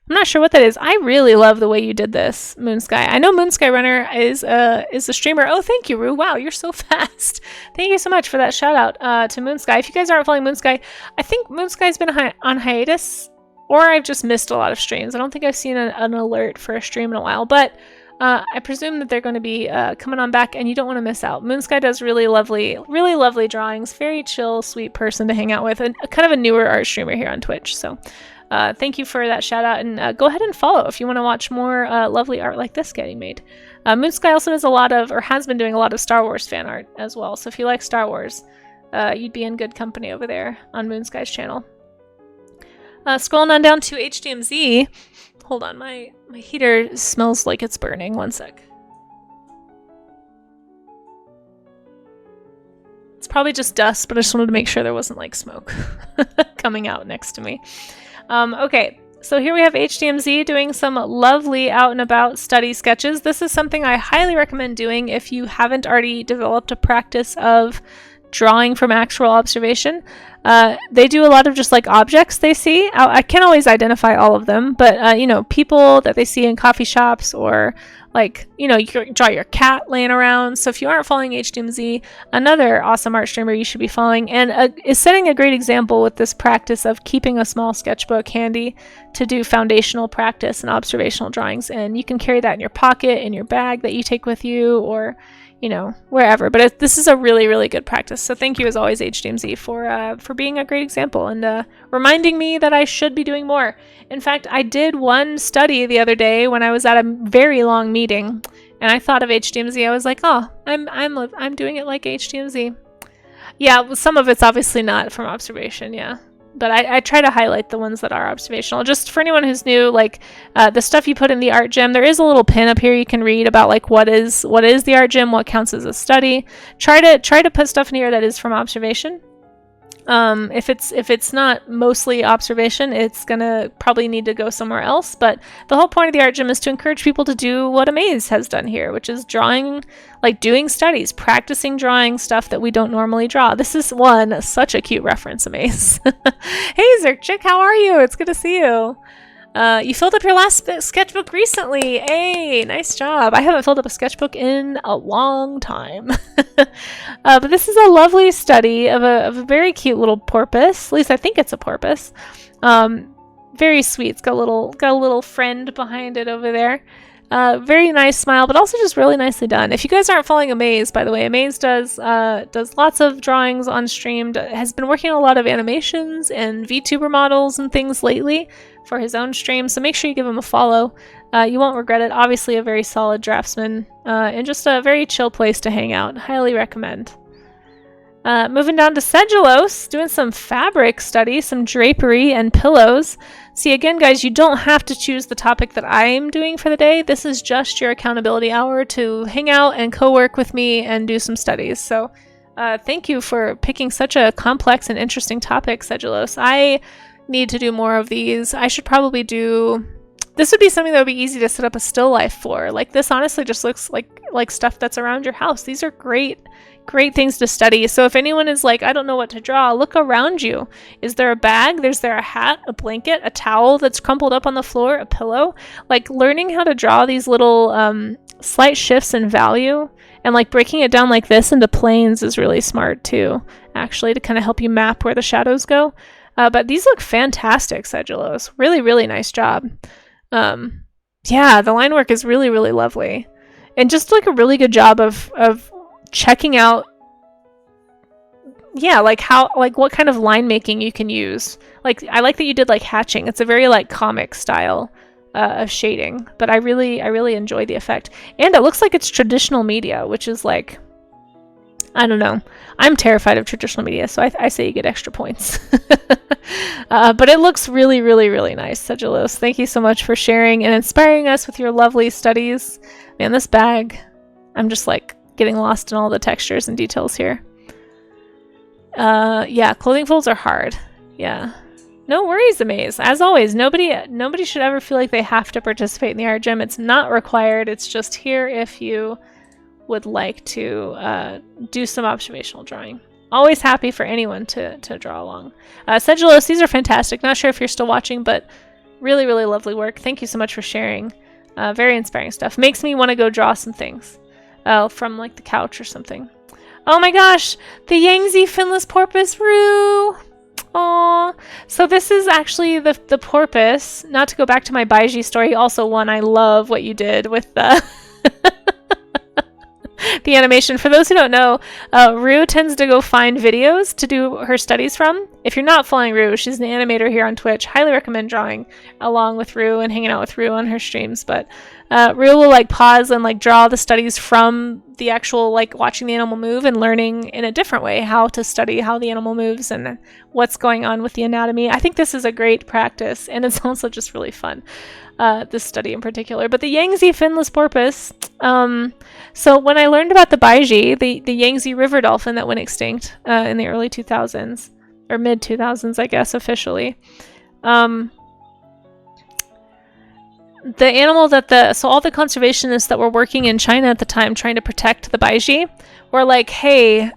S1: I'm not sure what that is. I really love the way you did this, Moonsky. I know Moonsky Runner is a streamer. Oh, thank you, Rue. Wow, you're so fast. Thank you so much for that shout out to Moonsky. If you guys aren't following Moonsky, I think Moonsky's been on hiatus, or I've just missed a lot of streams. I don't think I've seen an alert for a stream in a while, but I presume that they're going to be coming on back, and you don't want to miss out. Moonsky does really lovely drawings. Very chill, sweet person to hang out with, and kind of a newer art streamer here on Twitch. So thank you for that shout out, and go ahead and follow if you want to watch more lovely art like this getting made. Moonsky also does a lot of, or has been doing a lot of Star Wars fan art as well. So if you like Star Wars, you'd be in good company over there on Moonsky's channel. Scrolling on down to HDMZ. Hold on, my heater smells like it's burning. One sec. It's probably just dust, but I just wanted to make sure there wasn't like smoke coming out next to me. Okay, so here we have HDMZ doing some lovely out and about study sketches. This is something I highly recommend doing if you haven't already developed a practice of drawing from actual observation. They do a lot of just like objects they see. I can't always identify all of them, but you know, people that they see in coffee shops, or like, you know, you can draw your cat laying around. So if you aren't following HDMZ, another awesome art streamer you should be following, and is setting a great example with this practice of keeping a small sketchbook handy to do foundational practice and observational drawings. And you can carry that in your pocket, in your bag that you take with you, or you know, wherever. But this is a really good practice. So thank you as always, HDMZ, for being a great example and reminding me that I should be doing more. In fact, I did one study the other day when I was at a very long meeting, and I thought of HDMZ. I was like, oh, I'm doing it like HDMZ. Yeah, some of it's obviously not from observation, yeah. But I try to highlight the ones that are observational. Just for anyone who's new, like the stuff you put in the art gym, there is a little pin up here you can read about like what is the art gym, what counts as a study. Try to put stuff in here that is from observation. If it's not mostly observation, it's gonna probably need to go somewhere else. But the whole point of the art gym is to encourage people to do what Amaze has done here, which is drawing, like doing studies, practicing drawing stuff that we don't normally draw. This is such a cute reference, Amaze. Hey Zerkchick, how are you? It's good to see you. You filled up your last sketchbook recently. Hey, nice job. I haven't filled up a sketchbook in a long time. But this is a lovely study of a very cute little porpoise. At least I think it's a porpoise. Very sweet. It's got a little friend behind it over there. Very nice smile, but also just really nicely done. If you guys aren't following Amaze, by the way, Amaze does lots of drawings on stream, has been working on a lot of animations and VTuber models and things lately for his own stream, so make sure you give him a follow. You won't regret it. Obviously a very solid draftsman, and just a very chill place to hang out. Highly recommend. Moving down to Sedulos, doing some fabric study, some drapery and pillows. See, again, guys, you don't have to choose the topic that I'm doing for the day. This is just your accountability hour to hang out and co-work with me and do some studies. So thank you for picking such a complex and interesting topic, Sedulos. I need to do more of these. I should probably do... This would be something that would be easy to set up a still life for. Like, this honestly just looks like stuff that's around your house. These are great things to study. So if anyone is like, I don't know what to draw, look around you. Is there a bag? Is there a hat, a blanket, a towel that's crumpled up on the floor, a pillow? Like, learning how to draw these little slight shifts in value and like breaking it down like this into planes is really smart too, actually, to kind of help you map where the shadows go. But these look fantastic, Sedulos. Really nice job. Yeah, the line work is really lovely. And just like a really good job of checking out, yeah, like what kind of line making you can use. Like, I like that you did like hatching. It's a very like comic style of shading, but I really enjoy the effect. And it looks like it's traditional media, which is like, I don't know. I'm terrified of traditional media, so I say you get extra points. But it looks really nice, Sedulos. Thank you so much for sharing and inspiring us with your lovely studies. Man, this bag, I'm just like getting lost in all the textures and details here. Yeah, clothing folds are hard. Yeah. No worries, Amaze. As always, nobody should ever feel like they have to participate in the art gym. It's not required. It's just here if you would like to do some observational drawing. Always happy for anyone to draw along. Sedulos, these are fantastic. Not sure if you're still watching, but Really, really lovely work. Thank you so much for sharing. Very inspiring stuff. Makes me want to go draw some things from like the couch or something. Oh my gosh, the Yangtze finless porpoise, Rue. Aww. So this is actually the porpoise. Not to go back to my Baiji story, also one I love what you did with the the animation. For those who don't know, Rue tends to go find videos to do her studies from. If you're not following Rue, she's an animator here on Twitch. Highly recommend drawing along with Rue and hanging out with Rue on her streams. But Rue will like pause and like draw the studies from the actual like watching the animal move and learning in a different way how to study how the animal moves and what's going on with the anatomy. I think this is a great practice, and it's also just really fun. This study in particular. But the Yangtze finless porpoise, so when I learned about the Baiji, the Yangtze river dolphin that went extinct in the early 2000s, or mid 2000s, I guess, officially, the animal that so all the conservationists that were working in China at the time trying to protect the Baiji were like, hey,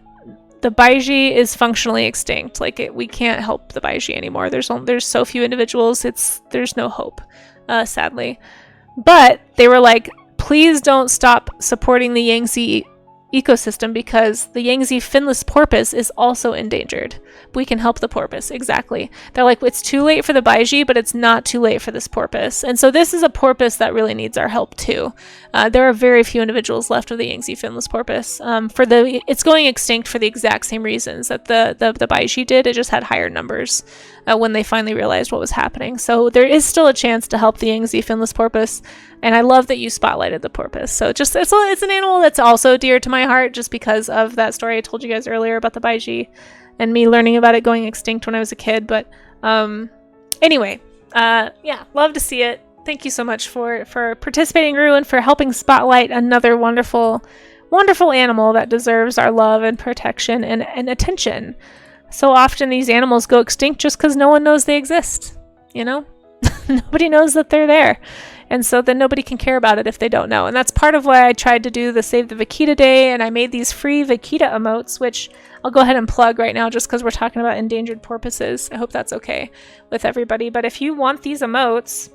S1: the Baiji is functionally extinct. Like we can't help the Baiji anymore. There's so few individuals. There's no hope. Sadly. But they were like, please don't stop supporting the Yangtze ecosystem because the Yangtze finless porpoise is also endangered. We can help the porpoise. Exactly. They're like, it's too late for the Baiji, but it's not too late for this porpoise. And so this is a porpoise that really needs our help too. There are very few individuals left of the Yangtze finless porpoise. It's going extinct for the exact same reasons that the Baiji did. It just had higher numbers when they finally realized what was happening. So there is still a chance to help the Yangtze finless porpoise. And I love that you spotlighted the porpoise. So just it's an animal that's also dear to my heart just because of that story I told you guys earlier about the Baiji and me learning about it going extinct when I was a kid. But anyway, yeah, love to see it. Thank you so much for participating, Rue, and for helping spotlight another wonderful, wonderful animal that deserves our love and protection and attention. So often these animals go extinct just because no one knows they exist, you know? Nobody knows that they're there. And so then nobody can care about it if they don't know. And that's part of why I tried to do the Save the Vaquita Day, and I made these free vaquita emotes, which I'll go ahead and plug right now just because we're talking about endangered porpoises. I hope that's okay with everybody. But if you want these emotes,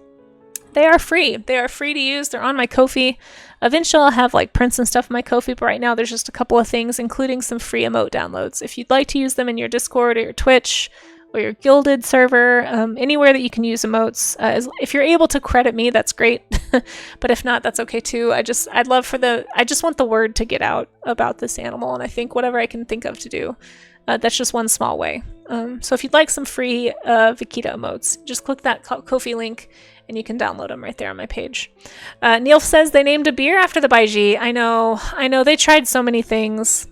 S1: they are free. They are free to use. They're on my Ko-fi. Eventually I'll have like prints and stuff in my Ko-fi, but right now there's just a couple of things, including some free emote downloads. If you'd like to use them in your Discord or your Twitch or your Gilded server, anywhere that you can use emotes. If you're able to credit me, that's great. But if not, that's okay too. I just want the word to get out about this animal, and I think whatever I can think of to do, that's just one small way. So if you'd like some free Vaquita emotes, just click that Ko-fi link and you can download them right there on my page. Neil says they named a beer after the Baiji. I know, they tried so many things.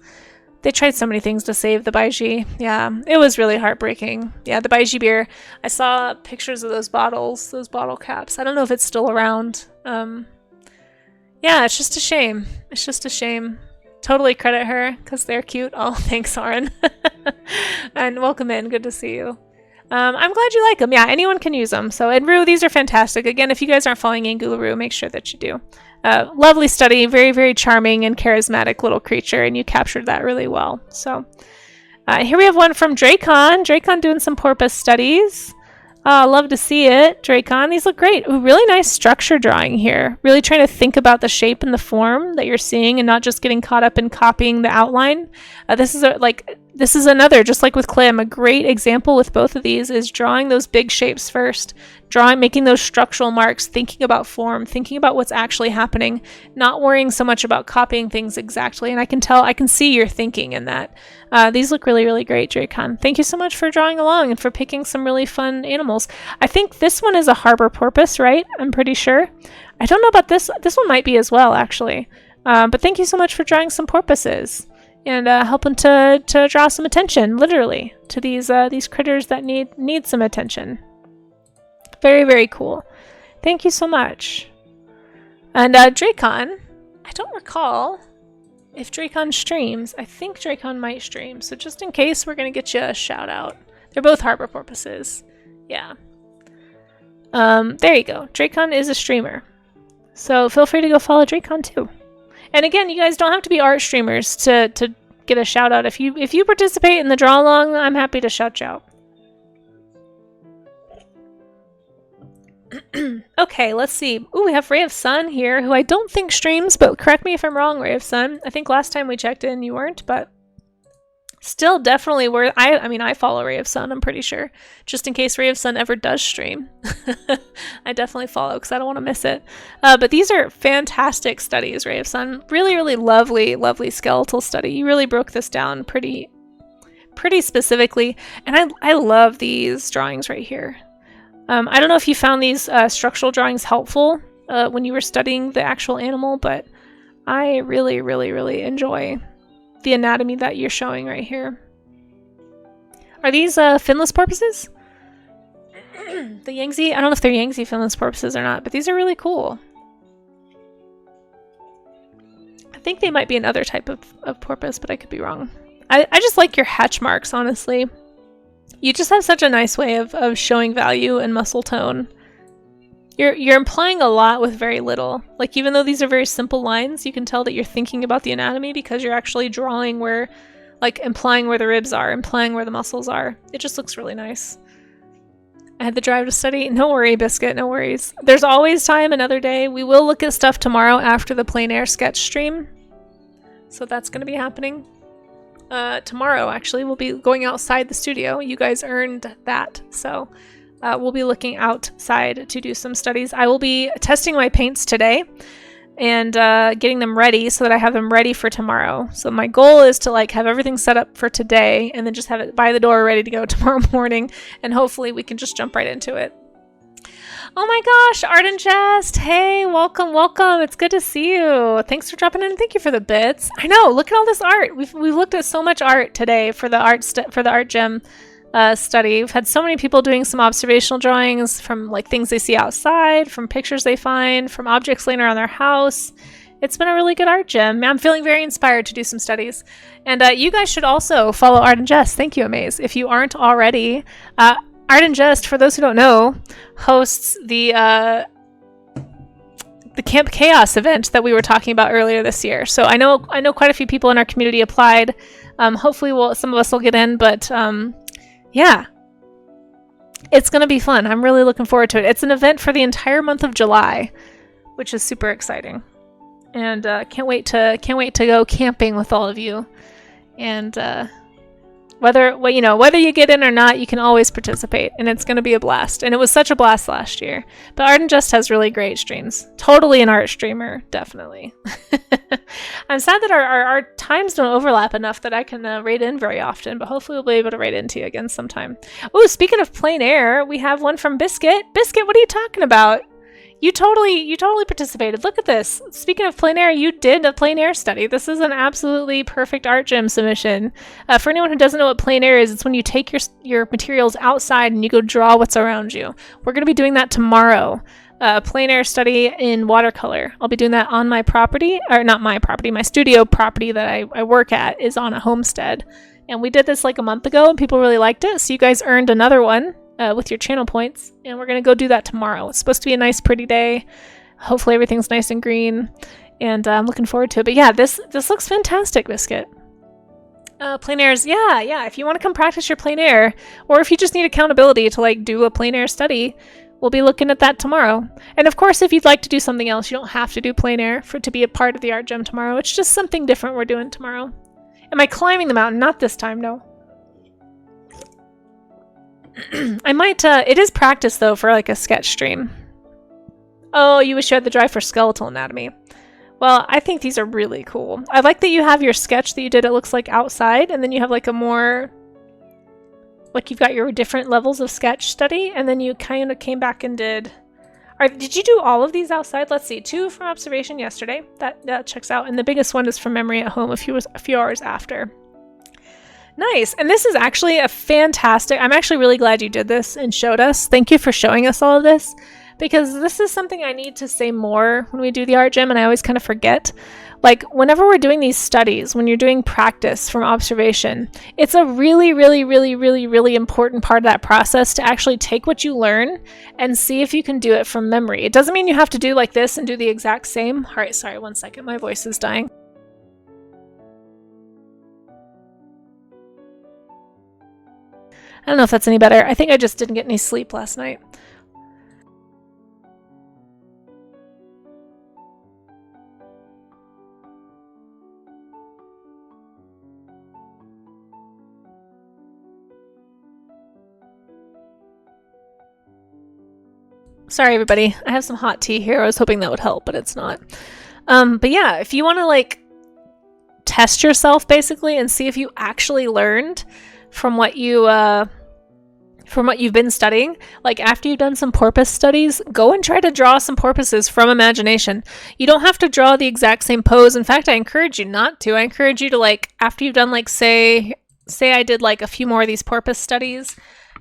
S1: They tried so many things to save the Baiji. Yeah, it was really heartbreaking. Yeah, the Baiji beer. I saw pictures of those bottles, those bottle caps. I don't know if it's still around. Yeah, it's just a shame. It's just a shame. Totally credit her because they're cute. Oh, thanks, Oren. And welcome in. Good to see you. I'm glad you like them. Yeah, anyone can use them. So, and Rue, these are fantastic. Again, if you guys aren't following Angula, make sure that you do. Lovely study, very, very charming and charismatic little creature, and you captured that really well. So here we have one from Dracon. Dracon doing some porpoise studies. Love to see it, Dracon. These look great. Ooh, really nice structure drawing here. Really trying to think about the shape and the form that you're seeing and not just getting caught up in copying the outline. This is another, just like with Clam, a great example with both of these is drawing those big shapes first. Making those structural marks, thinking about form, thinking about what's actually happening, not worrying so much about copying things exactly. And I can see your thinking in that. These look really, really great, Dracon. Thank you so much for drawing along and for picking some really fun animals. I think this one is a harbor porpoise, right? I'm pretty sure. I don't know about this. This one might be as well, actually. But thank you so much for drawing some porpoises and helping to draw some attention, literally, to these critters that need some attention. Very, very cool. Thank you so much. And Dracon, I don't recall if Dracon streams. I think Dracon might stream. So just in case, we're going to get you a shout out. They're both harbor porpoises. Yeah. There you go. Dracon is a streamer. So feel free to go follow Dracon too. And again, you guys don't have to be art streamers to get a shout out. If you participate in the draw along, I'm happy to shout you out. Okay, let's see. Ooh, we have Ray of Sun here, who I don't think streams, but correct me if I'm wrong, Ray of Sun. I think last time we checked in you weren't, but still definitely worth. I mean, I follow Ray of Sun, I'm pretty sure. Just in case Ray of Sun ever does stream. I definitely follow because I don't want to miss it. But these are fantastic studies, Ray of Sun. Really, really lovely, lovely skeletal study. You really broke this down pretty specifically. And I love these drawings right here. I don't know if you found these structural drawings helpful when you were studying the actual animal, but I really, really, really enjoy the anatomy that you're showing right here. Are these finless porpoises? The Yangtze? I don't know if they're Yangtze finless porpoises or not, but these are really cool. I think they might be another type of porpoise, but I could be wrong. I just like your hatch marks, honestly. You just have such a nice way of showing value and muscle tone. You're implying a lot with very little. Like, even though these are very simple lines, you can tell that you're thinking about the anatomy because you're actually drawing where, like, implying where the ribs are, implying where the muscles are. It just looks really nice. I had the drive to study. No worry, Biscuit, no worries. There's always time another day. We will look at stuff tomorrow after the plein air sketch stream. So that's going to be happening. Tomorrow, actually, we'll be going outside the studio. You guys earned that, so we'll be looking outside to do some studies. I will be testing my paints today and getting them ready so that I have them ready for tomorrow. So my goal is to like have everything set up for today and then just have it by the door ready to go tomorrow morning, and hopefully we can just jump right into it. Oh my gosh, Art and Jest! Hey, welcome, welcome! It's good to see you. Thanks for dropping in. Thank you for the bits. I know. Look at all this art. We've looked at so much art today for the art gem study. We've had so many people doing some observational drawings from like things they see outside, from pictures they find, from objects laying around their house. It's been a really good art gem. I'm feeling very inspired to do some studies. And you guys should also follow Art and Jest. Thank you, Amaze. If you aren't already. Art and Jest, for those who don't know, hosts the Camp Chaos event that we were talking about earlier this year. So I know quite a few people in our community applied. Hopefully some of us will get in, but yeah. It's going to be fun. I'm really looking forward to it. It's an event for the entire month of July, which is super exciting. And can't wait to go camping with all of you. And whether you get in or not, you can always participate, and it's going to be a blast. And it was such a blast last year. But Art and Just has really great streams. Totally an art streamer, definitely. I'm sad that our times don't overlap enough that I can raid in very often, but hopefully we'll be able to raid into you again sometime. Oh, speaking of plein air, we have one from Biscuit. Biscuit, what are you talking about? You totally participated. Look at this. Speaking of plein air, you did a plein air study. This is an absolutely perfect art gem submission. For anyone who doesn't know what plein air is, it's when you take your materials outside and you go draw what's around you. We're going to be doing that tomorrow. Plein air study in watercolor. I'll be doing that on my property, or not my property, my studio property that I work at is on a homestead. And we did this like a month ago and people really liked it. So you guys earned another one. With your channel points, and we're gonna go do that tomorrow. It's supposed to be a nice pretty day. Hopefully everything's nice and green, and I'm looking forward to it. But yeah, this looks fantastic, Biscuit. Plein airs, yeah, if you want to come practice your plein air, or if you just need accountability to like do a plein air study, we'll be looking at that tomorrow. And of course, if you'd like to do something else, you don't have to do plein air to be a part of the art gem tomorrow. It's just something different we're doing tomorrow. Am I climbing the mountain? Not this time, no. I might, it is practice though for like a sketch stream. Oh, you wish you had the drive for skeletal anatomy. Well, I think these are really cool. I like that you have your sketch that you did, it looks like outside, and then you have like a more, like you've got your different levels of sketch study, and then you kind of came back and did you do all of these outside? Let's see, 2 from observation yesterday. That checks out, and the biggest one is from memory at home a few hours after. Nice. And this is actually a fantastic, I'm actually really glad you did this and showed us. Thank you for showing us all of this, because this is something I need to say more when we do the art gem, and I always kind of forget. Like whenever we're doing these studies, when you're doing practice from observation, it's a really, really, really, really, really important part of that process to actually take what you learn and see if you can do it from memory. It doesn't mean you have to do like this and do the exact same. All right, sorry, one second. My voice is dying. I don't know if that's any better. I think I just didn't get any sleep last night. Sorry, everybody. I have some hot tea here. I was hoping that would help, but it's not. But yeah, if you want to like test yourself basically and see if you actually learned from what you've been studying, like after you've done some porpoise studies, go and try to draw some porpoises from imagination. You don't have to draw the exact same pose. In fact, I encourage you not to. I encourage you to, like, after you've done, like, say I did like a few more of these porpoise studies,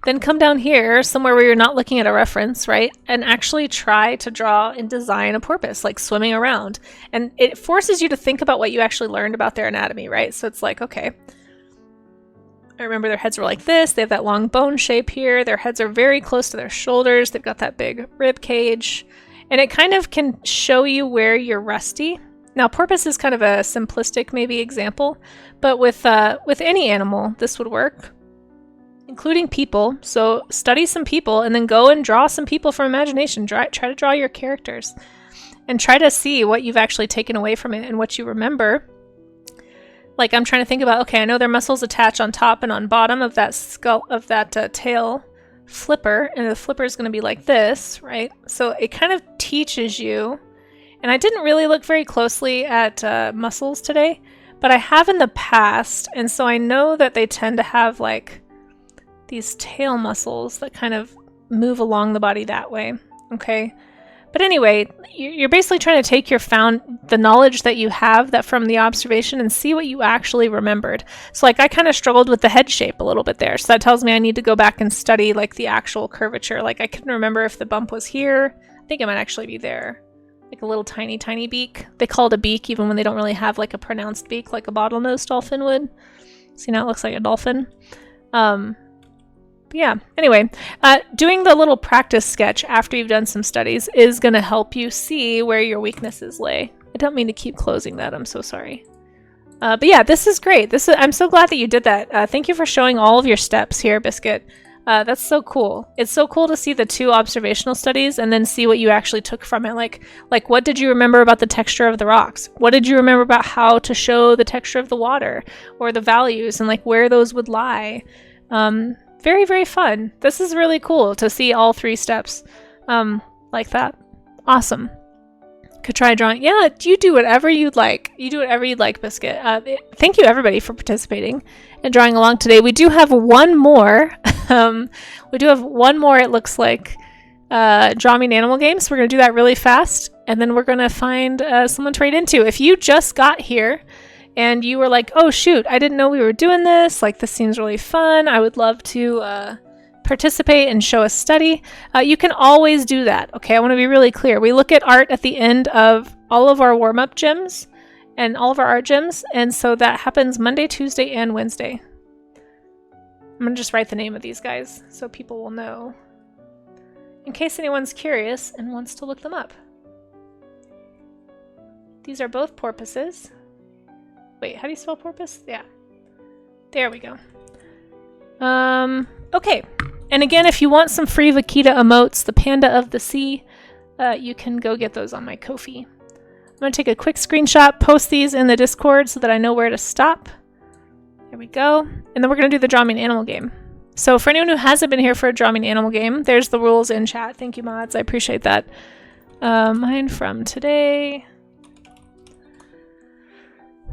S1: then come down here somewhere where you're not looking at a reference, right? And actually try to draw and design a porpoise, like swimming around. And it forces you to think about what you actually learned about their anatomy, right? So it's like, okay, I remember their heads were like this. They have that long bone shape here. Their heads are very close to their shoulders. They've got that big rib cage. And it kind of can show you where you're rusty. Now, porpoise is kind of a simplistic maybe example, but with any animal, this would work, including people. So study some people and then go and draw some people from imagination. Try to draw your characters and try to see what you've actually taken away from it and what you remember. Like, I'm trying to think about, okay, I know their muscles attach on top and on bottom of that skull, of that tail flipper, and the flipper is going to be like this, right? So it kind of teaches you, and I didn't really look very closely at muscles today, but I have in the past, and so I know that they tend to have like these tail muscles that kind of move along the body that way, okay? But anyway, you're basically trying to take the knowledge that you have that from the observation and see what you actually remembered. So like I kind of struggled with the head shape a little bit there. So that tells me I need to go back and study like the actual curvature. Like I couldn't remember if the bump was here. I think it might actually be there. Like a little tiny, tiny beak. They call it a beak even when they don't really have like a pronounced beak like a bottlenose dolphin would. See, now it looks like a dolphin. But yeah, anyway, doing the little practice sketch after you've done some studies is going to help you see where your weaknesses lay. I don't mean to keep closing that. I'm so sorry. But yeah, this is great. I'm so glad that you did that. Thank you for showing all of your steps here, Biscuit. That's so cool. It's so cool to see the 2 observational studies and then see what you actually took from it. Like what did you remember about the texture of the rocks? What did you remember about how to show the texture of the water or the values and like where those would lie? Very, very fun. This is really cool to see all 3 steps like that. Awesome. Could try drawing. Yeah, you do whatever you'd like. You do whatever you'd like, Biscuit. Thank you, everybody, for participating and drawing along today. We do have one more. It looks like, Draw Me an Animal game. So we're going to do that really fast. And then we're going to find someone to trade into. If you just got here and you were like, oh shoot, I didn't know we were doing this. Like, this seems really fun. I would love to participate and show a study. You can always do that. Okay, I want to be really clear. We look at art at the end of all of our warm-up gyms and all of our art gyms. And so that happens Monday, Tuesday, and Wednesday. I'm going to just write the name of these guys so people will know in case anyone's curious and wants to look them up. These are both porpoises. Wait, how do you spell porpoise? Yeah. There we go. Okay. And again, if you want some free Vaquita emotes, the panda of the sea, you can go get those on my Ko-fi. I'm going to take a quick screenshot, post these in the Discord so that I know where to stop. There we go. And then we're going to do the Draw Me an Animal game. So for anyone who hasn't been here for a Draw Me an Animal game, there's the rules in chat. Thank you, mods. I appreciate that. Mine from today.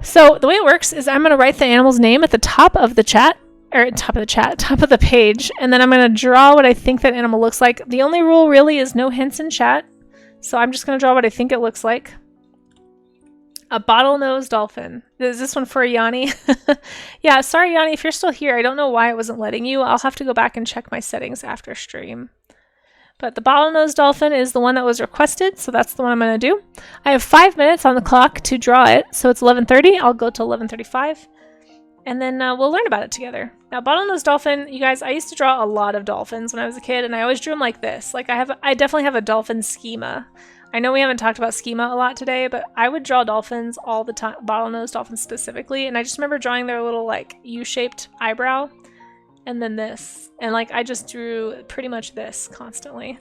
S1: So the way it works is I'm going to write the animal's name at the top of the chat, or top of the page, and then I'm going to draw what I think that animal looks like. The only rule really is no hints in chat, so I'm just going to draw what I think it looks like. A bottlenose dolphin. Is this one for Yanni? Yeah, sorry Yanni, if you're still here, I don't know why it wasn't letting you. I'll have to go back and check my settings after stream. But the bottlenose dolphin is the one that was requested, so that's the one I'm going to do. I have 5 minutes on the clock to draw it, so it's 11:30. I'll go till 11:35, and then we'll learn about it together. Now, bottlenose dolphin, you guys, I used to draw a lot of dolphins when I was a kid, and I always drew them like this. Like, I definitely have a dolphin schema. I know we haven't talked about schema a lot today, but I would draw dolphins all the time, bottlenose dolphins specifically, and I just remember drawing their little, like, U-shaped eyebrow. And then this. And like I just drew pretty much this constantly.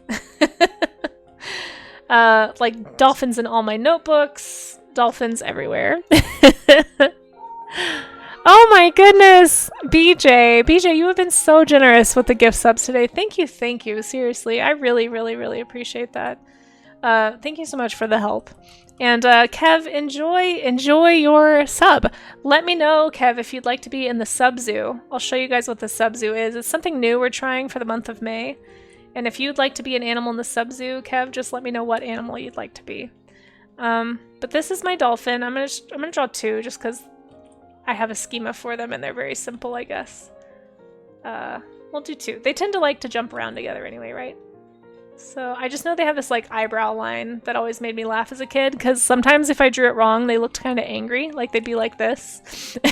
S1: Like dolphins in all my notebooks. Dolphins everywhere. Oh my goodness, BJ. BJ, you have been so generous with the gift subs today. Thank you, thank you. Seriously, I really, really, really appreciate that. Thank you so much for the help. And Kev, enjoy your sub. Let me know, Kev, if you'd like to be in the sub zoo. I'll show you guys what the sub zoo is. It's something new we're trying for the month of May. And if you'd like to be an animal in the sub zoo, Kev, just let me know what animal you'd like to be. But this is my dolphin. I'm gonna draw two just because I have a schema for them and they're very simple, I guess. We'll do two. They tend to like to jump around together anyway, right? So I just know they have this like eyebrow line that always made me laugh as a kid because sometimes if I drew it wrong, they looked kind of angry, like they'd be like this. In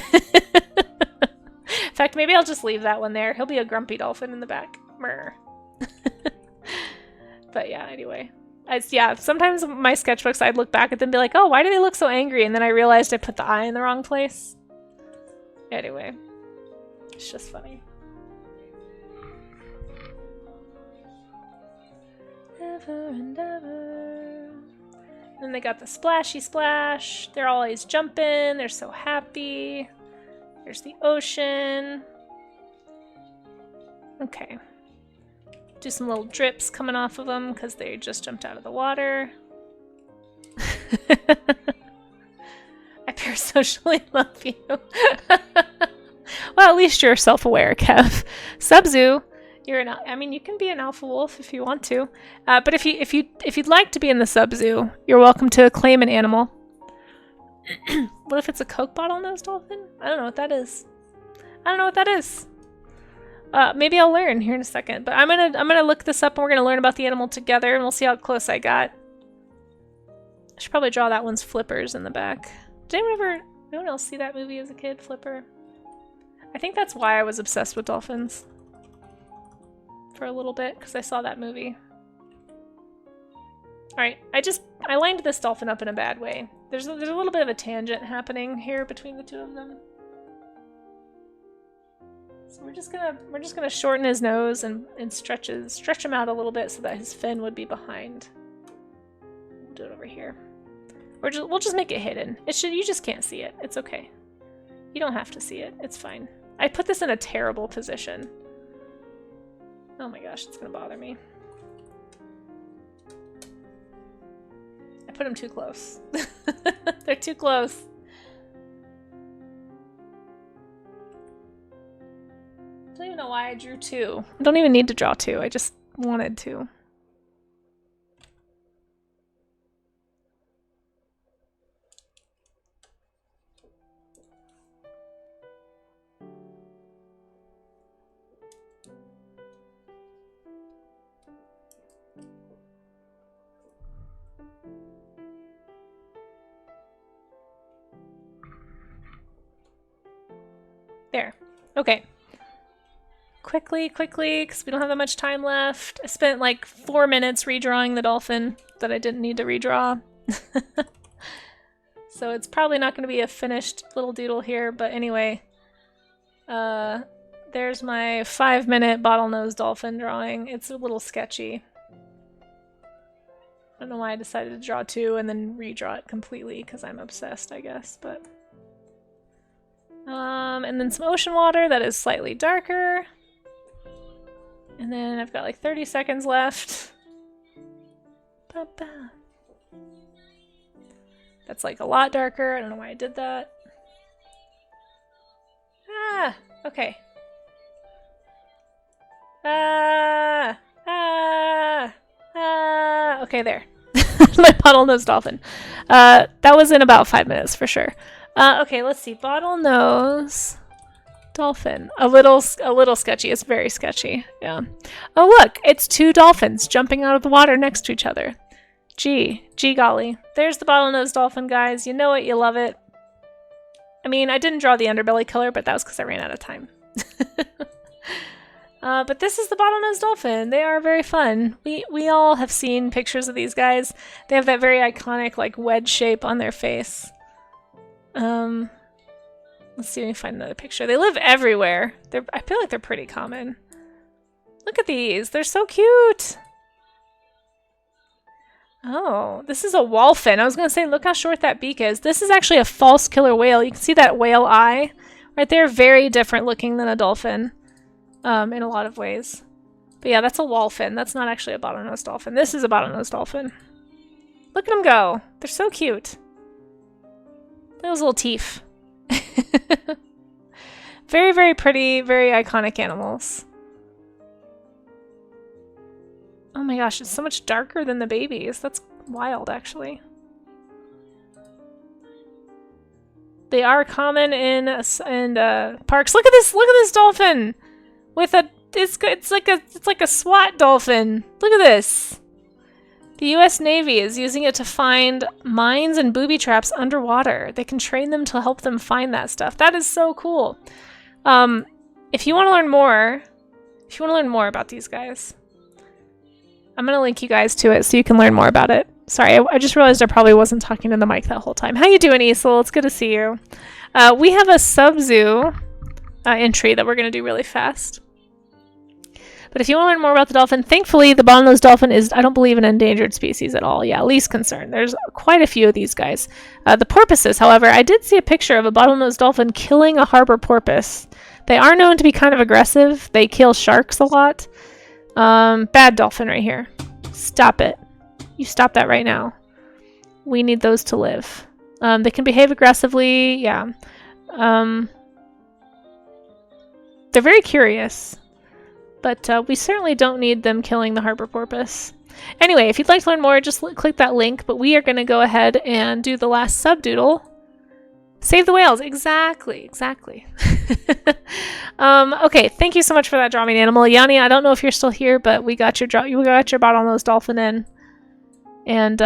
S1: fact, maybe I'll just leave that one there. He'll be a grumpy dolphin in the back. Murr. But yeah, anyway. Yeah, sometimes my sketchbooks, I'd look back at them and be like, oh, why do they look so angry? And then I realized I put the eye in the wrong place. Anyway, it's just funny. Ever and ever. Then they got the splashy splash. They're always jumping. They're so happy. There's the ocean. Okay. Do some little drips coming off of them because they just jumped out of the water. I parasocially love you. Well, at least you're self-aware, Kev. Subzoo, you're an. I mean, you can be an alpha wolf if you want to, but if you'd like to be in the Subzoo, you're welcome to claim an animal. What if it's a Coke bottle-nosed dolphin? I don't know what that is. I don't know what that is. Maybe I'll learn here in a second, but I'm gonna look this up and we're gonna learn about the animal together and we'll see how close I got. I should probably draw that one's flippers in the back. Did anyone else see that movie as a kid, Flipper? I think that's why I was obsessed with dolphins. For a little bit, because I saw that movie. Alright, I lined this dolphin up in a bad way. There's a little bit of a tangent happening here between the two of them. So we're just gonna shorten his nose and stretch him out a little bit so that his fin would be behind. We'll do it over here. We'll just make it hidden. You just can't see it. It's okay. You don't have to see it. It's fine. I put this in a terrible position. Oh my gosh, it's gonna bother me. I put them too close. They're too close. I don't even know why I drew two. I don't even need to draw two. I just wanted to. There. Okay. Quickly, because we don't have that much time left. I spent like 4 minutes redrawing the dolphin that I didn't need to redraw. So it's probably not going to be a finished little doodle here, but anyway. There's my 5-minute bottlenose dolphin drawing. It's a little sketchy. I don't know why I decided to draw two and then redraw it completely, because I'm obsessed, I guess, but... and then some ocean water that is slightly darker. And then I've got like 30 seconds left. Ba-ba. That's like a lot darker. I don't know why I did that. Ah, okay. Okay, there. My bottlenose dolphin. That was in about 5 minutes for sure. Okay, let's see. Bottlenose dolphin. A little sketchy. It's very sketchy. Yeah. Oh, look. It's two dolphins jumping out of the water next to each other. Gee golly. There's the bottlenose dolphin, guys. You know it. You love it. I mean, I didn't draw the underbelly color, but that was because I ran out of time. But this is the bottlenose dolphin. They are very fun. We all have seen pictures of these guys. They have that very iconic, like, wedge shape on their face. Let's see if we can find another picture. They live everywhere. I feel like they're pretty common. Look at these. They're so cute. Oh, this is a wallfin. I was going to say, look how short that beak is. This is actually a false killer whale. You can see that whale eye Right, they're very different looking than a dolphin in a lot of ways. But yeah, that's a wallfin. That's not actually a bottlenose dolphin. This is a bottlenose dolphin. Look at them go. They're so cute. Look at those little teeth. Very, very pretty, very iconic animals. Oh my gosh, it's so much darker than the babies. That's wild, actually. They are common in parks. Look at this dolphin with a it's like a SWAT dolphin. Look at this. The U.S. Navy is using it to find mines and booby traps underwater. They can train them to help them find that stuff. That is so cool. If you want to learn more about these guys, I'm gonna link you guys to it so you can learn more about it. Sorry, I just realized I probably wasn't talking to the mic that whole time. How you doing, Isel? It's good to see you. We have a sub-zoo entry that we're going to do really fast. But if you want to learn more about the dolphin, thankfully the bottlenose dolphin is, I don't believe, an endangered species at all. Yeah, least concern. There's quite a few of these guys. The porpoises, however, I did see a picture of a bottlenose dolphin killing a harbor porpoise. They are known to be kind of aggressive. They kill sharks a lot. Bad dolphin right here. Stop it. You stop that right now. We need those to live. They can behave aggressively, yeah. They're very curious, but we certainly don't need them killing the harbor porpoise. Anyway, if you'd like to learn more, just click that link, but we are going to go ahead and do the last subdoodle. Save the whales. Exactly. Okay, thank you so much for that drawing animal. Yanni, I don't know if you're still here, but we got your bottlenose dolphin in. And,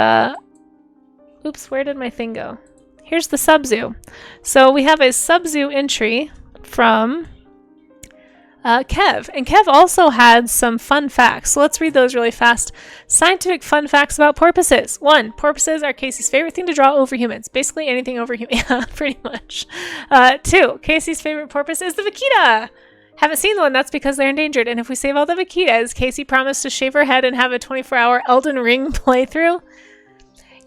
S1: oops, where did my thing go? Here's the sub-zoo. So we have a sub-zoo entry from Kev. And Kev also had some fun facts. So let's read those really fast. Scientific fun facts about porpoises. 1. Porpoises are Casey's favorite thing to draw over humans. Basically anything over humans. Yeah, pretty much. 2. Casey's favorite porpoise is the vaquita. Haven't seen the one, that's because they're endangered. And if we save all the vaquitas, Casey promised to shave her head and have a 24-hour Elden Ring playthrough.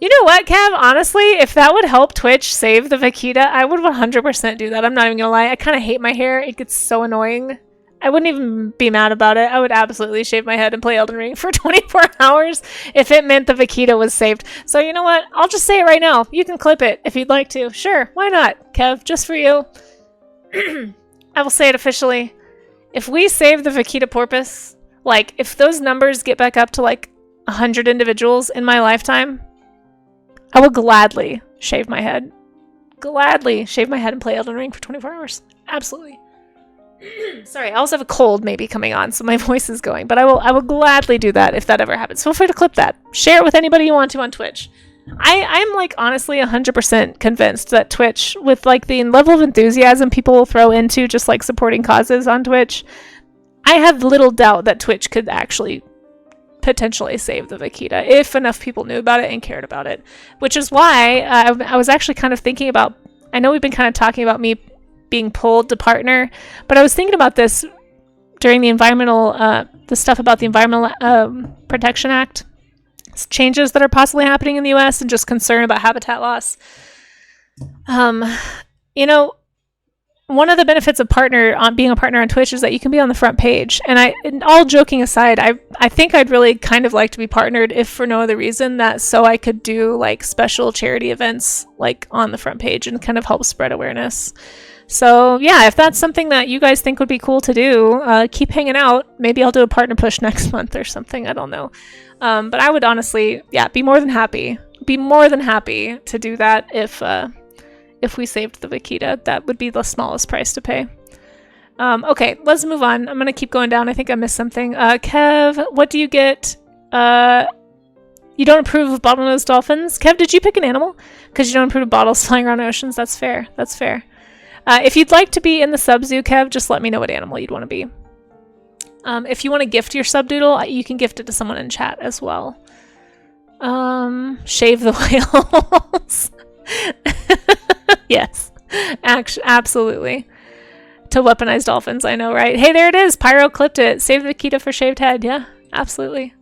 S1: You know what, Kev? Honestly, if that would help Twitch save the vaquita, I would 100% do that. I'm not even gonna lie. I kind of hate my hair. It gets so annoying. I wouldn't even be mad about it. I would absolutely shave my head and play Elden Ring for 24 hours if it meant the vaquita was saved. So you know what? I'll just say it right now. You can clip it if you'd like to. Sure, why not, Kev? Just for you. I will say it officially. If we save the vaquita porpoise, like, if those numbers get back up to, like, 100 individuals in my lifetime, I will gladly shave my head. Gladly shave my head and play Elden Ring for 24 hours. Absolutely. Sorry, I also have a cold maybe coming on, so my voice is going. But I will gladly do that if that ever happens. Feel free to clip that. Share it with anybody you want to on Twitch. I'm like honestly 100% convinced that Twitch, with like the level of enthusiasm people will throw into just like supporting causes on Twitch, I have little doubt that Twitch could actually potentially save the vaquita if enough people knew about it and cared about it. Which is why I was actually kind of thinking about, I know we've been kind of talking about me being pulled to partner, but I was thinking about this during the environmental, the stuff about the Environmental Protection Act. Changes that are possibly happening in the US and just concern about habitat loss. You know, one of the benefits of being a partner on Twitch is that you can be on the front page. And all joking aside, I think I'd really kind of like to be partnered, if for no other reason, that so I could do like special charity events like on the front page and kind of help spread awareness. So yeah, if that's something that you guys think would be cool to do, keep hanging out. Maybe I'll do a partner push next month or something. I don't know. But I would honestly, yeah, be more than happy to do that if we saved the vaquita. That would be the smallest price to pay. Okay, let's move on. I'm gonna keep going down. I think I missed something. Kev, what do you get? You don't approve of bottlenose dolphins? Kev, did you pick an animal? Because you don't approve of bottles flying around oceans. That's fair. That's fair. If you'd like to be in the sub-zoo, Kev, just let me know what animal you'd want to be. If you want to gift your subdoodle, you can gift it to someone in chat as well. Shave the whales. Yes, absolutely. To weaponize dolphins, I know, right? Hey, there it is. Pyro clipped it. Save the vaquita for shaved head. Yeah, absolutely.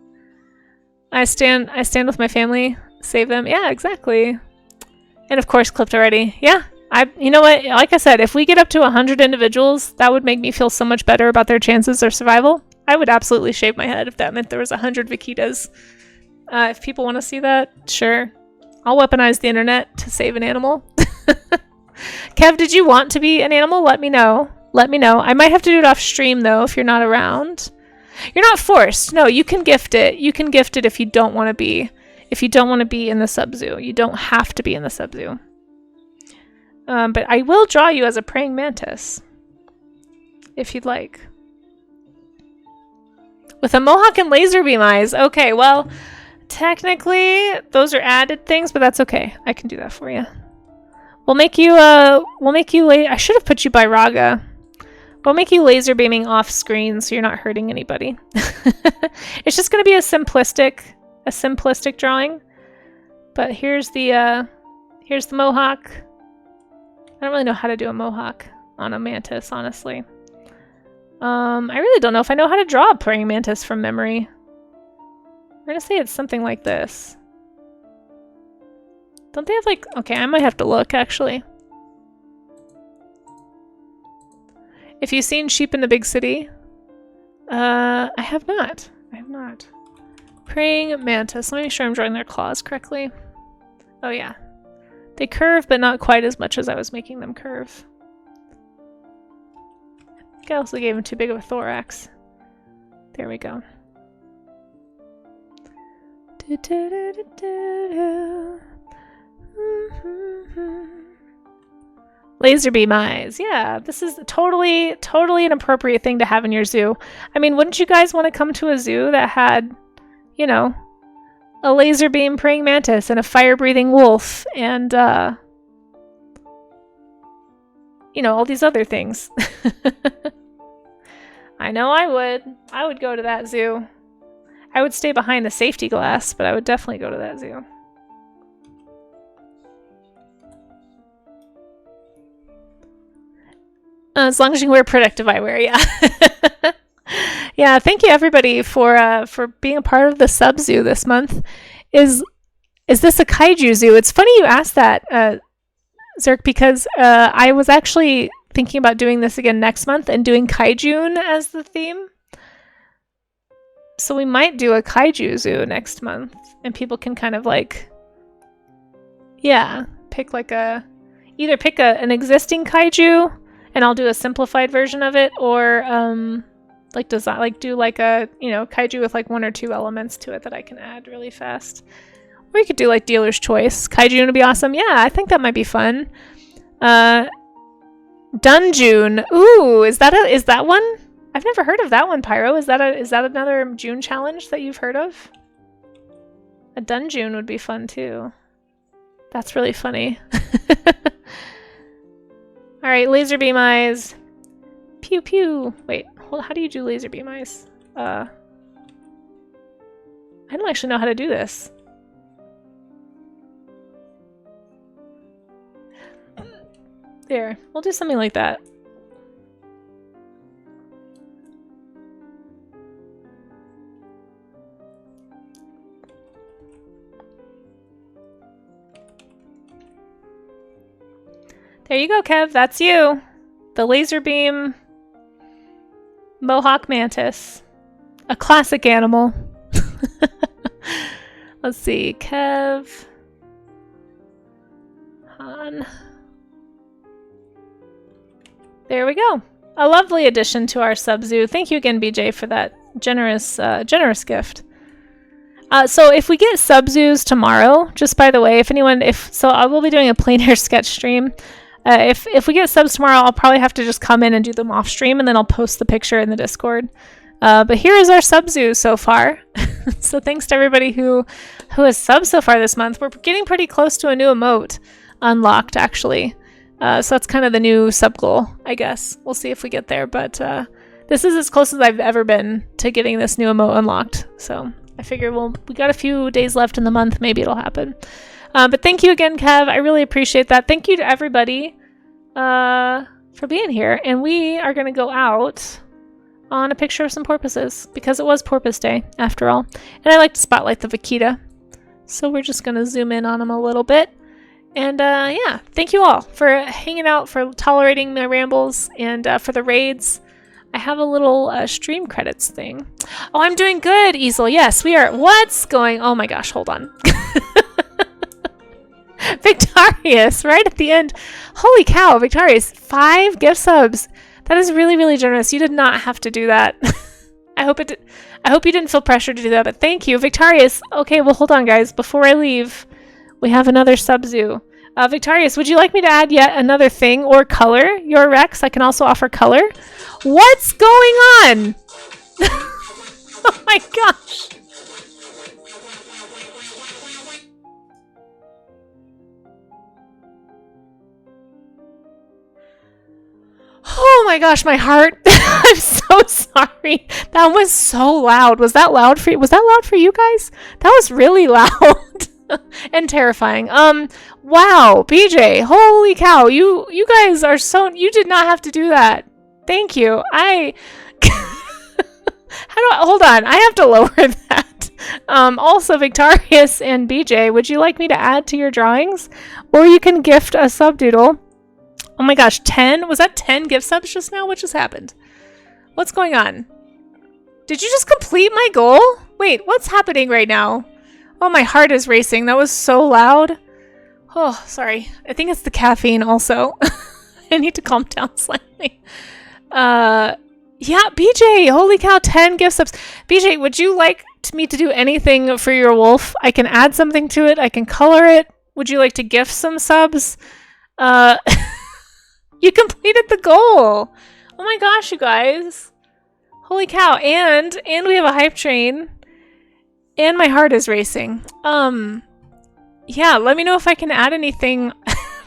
S1: I stand with my family. Save them. Yeah, exactly. And of course, clipped already. Yeah, You know what? Like I said, if we get up to 100 individuals, that would make me feel so much better about their chances of survival. I would absolutely shave my head if that meant there was 100 vaquitas. If people want to see that, sure. I'll weaponize the internet to save an animal. Kev, did you want to be an animal? Let me know. Let me know. I might have to do it off stream, though, if you're not around. You're not forced. No, you can gift it. You can gift it if you don't want to be. If you don't want to be in the sub-zoo. You don't have to be in the sub-zoo. But I will draw you as a praying mantis. If you'd like. With a mohawk and laser beam eyes. Okay, well, technically, those are added things, but that's okay. I can do that for you. We'll make you I should have put you by Raga. We'll make you laser beaming off screen so you're not hurting anybody. It's just going to be a simplistic drawing. But here's the mohawk. I don't really know how to do a mohawk on a mantis, honestly. I really don't know if I know how to draw a praying mantis from memory. I'm gonna say it's something like this. Don't they have like... Okay, I might have to look, actually. If you've seen Sheep in the Big City, I have not. I have not. Praying mantis. Let me make sure I'm drawing their claws correctly. Oh yeah. They curve, but not quite as much as I was making them curve. I think I also gave them too big of a thorax. There we go. Laser beam eyes. Yeah, this is totally an appropriate thing to have in your zoo. I mean, wouldn't you guys want to come to a zoo that had, you know, a laser beam praying mantis and a fire-breathing wolf and, you know, all these other things. I know I would. I would go to that zoo. I would stay behind the safety glass, but I would definitely go to that zoo. As long as you can wear protective eyewear, yeah. Yeah, thank you everybody for being a part of the sub zoo this month. Is this a kaiju zoo? It's funny you asked that, Zerk, because I was actually thinking about doing this again next month and doing kaijun as the theme. So we might do a kaiju zoo next month, and people can kind of like, yeah, pick like either pick an existing kaiju, and I'll do a simplified version of it, or like design, like do like a, you know, kaiju with like 1 or 2 elements to it that I can add really fast. Or you could do like dealer's choice. Kaiju would be awesome. Yeah, I think that might be fun. Dunjune. Ooh, is that one? I've never heard of that one, Pyro. Is that another June challenge that you've heard of? A Dunjune would be fun too. That's really funny. All right, laser beam eyes. Pew pew. Wait, hold, how do you do laser beam eyes? I don't actually know how to do this. There, we'll do something like that. There you go, Kev. That's you. The laser beam mohawk mantis. A classic animal. Let's see. Kev. Han. There we go. A lovely addition to our sub-zoo. Thank you again, BJ, for that generous gift. So if we get sub-zoos tomorrow, just by the way, so I will be doing a plein air sketch stream. If we get subs tomorrow, I'll probably have to just come in and do them off stream, and then I'll post the picture in the Discord. But here is our sub-zoo so far. So thanks to everybody who has subbed so far this month. We're getting pretty close to a new emote unlocked, actually. So that's kind of the new sub goal, I guess. We'll see if we get there, but this is as close as I've ever been to getting this new emote unlocked. So I figure we got a few days left in the month. Maybe it'll happen. But thank you again, Kev. I really appreciate that. Thank you to everybody for being here. And we are going to go out on a picture of some porpoises because it was Porpoise Day, after all. And I like to spotlight the vaquita. So we're just going to zoom in on them a little bit. And yeah, thank you all for hanging out, for tolerating my rambles, and for the raids. I have a little stream credits thing. Oh, I'm doing good, Easel. Yes, we are. What's going? Oh my gosh, hold on. Victorious, right at the end. Holy cow, Victorious, 5 gift subs. That is really, really generous. You did not have to do that. I hope you didn't feel pressure to do that, but thank you, Victorious. Okay, well, hold on, guys. Before I leave, we have another sub-zoo. Victorious, would you like me to add yet another thing or color your Rex? I can also offer color. What's going on? Oh my gosh. Oh my gosh, my heart. I'm so sorry. That was so loud. Was that loud for you? Was that loud for you guys? That was really loud. And terrifying. Wow, BJ, holy cow, you guys are so, you did not have to do that. Thank you. Hold on, I have to lower that. Also, Victorious and BJ, would you like me to add to your drawings? Or you can gift a subdoodle. Oh my gosh, 10? Was that 10 gift subs just now? What just happened? What's going on? Did you just complete my goal? Wait, what's happening right now? Oh, my heart is racing. That was so loud. Oh, sorry. I think it's the caffeine also. I need to calm down slightly. Yeah, BJ, holy cow, 10 gift subs. BJ, would you like me to do anything for your wolf? I can add something to it. I can color it. Would you like to gift some subs? You completed the goal. Oh my gosh, you guys. Holy cow. And we have a hype train. And my heart is racing. Yeah, let me know if I can add anything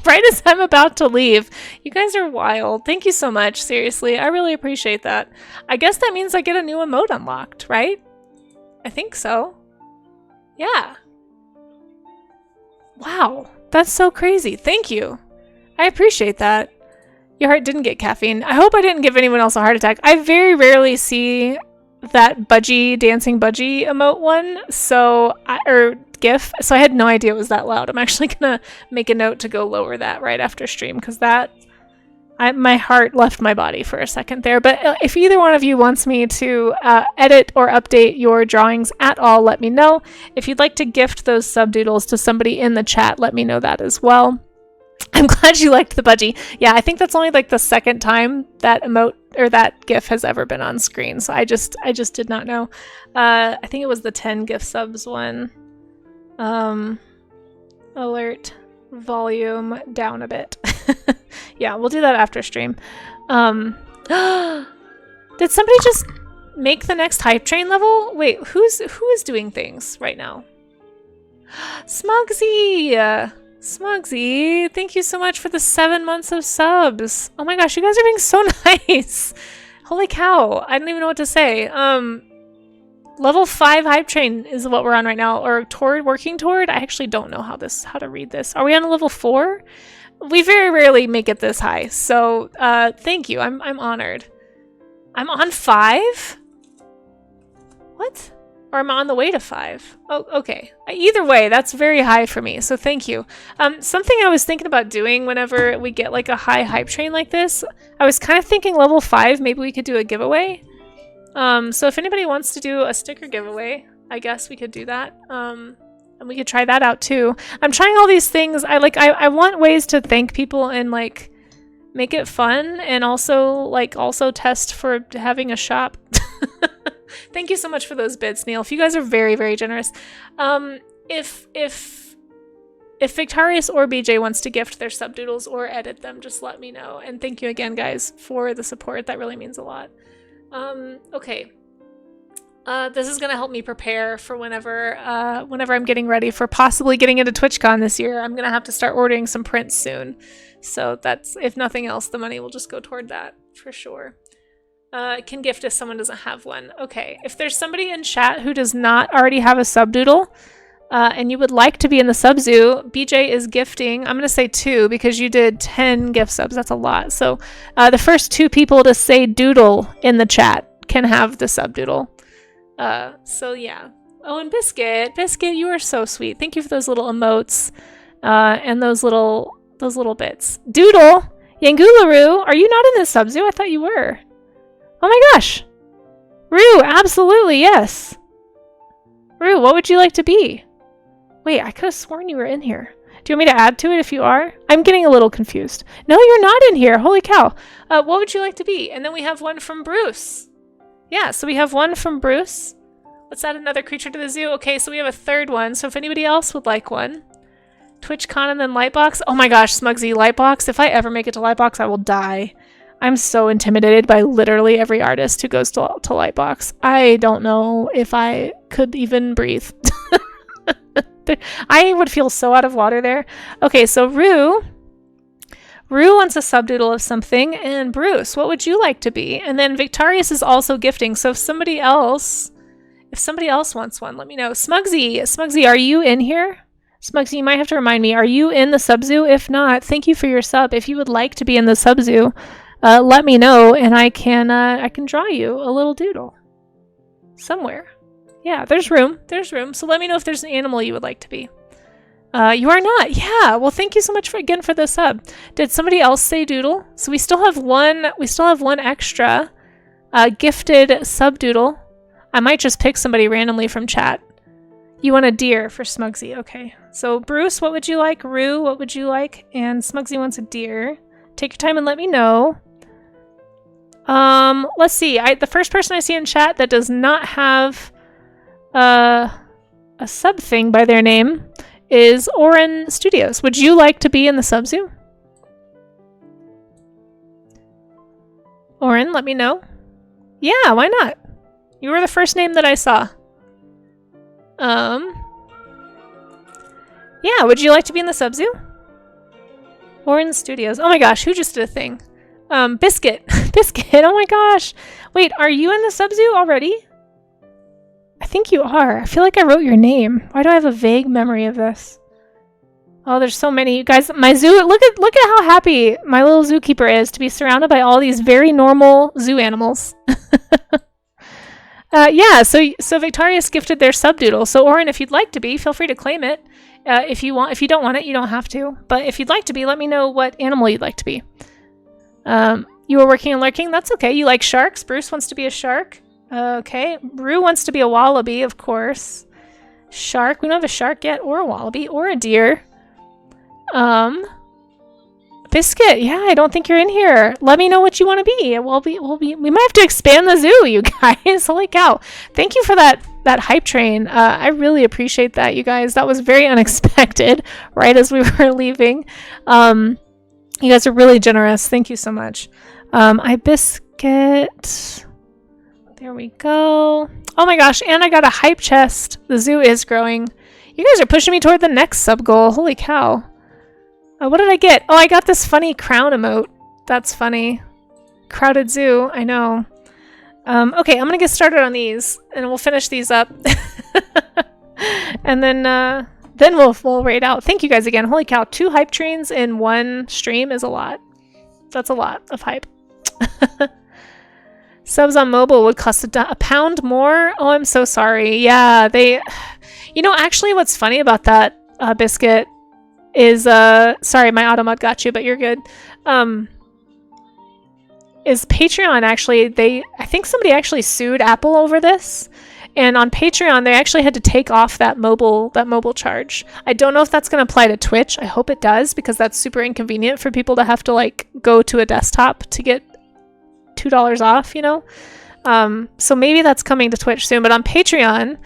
S1: right as I'm about to leave. You guys are wild. Thank you so much. Seriously, I really appreciate that. I guess that means I get a new emote unlocked, right? I think so. Yeah. Wow, that's so crazy. Thank you. I appreciate that. Your heart didn't get caffeine. I hope I didn't give anyone else a heart attack. I very rarely see that budgie, dancing budgie emote one, or GIF, so I had no idea it was that loud. I'm actually gonna make a note to go lower that right after stream, because my heart left my body for a second there. But if either one of you wants me to edit or update your drawings at all, let me know. If you'd like to gift those subdoodles to somebody in the chat, let me know that as well. I'm glad you liked the budgie. Yeah, I think that's only like the second time that emote or that GIF has ever been on screen. So I just did not know. I think it was the 10 GIF subs one. Alert volume down a bit. Yeah, we'll do that after stream. Did somebody just make the next hype train level? Wait, who is doing things right now? Smugsy! Smugsy, thank you so much for the 7 months of subs. Oh my gosh, you guys are being so nice. Holy cow, I don't even know what to say. Level 5 hype train is what we're on right now, or working toward. I actually don't know how to read this. Are we on a level 4? We very rarely make it this high, so thank you. I'm honored. I'm on 5? What? Or am I on the way to 5? Oh, okay. Either way, that's very high for me, so thank you. Something I was thinking about doing whenever we get like a high hype train like this, I was kind of thinking level 5, maybe we could do a giveaway. So if anybody wants to do a sticker giveaway, I guess we could do that. And we could try that out too. I'm trying all these things. I want ways to thank people and like make it fun, and also test for having a shop. Thank you so much for those bids, Neil. If you guys are very, very generous. If Victorious or BJ wants to gift their subdoodles or edit them, just let me know. And thank you again, guys, for the support. That really means a lot. Okay. This is gonna help me prepare for whenever I'm getting ready for possibly getting into TwitchCon this year. I'm gonna have to start ordering some prints soon. So that's, if nothing else, the money will just go toward that for sure. Can gift if someone doesn't have one. Okay, if there's somebody in chat who does not already have a subdoodle, and you would like to be in the sub-zoo, BJ is gifting, I'm going to say 2 because you did 10 gift subs. That's a lot. So the first 2 people to say doodle in the chat can have the subdoodle. So yeah. Oh, and Biscuit, you are so sweet. Thank you for those little emotes. And those little bits. Doodle! Yangularoo, are you not in the sub-zoo? I thought you were. Oh my gosh! Roo, absolutely, yes! Roo, what would you like to be? Wait, I could have sworn you were in here. Do you want me to add to it if you are? I'm getting a little confused. No, you're not in here. Holy cow. What would you like to be? And then we have one from Bruce. Yeah, so we have one from Bruce. Let's add another creature to the zoo. Okay, so we have a third one. So if anybody else would like one. TwitchCon and then Lightbox. Oh my gosh, Smugsy, Lightbox. If I ever make it to Lightbox, I will die. I'm so intimidated by literally every artist who goes to Lightbox. I don't know if I could even breathe. I would feel so out of water there. Okay, so Rue wants a subdoodle of something, and Bruce, what would you like to be? And then Victorious is also gifting, so if somebody else wants one, let me know. Smugsy, are you in here? Smugsy, you might have to remind me, are you in the sub-zoo? If not, thank you for your sub. If you would like to be in the sub-zoo, let me know, and I can draw you a little doodle somewhere. Yeah, there's room. So let me know if there's an animal you would like to be. You are not. Yeah. Well, thank you so much again for the sub. Did somebody else say doodle? So we still have one extra gifted sub doodle. I might just pick somebody randomly from chat. You want a deer for Smugsy. Okay. So Bruce, what would you like? Rue, what would you like? And Smugsy wants a deer. Take your time and let me know. Let's see. The first person I see in chat that does not have a sub thing by their name is Oren Studios. Would you like to be in the sub-zoo? Oren, let me know. Yeah, why not? You were the first name that I saw. Yeah, would you like to be in the sub-zoo? Oren Studios. Oh my gosh, who just did a thing? Biscuit. Biscuit, oh my gosh. Wait, are you in the sub-zoo already? I think you are. I feel like I wrote your name. Why do I have a vague memory of this? Oh, there's so many. You guys, my zoo, look at how happy my little zookeeper is to be surrounded by all these very normal zoo animals. Yeah, so Victorious gifted their subdoodle. So Oren, if you'd like to be, feel free to claim it. If you don't want it, you don't have to. But if you'd like to be, let me know what animal you'd like to be. You were working and lurking. That's okay. You like sharks. Bruce wants to be a shark. Okay. Rue wants to be a wallaby, of course. Shark. We don't have a shark yet, or a wallaby, or a deer. Biscuit. Yeah, I don't think you're in here. Let me know what you want to be. We might have to expand the zoo, you guys. Holy cow. Thank you for that hype train. I really appreciate that, you guys. That was very unexpected, right as we were leaving. You guys are really generous. Thank you so much. Biscuit. There we go. Oh my gosh, and I got a hype chest. The zoo is growing. You guys are pushing me toward the next sub goal. Holy cow. What did I get? Oh, I got this funny crown emote. That's funny. Crowded zoo, I know. Okay, I'm gonna get started on these, and we'll finish these up. And then we'll raid out. Thank you guys again. Holy cow, 2 hype trains in one stream is a lot. That's a lot of hype. Subs on mobile would cost a pound more. Oh, I'm so sorry. Yeah, you know, actually what's funny about that, Biscuit, is sorry, my automod got you, but you're good. Is Patreon actually, I think somebody actually sued Apple over this, and on Patreon they actually had to take off that mobile charge. I don't know if that's going to apply to Twitch. I hope it does, because that's super inconvenient for people to have to like go to a desktop to get $2 off, you know. So maybe that's coming to Twitch soon, but on Patreon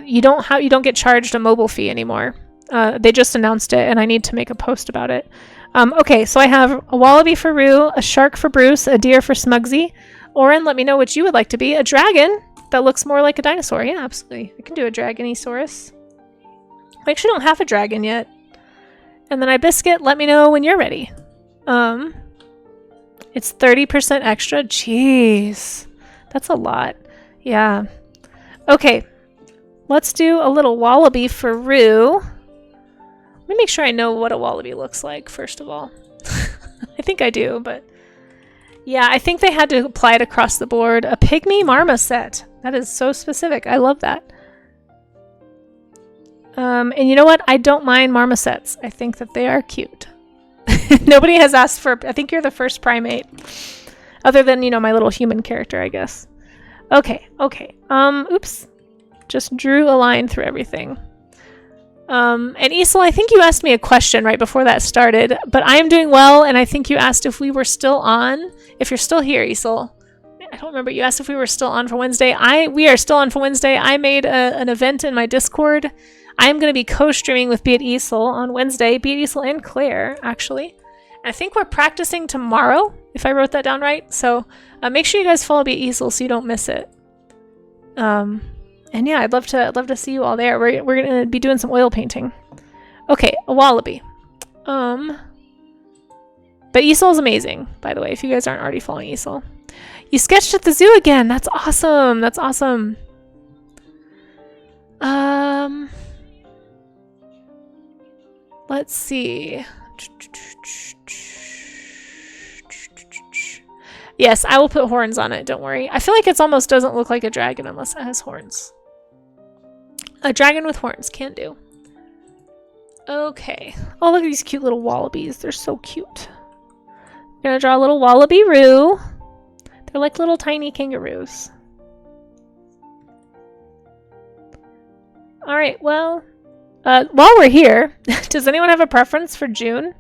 S1: you don't get charged a mobile fee anymore. They just announced it, and I need to make a post about it. Okay, so I have a wallaby for Rue, a shark for Bruce, a deer for Smugsy. Oren, let me know what you would like to be. A dragon that looks more like a dinosaur. Yeah, absolutely. I can do a Dragonosaurus. I actually don't have a dragon yet. And then Biscuit, let me know when you're ready. It's 30% extra. Jeez. That's a lot. Yeah. Okay. Let's do a little wallaby for Rue. Let me make sure I know what a wallaby looks like, first of all. I think I do, but... yeah, I think they had to apply it across the board. A pygmy marmoset. That is so specific. I love that. And you know what? I don't mind marmosets. I think that they are cute. Nobody has asked for... I think you're the first primate. Other than, you know, my little human character, I guess. Okay, okay. Oops. Just drew a line through everything. And Isel, I think you asked me a question right before that started, but I am doing well, and I think you asked if we were still on. If you're still here, Isel. I don't remember. You asked if we were still on for Wednesday. We are still on for Wednesday. I made an event in my Discord. I'm going to be co-streaming with Be It Isel on Wednesday. Be It Isel and Claire, actually. And I think we're practicing tomorrow, if I wrote that down right. So make sure you guys follow Be It Isel so you don't miss it. And yeah, I'd love to see you all there. We're going to be doing some oil painting. Okay, a wallaby. But Isol's amazing, by the way, if you guys aren't already following Isel. You sketched at the zoo again. That's awesome. That's awesome. Let's see. Yes, I will put horns on it. Don't worry. I feel like it almost doesn't look like a dragon unless it has horns. A dragon with horns. Can do. Okay. Oh, look at these cute little wallabies. They're so cute. I'm gonna draw a little wallaby-roo. They're like little tiny kangaroos. Alright, well, while we're here, does anyone have a preference for June?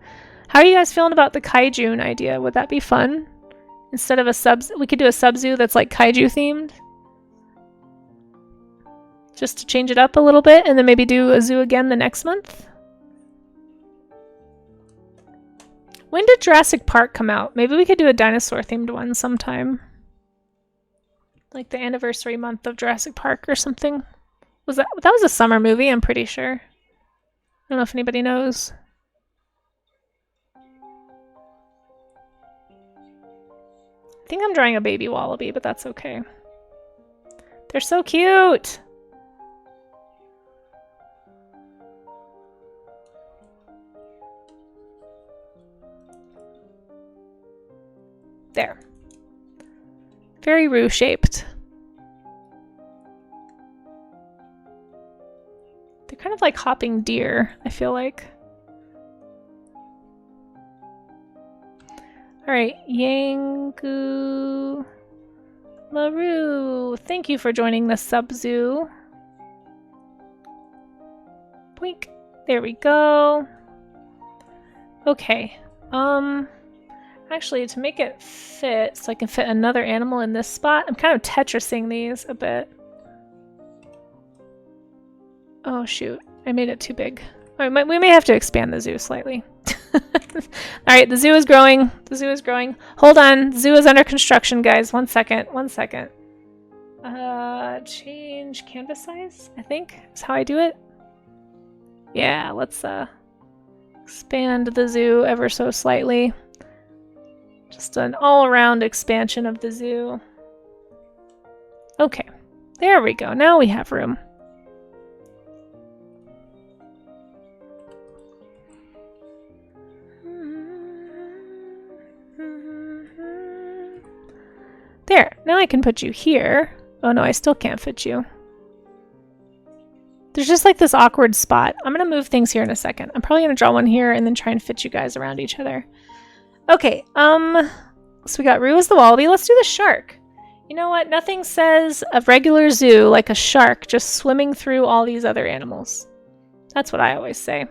S1: How are you guys feeling about the Kaijun idea? Would that be fun? Instead of we could do a sub-zoo that's like kaiju themed. Just to change it up a little bit, and then maybe do a zoo again the next month. When did Jurassic Park come out? Maybe we could do a dinosaur themed one sometime. Like the anniversary month of Jurassic Park or something. That was a summer movie, I'm pretty sure. I don't know if anybody knows. I think I'm drawing a baby wallaby, but that's okay. They're so cute! There. Very Roo-shaped. They're kind of like hopping deer, I feel like. Alright, Yangu LaRue, thank you for joining the sub-zoo. Boink. There we go. Okay. Actually, to make it fit, so I can fit another animal in this spot, I'm kind of Tetrising these a bit. Oh shoot, I made it too big. Right, we may have to expand the zoo slightly. Alright, the zoo is growing. The zoo is growing. Hold on, zoo is under construction, guys. 1 second, 1 second. Change canvas size, I think, is how I do it. Yeah, let's expand the zoo ever so slightly. Just an all-around expansion of the zoo. Okay, there we go. Now we have room. There, now I can put you here. Oh no, I still can't fit you. There's just like this awkward spot. I'm gonna move things here in a second. I'm probably gonna draw one here and then try and fit you guys around each other. Okay, so we got Roo as the wallaby. Let's do the shark. You know what? Nothing says a regular zoo like a shark just swimming through all these other animals. That's what I always say.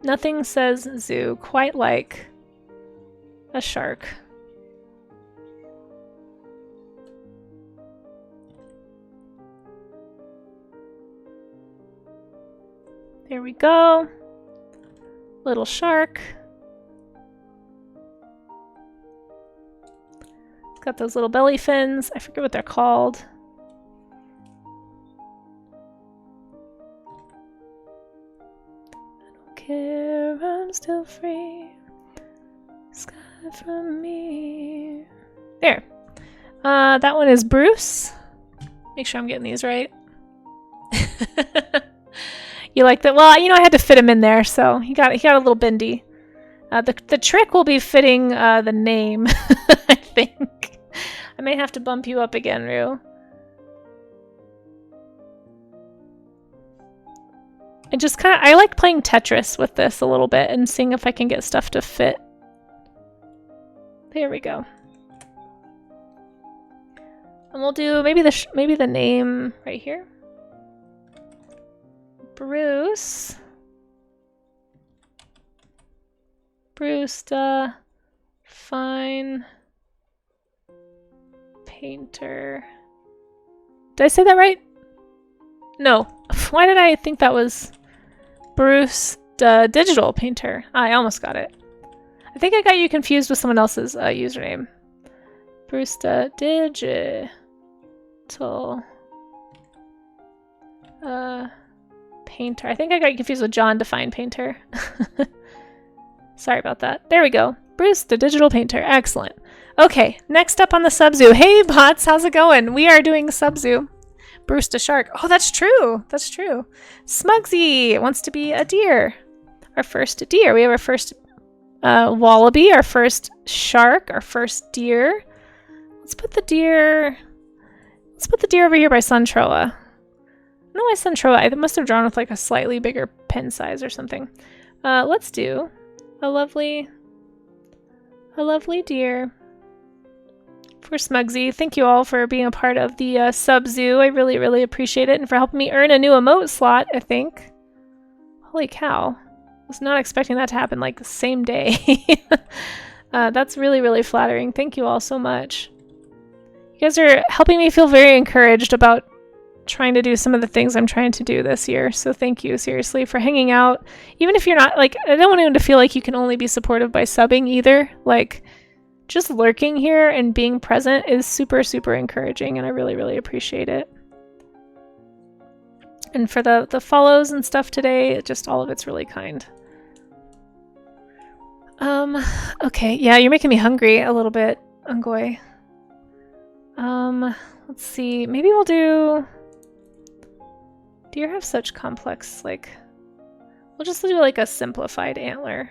S1: Nothing says zoo quite like a shark. There we go. Little shark. It's got those little belly fins. I forget what they're called. I don't care, I'm still free. Sky from me. There. That one is Bruce. Make sure I'm getting these right. You like that? Well, you know, I had to fit him in there, so he got a little bendy. The trick will be fitting the name, I think. I may have to bump you up again, Roo. I like playing Tetris with this a little bit and seeing if I can get stuff to fit. There we go. And we'll do maybe the name right here. Bruce the Fine Painter. Did I say that right? No. Why did I think that was Bruce the Digital Painter? I almost got it. I think I got you confused with someone else's username. Bruce the Digital Painter. I think I got you confused with John Define Painter. Sorry about that. There we go. Bruce the Digital Painter. Excellent. Okay, next up on the Subzoo. Hey bots, how's it going? We are doing Subzoo. Bruce the Shark. Oh, that's true. That's true. Smugsy wants to be a deer. Our first deer. We have our first wallaby, our first shark, our first deer. Let's put the deer over here by Suntroa. No, my Suntroa. I must have drawn with like a slightly bigger pen size or something. Let's do a lovely deer for Smugsy. Thank you all for being a part of the Subzoo. I really, really appreciate it, and for helping me earn a new emote slot, I think. Holy cow. I was not expecting that to happen like the same day. That's really, really flattering. Thank you all so much. You guys are helping me feel very encouraged about trying to do some of the things I'm trying to do this year. So thank you, seriously, for hanging out. Even if you're not, like, I don't want anyone to feel like you can only be supportive by subbing either. Like, just lurking here and being present is super, super encouraging, and I really, really appreciate it. And for the follows and stuff today, just all of it's really kind. Okay, yeah, you're making me hungry a little bit, Ungoy. Let's see, maybe we'll do... Deer have such complex, like... We'll just do like a simplified antler.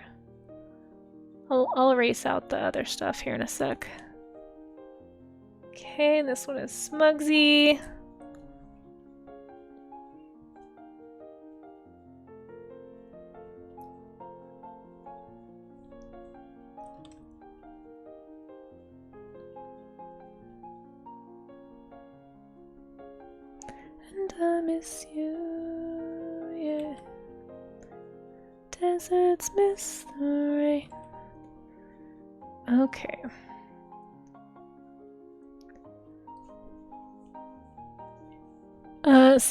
S1: I'll erase out the other stuff here in a sec. Okay, this one is Smugsy. And I miss you, yeah. Deserts miss the rain. Okay.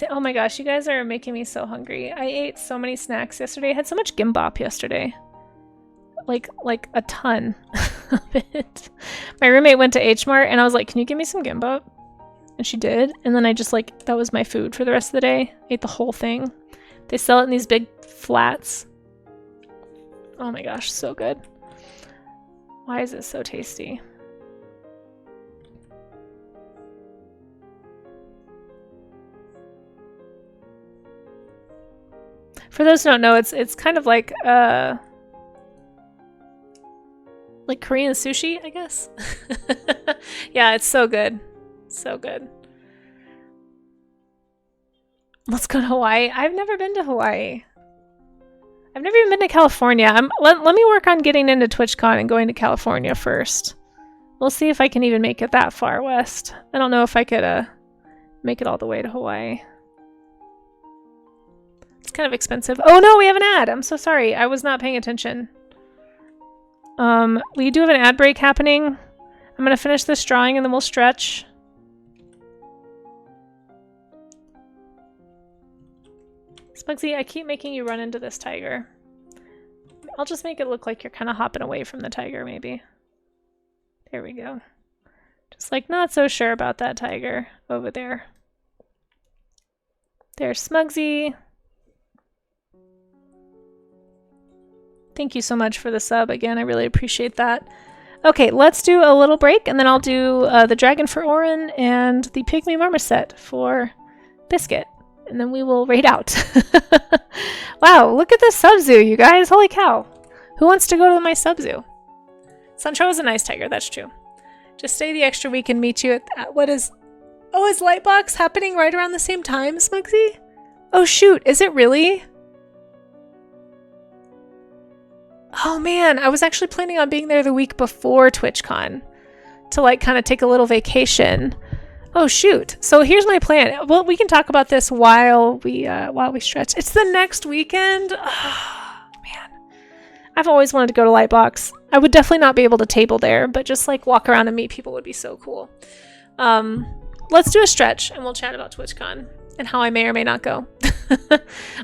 S1: Oh my gosh, you guys are making me so hungry. I ate so many snacks yesterday. I had so much gimbap yesterday. Like a ton of it. My roommate went to H Mart and I was like, can you give me some gimbap? And she did. And then I just like, that was my food for the rest of the day. I ate the whole thing. They sell it in these big flats. Oh my gosh, so good. Why is it so tasty? For those who don't know, it's kind of like Korean sushi, I guess. Yeah, it's so good. So good. Let's go to Hawaii. I've never been to Hawaii. I've never even been to California. Let me work on getting into TwitchCon and going to California first. We'll see if I can even make it that far west. I don't know if I could make it all the way to Hawaii. It's kind of expensive. Oh no, we have an ad! I'm so sorry. I was not paying attention. We do have an ad break happening. I'm gonna finish this drawing and then we'll stretch. Smugsy, I keep making you run into this tiger. I'll just make it look like you're kind of hopping away from the tiger, maybe. There we go. Just like not so sure about that tiger over there. There's Smugsy. Thank you so much for the sub again. I really appreciate that. Okay, let's do a little break and then I'll do the dragon for Orin and the pygmy marmoset for Biscuit. And then we will raid out. Wow, look at this Subzoo, you guys. Holy cow. Who wants to go to my Subzoo? Suntroa is a nice tiger, that's true. Just stay the extra week and meet you at what is... Oh, is Lightbox happening right around the same time, Smugsy? Oh shoot, is it really? Oh man, I was actually planning on being there the week before TwitchCon to like kind of take a little vacation. Oh shoot. So here's my plan. Well, we can talk about this while we stretch. It's the next weekend. Oh, man. I've always wanted to go to Lightbox. I would definitely not be able to table there, but just like walk around and meet people would be so cool. Let's do a stretch and we'll chat about TwitchCon and how I may or may not go.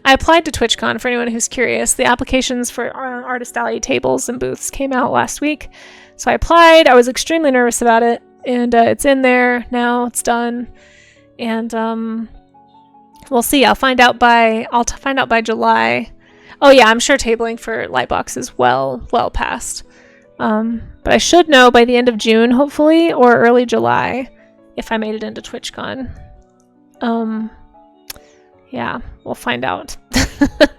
S1: I applied to TwitchCon for anyone who's curious. The applications for Artist Alley tables and booths came out last week. So I applied. I was extremely nervous about it. And it's in there now. It's done. And we'll see. I'll find out by July. Oh yeah, I'm sure tabling for Lightbox is well past. But I should know by the end of June, hopefully, or early July, if I made it into TwitchCon. Yeah, we'll find out.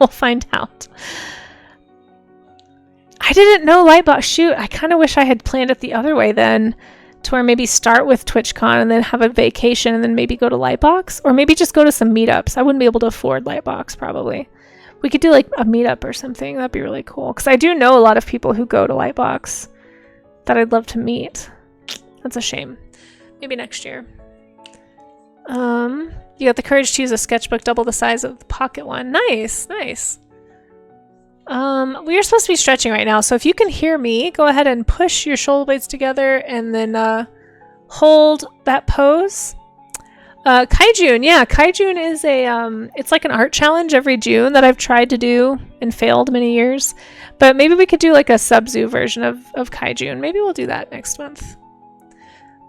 S1: We'll find out. I didn't know Lightbox. Shoot, I kind of wish I had planned it the other way then, to where maybe start with TwitchCon and then have a vacation and then maybe go to Lightbox, or maybe just go to some meetups. I wouldn't be able to afford Lightbox probably. We could do like a meetup or something. That'd be really cool. Because I do know a lot of people who go to Lightbox that I'd love to meet. That's a shame. Maybe next year. You got the courage to use a sketchbook double the size of the pocket one. Nice, nice. We are supposed to be stretching right now, so if you can hear me, go ahead and push your shoulder blades together and then hold that pose. Kaijun, yeah, Kaijun is it's like an art challenge every June that I've tried to do and failed many years. But maybe we could do like a Sub-Zoo version of Kaijun. Maybe we'll do that next month.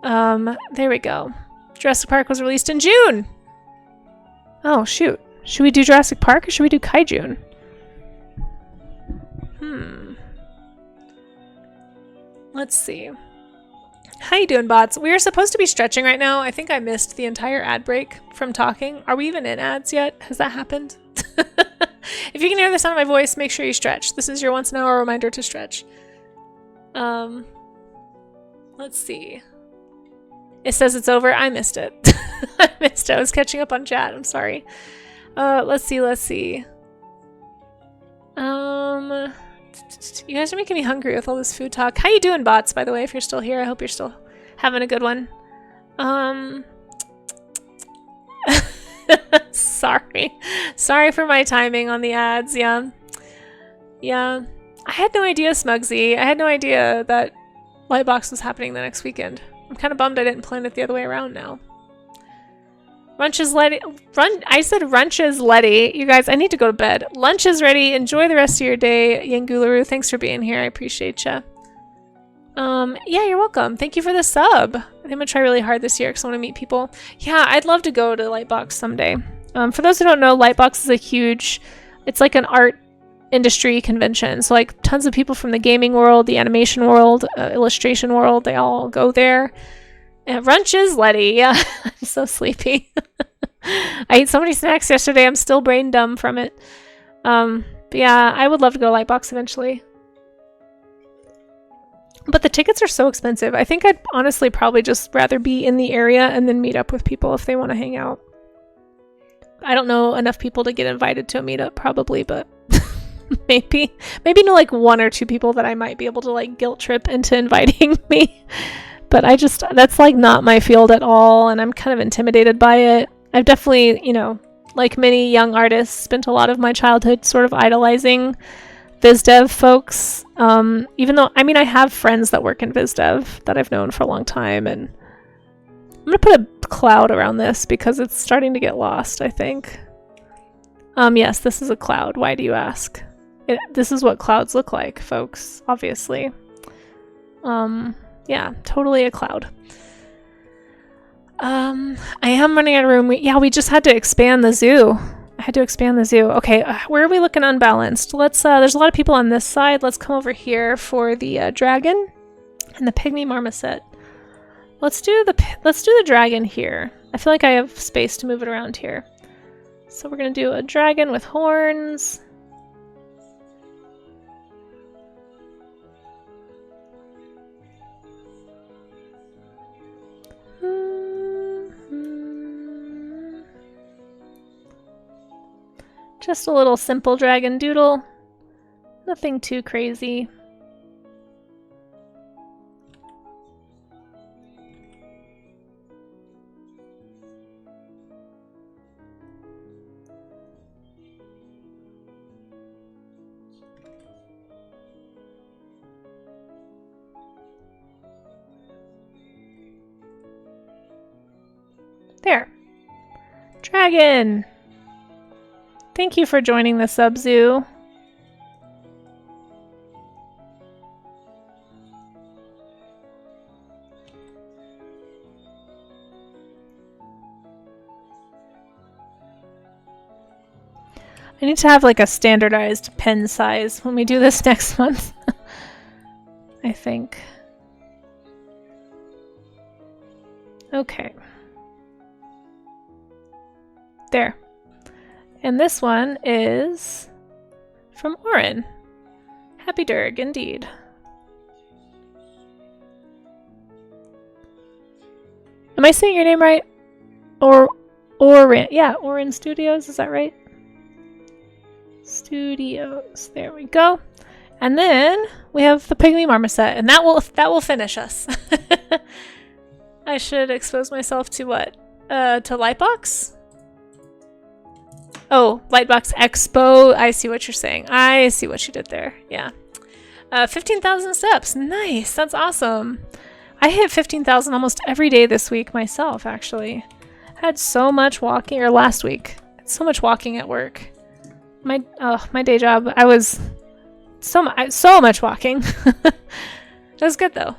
S1: There we go. Jurassic Park was released in June. Oh, shoot. Should we do Jurassic Park or should we do Kaijun? Let's see. How you doing, bots? We are supposed to be stretching right now. I think I missed the entire ad break from talking. Are we even in ads yet? Has that happened? If you can hear the sound of my voice, make sure you stretch. This is your once an hour reminder to stretch. Let's see. It says it's over. I missed it. I missed it. I was catching up on chat. I'm sorry. Let's see. You guys are making me hungry with all this food talk. How you doing, bots, by the way, if you're still here? I hope you're still having a good one. Sorry for my timing on the ads. Yeah. I had no idea, Smugsy. I had no idea that Lightbox was happening the next weekend. I'm kind of bummed I didn't plan it the other way around now. Lunch is ready. I said lunch is ready. You guys, I need to go to bed. Lunch is ready. Enjoy the rest of your day, Yangularu. Thanks for being here. I appreciate ya. Yeah, you're welcome. Thank you for the sub. I think I'm gonna try really hard this year because I want to meet people. Yeah, I'd love to go to Lightbox someday. For those who don't know, Lightbox is it's like an art industry convention. So like tons of people from the gaming world, the animation world, illustration world, they all go there. And lunch is Letty. Yeah, I'm so sleepy. I ate so many snacks yesterday. I'm still brain dumb from it. But yeah, I would love to go to Lightbox eventually. But the tickets are so expensive. I think I'd honestly probably just rather be in the area and then meet up with people if they want to hang out. I don't know enough people to get invited to a meetup probably, but maybe know like one or two people that I might be able to like guilt trip into inviting me. But that's like not my field at all, and I'm kind of intimidated by it. I've definitely, like many young artists, spent a lot of my childhood sort of idolizing VizDev folks. Even though, I have friends that work in VizDev that I've known for a long time, and I'm gonna put a cloud around this because it's starting to get lost, I think. Yes, this is a cloud. Why do you ask? This is what clouds look like, folks, obviously. Yeah, totally a cloud. I am running out of room. We just had to expand the zoo. I had to expand the zoo. Okay, where are we looking unbalanced? Let's, there's a lot of people on this side. Let's come over here for the dragon and the pygmy marmoset. Let's do the dragon here. I feel like I have space to move it around here. So we're gonna do a dragon with horns. Just a little simple dragon doodle. Nothing too crazy. There. Dragon! Thank you for joining the sub-zoo. I need to have like a standardized pen size when we do this next month. I think. Okay. There. And this one is from Oren. Happy Durg, indeed. Am I saying your name right? Oren. Yeah, Oren Studios, is that right? Studios. There we go. And then we have the Pygmy Marmoset, and that will finish us. I should expose myself to what? To Lightbox? Oh, Lightbox Expo. I see what you're saying. I see what you did there. Yeah. 15,000 steps. Nice. That's awesome. I hit 15,000 almost every day this week myself, actually. Had so much walking, or last week. Had so much walking at work. My day job, I was so much walking. It was good though.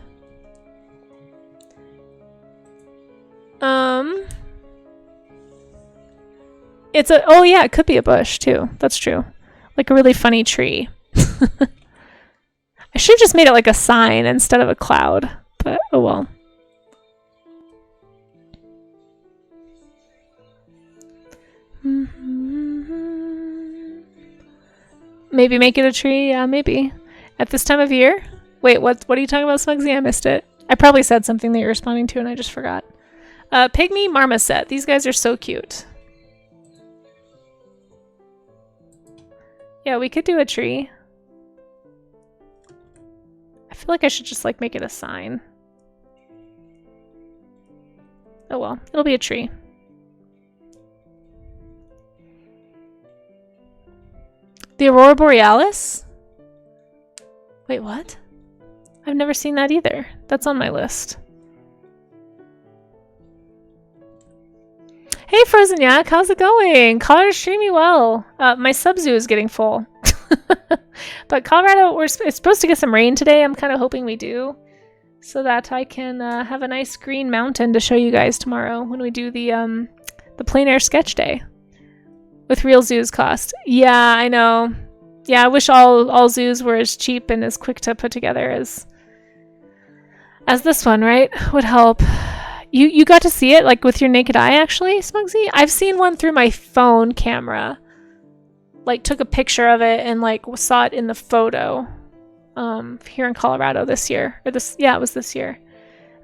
S1: It's a, oh yeah, it could be a bush too. That's true. Like a really funny tree. I should have just made it like a sign instead of a cloud, but oh well. Maybe make it a tree? Yeah, maybe. At this time of year? Wait, what are you talking about, Smugsy? I missed it. I probably said something that you're responding to and I just forgot. Pygmy Marmoset. These guys are so cute. Yeah, we could do a tree. I feel like I should just like make it a sign. Oh well, it'll be a tree. The Aurora Borealis? Wait, what? I've never seen that either. That's on my list. Hey Frozen Yak, how's it going? Colorado's treating me well. My sub-zoo is getting full. But Colorado, it's supposed to get some rain today. I'm kind of hoping we do. So that I can have a nice green mountain to show you guys tomorrow when we do the plein air sketch day. With real zoos cost. Yeah, I know. Yeah, I wish all zoos were as cheap and as quick to put together as this one, right? Would help. You got to see it like with your naked eye, actually, Smugsy? I've seen one through my phone camera. Like took a picture of it and like saw it in the photo here in Colorado this year. Or yeah, it was this year.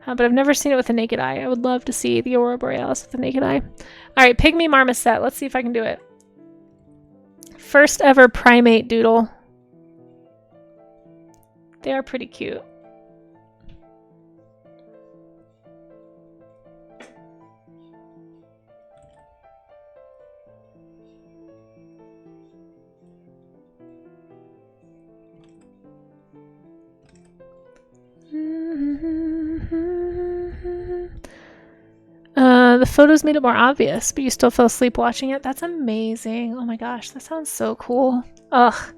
S1: But I've never seen it with the naked eye. I would love to see the Aurora Borealis with the naked eye. All right, Pygmy Marmoset. Let's see if I can do it. First ever primate doodle. They are pretty cute. The photos made it more obvious, but you still fell asleep watching it? That's amazing. Oh my gosh, that sounds so cool. Ugh.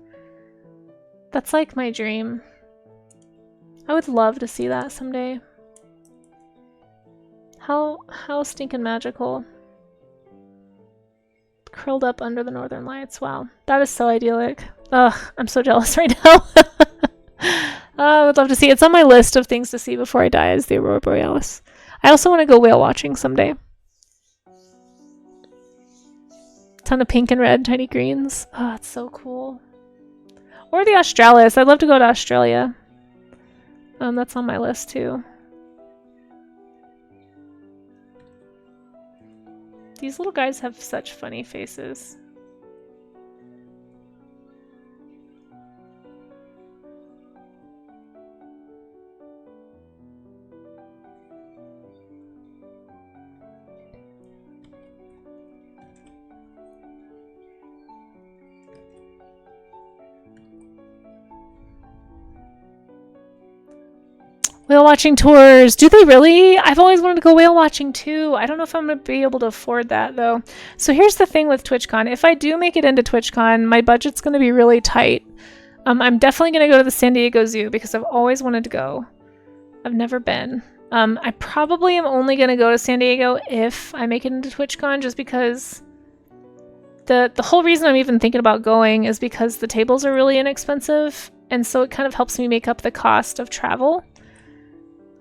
S1: That's like my dream. I would love to see that someday. How stinking magical. Curled up under the northern lights. Wow. That is so idyllic. Ugh, I'm so jealous right now. I would love to see it. It's on my list of things to see before I die is the Aurora Borealis. I also want to go whale watching someday. Ton of pink and red, tiny greens. Oh, it's so cool. Or the Australis. I'd love to go to Australia. That's on my list too. These little guys have such funny faces. Whale watching tours. Do they really? I've always wanted to go whale watching too. I don't know if I'm going to be able to afford that though. So here's the thing with TwitchCon. If I do make it into TwitchCon, my budget's going to be really tight. I'm definitely going to go to the San Diego Zoo because I've always wanted to go. I've never been. I probably am only going to go to San Diego if I make it into TwitchCon, just because the whole reason I'm even thinking about going is because the tables are really inexpensive, and so it kind of helps me make up the cost of travel.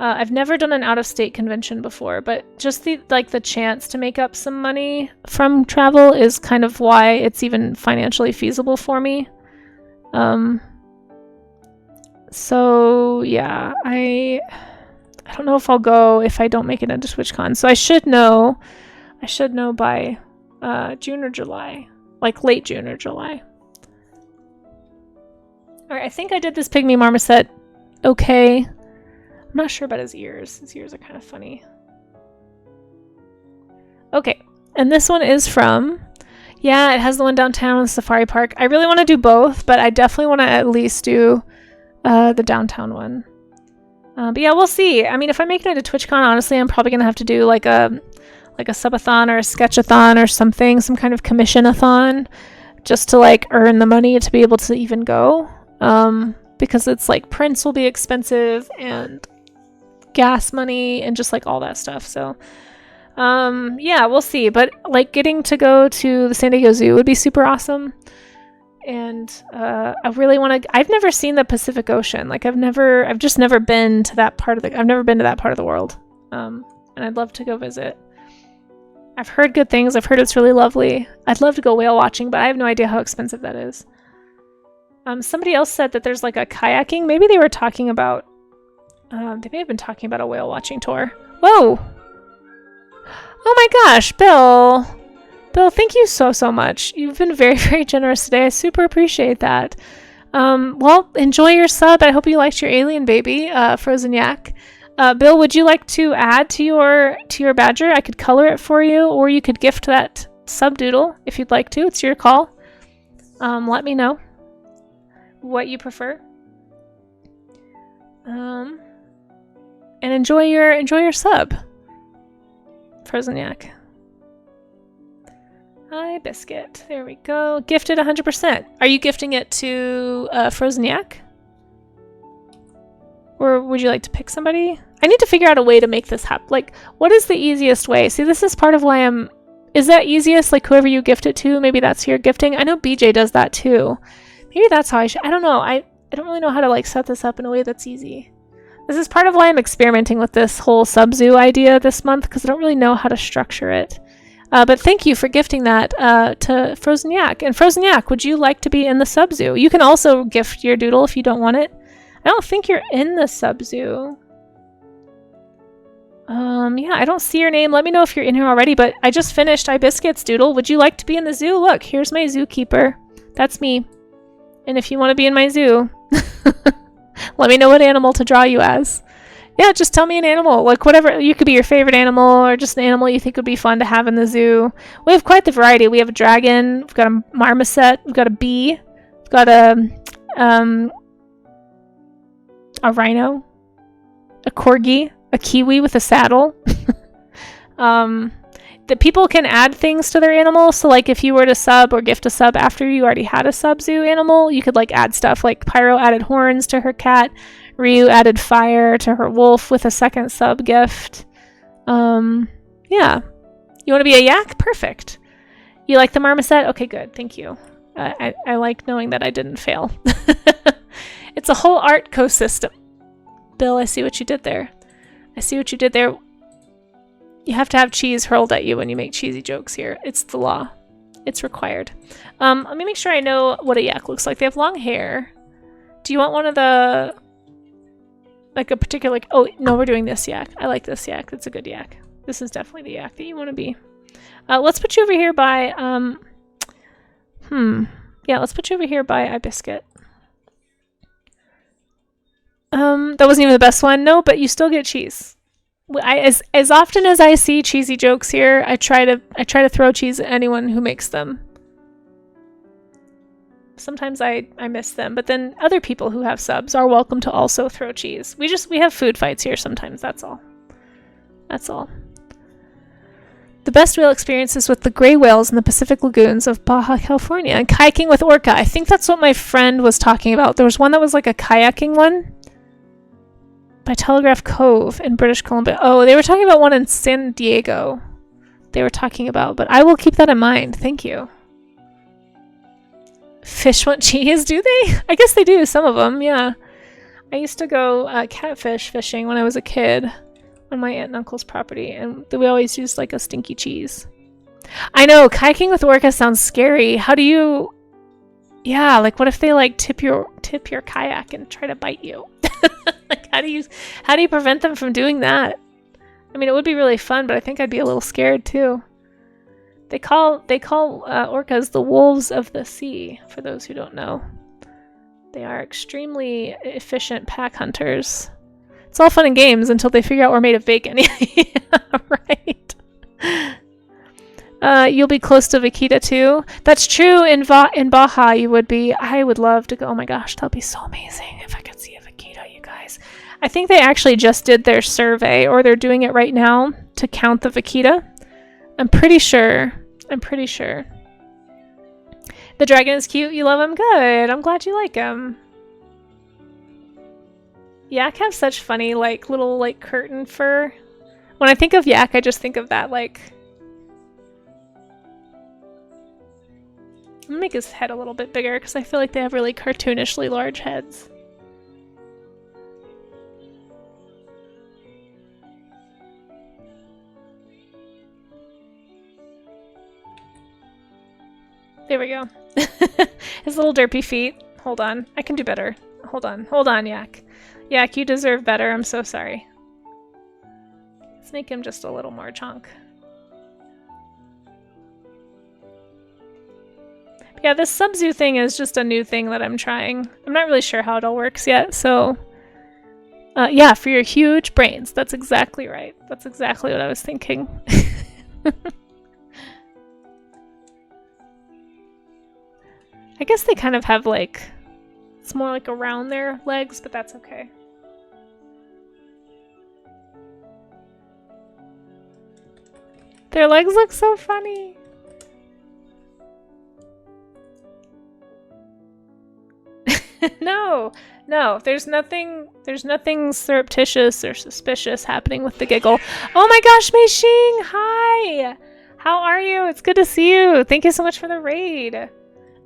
S1: I've never done an out-of-state convention before, but just the chance to make up some money from travel is kind of why it's even financially feasible for me. So yeah, I don't know if I'll go if I don't make it into TwitchCon. So I should know by June or July, like late June or July. All right, I think I did this pygmy marmoset okay. I'm not sure about his ears. His ears are kind of funny. Okay, and this one is from, yeah, it has the one downtown in the safari park. I really want to do both, but I definitely want to at least do the downtown one. But yeah, we'll see. I mean, if I make it into TwitchCon, honestly, I'm probably gonna have to do like a subathon or a sketchathon or something, some kind of commission-a-thon, just to like earn the money to be able to even go. Because it's like prints will be expensive and gas money and just like all that stuff. So yeah, we'll see. But like getting to go to the San Diego Zoo would be super awesome. And I really want to. I've never seen the Pacific Ocean. Like I've just never been to that part of the. I've never been to that part of the world. And I'd love to go visit. I've heard good things. I've heard it's really lovely. I'd love to go whale watching, but I have no idea how expensive that is. Somebody else said that there's like a kayaking. Maybe they were talking about. They may have been talking about a whale watching tour. Whoa! Oh my gosh, Bill! Bill, thank you so much. You've been very, very generous today. I super appreciate that. Well, enjoy your sub. I hope you liked your alien baby, Frozen Yak. Bill, would you like to add to your badger? I could color it for you, or you could gift that sub doodle if you'd like to. It's your call. Let me know what you prefer. And enjoy your sub, Frozen Yak. Hi, Biscuit. There we go. Gifted 100%. Are you gifting it to Frozen Yak? Or would you like to pick somebody? I need to figure out a way to make this happen. Like, what is the easiest way? See, this is part of why I'm... Is that easiest? Like, whoever you gift it to, maybe that's your gifting? I know BJ does that too. Maybe that's how I should... I don't know. I don't really know how to, like, set this up in a way that's easy. This is part of why I'm experimenting with this whole sub-zoo idea this month, because I don't really know how to structure it. But thank you for gifting that to Frozen Yak. And Frozen Yak, would you like to be in the sub-zoo? You can also gift your doodle if you don't want it. I don't think you're in the sub-zoo. Yeah, I don't see your name. Let me know if you're in here already, but I just finished iBiscuit's doodle. Would you like to be in the zoo? Look, here's my zookeeper. That's me. And if you want to be in my zoo, let me know what animal to draw you as. Yeah, just tell me an animal. Like, whatever. You could be your favorite animal or just an animal you think would be fun to have in the zoo. We have quite the variety. We have a dragon. We've got a marmoset. We've got a bee. We've got a rhino. A corgi. A kiwi with a saddle. The people can add things to their animal. So, like, if you were to sub or gift a sub after you already had a sub-zoo animal, you could, like, add stuff. Like, Pyro added horns to her cat. Ryu added fire to her wolf with a second sub gift. Yeah. You want to be a yak? Perfect. You like the marmoset? Okay, good. Thank you. I like knowing that I didn't fail. It's a whole art ecosystem. Bill, I see what you did there. I see what you did there. You have to have cheese hurled at you when you make cheesy jokes here. It's the law. It's required. Let me make sure I know what a yak looks like. They have long hair. Do you want one of the... Like a particular... Like, oh, no, we're doing this yak. I like this yak. That's a good yak. This is definitely the yak that you want to be. Let's put you over here by... Yeah, let's put you over here by iBiscuit. That wasn't even the best one. No, but you still get cheese. As often as I see cheesy jokes here, I try to throw cheese at anyone who makes them. sometimes I miss them. But then other people who have subs are welcome to also throw cheese. We have food fights here sometimes, that's all. That's all. The best whale experience is with the gray whales in the Pacific lagoons of Baja California and kayaking with orca. I think that's what my friend was talking about. There was one that was like a kayaking one by Telegraph Cove in British Columbia. Oh, they were talking about one in San Diego. They were talking about, but I will keep that in mind. Thank you. Fish want cheese, do they? I guess they do, some of them, yeah. I used to go catfish fishing when I was a kid on my aunt and uncle's property, and we always used like a stinky cheese. I know, kayaking with orcas sounds scary. How do you... Yeah, like what if they like tip your kayak and try to bite you? Like how do you prevent them from doing that? I mean, it would be really fun, but I think I'd be a little scared too. They call orcas the wolves of the sea, for those who don't know. They are extremely efficient pack hunters. It's all fun and games until they figure out we're made of bacon. Yeah, right. You'll be close to Vaquita too. That's true. In Baja, you would be. I would love to go. Oh my gosh, that'd be so amazing if I could see a Vaquita, you guys. I think they actually just did their survey, or they're doing it right now to count the Vaquita. I'm pretty sure. The dragon is cute. You love him? Good. I'm glad you like him. Yak have such funny, like, little, like, curtain fur. When I think of yak, I just think of that, like... I'm gonna make his head a little bit bigger, because I feel like they have really cartoonishly large heads. There we go. His little derpy feet. Hold on. I can do better. Hold on, Yak. Yak, you deserve better. I'm so sorry. Let's make him just a little more chunk. But yeah, this Subzoo thing is just a new thing that I'm trying. I'm not really sure how it all works yet, so... yeah, for your huge brains. That's exactly right. That's exactly what I was thinking. I guess they kind of have like... It's more like around their legs, but that's okay. Their legs look so funny. No, there's nothing surreptitious or suspicious happening with the giggle. Oh my gosh, Mei Xing, hi! How are you? It's good to see you. Thank you so much for the raid.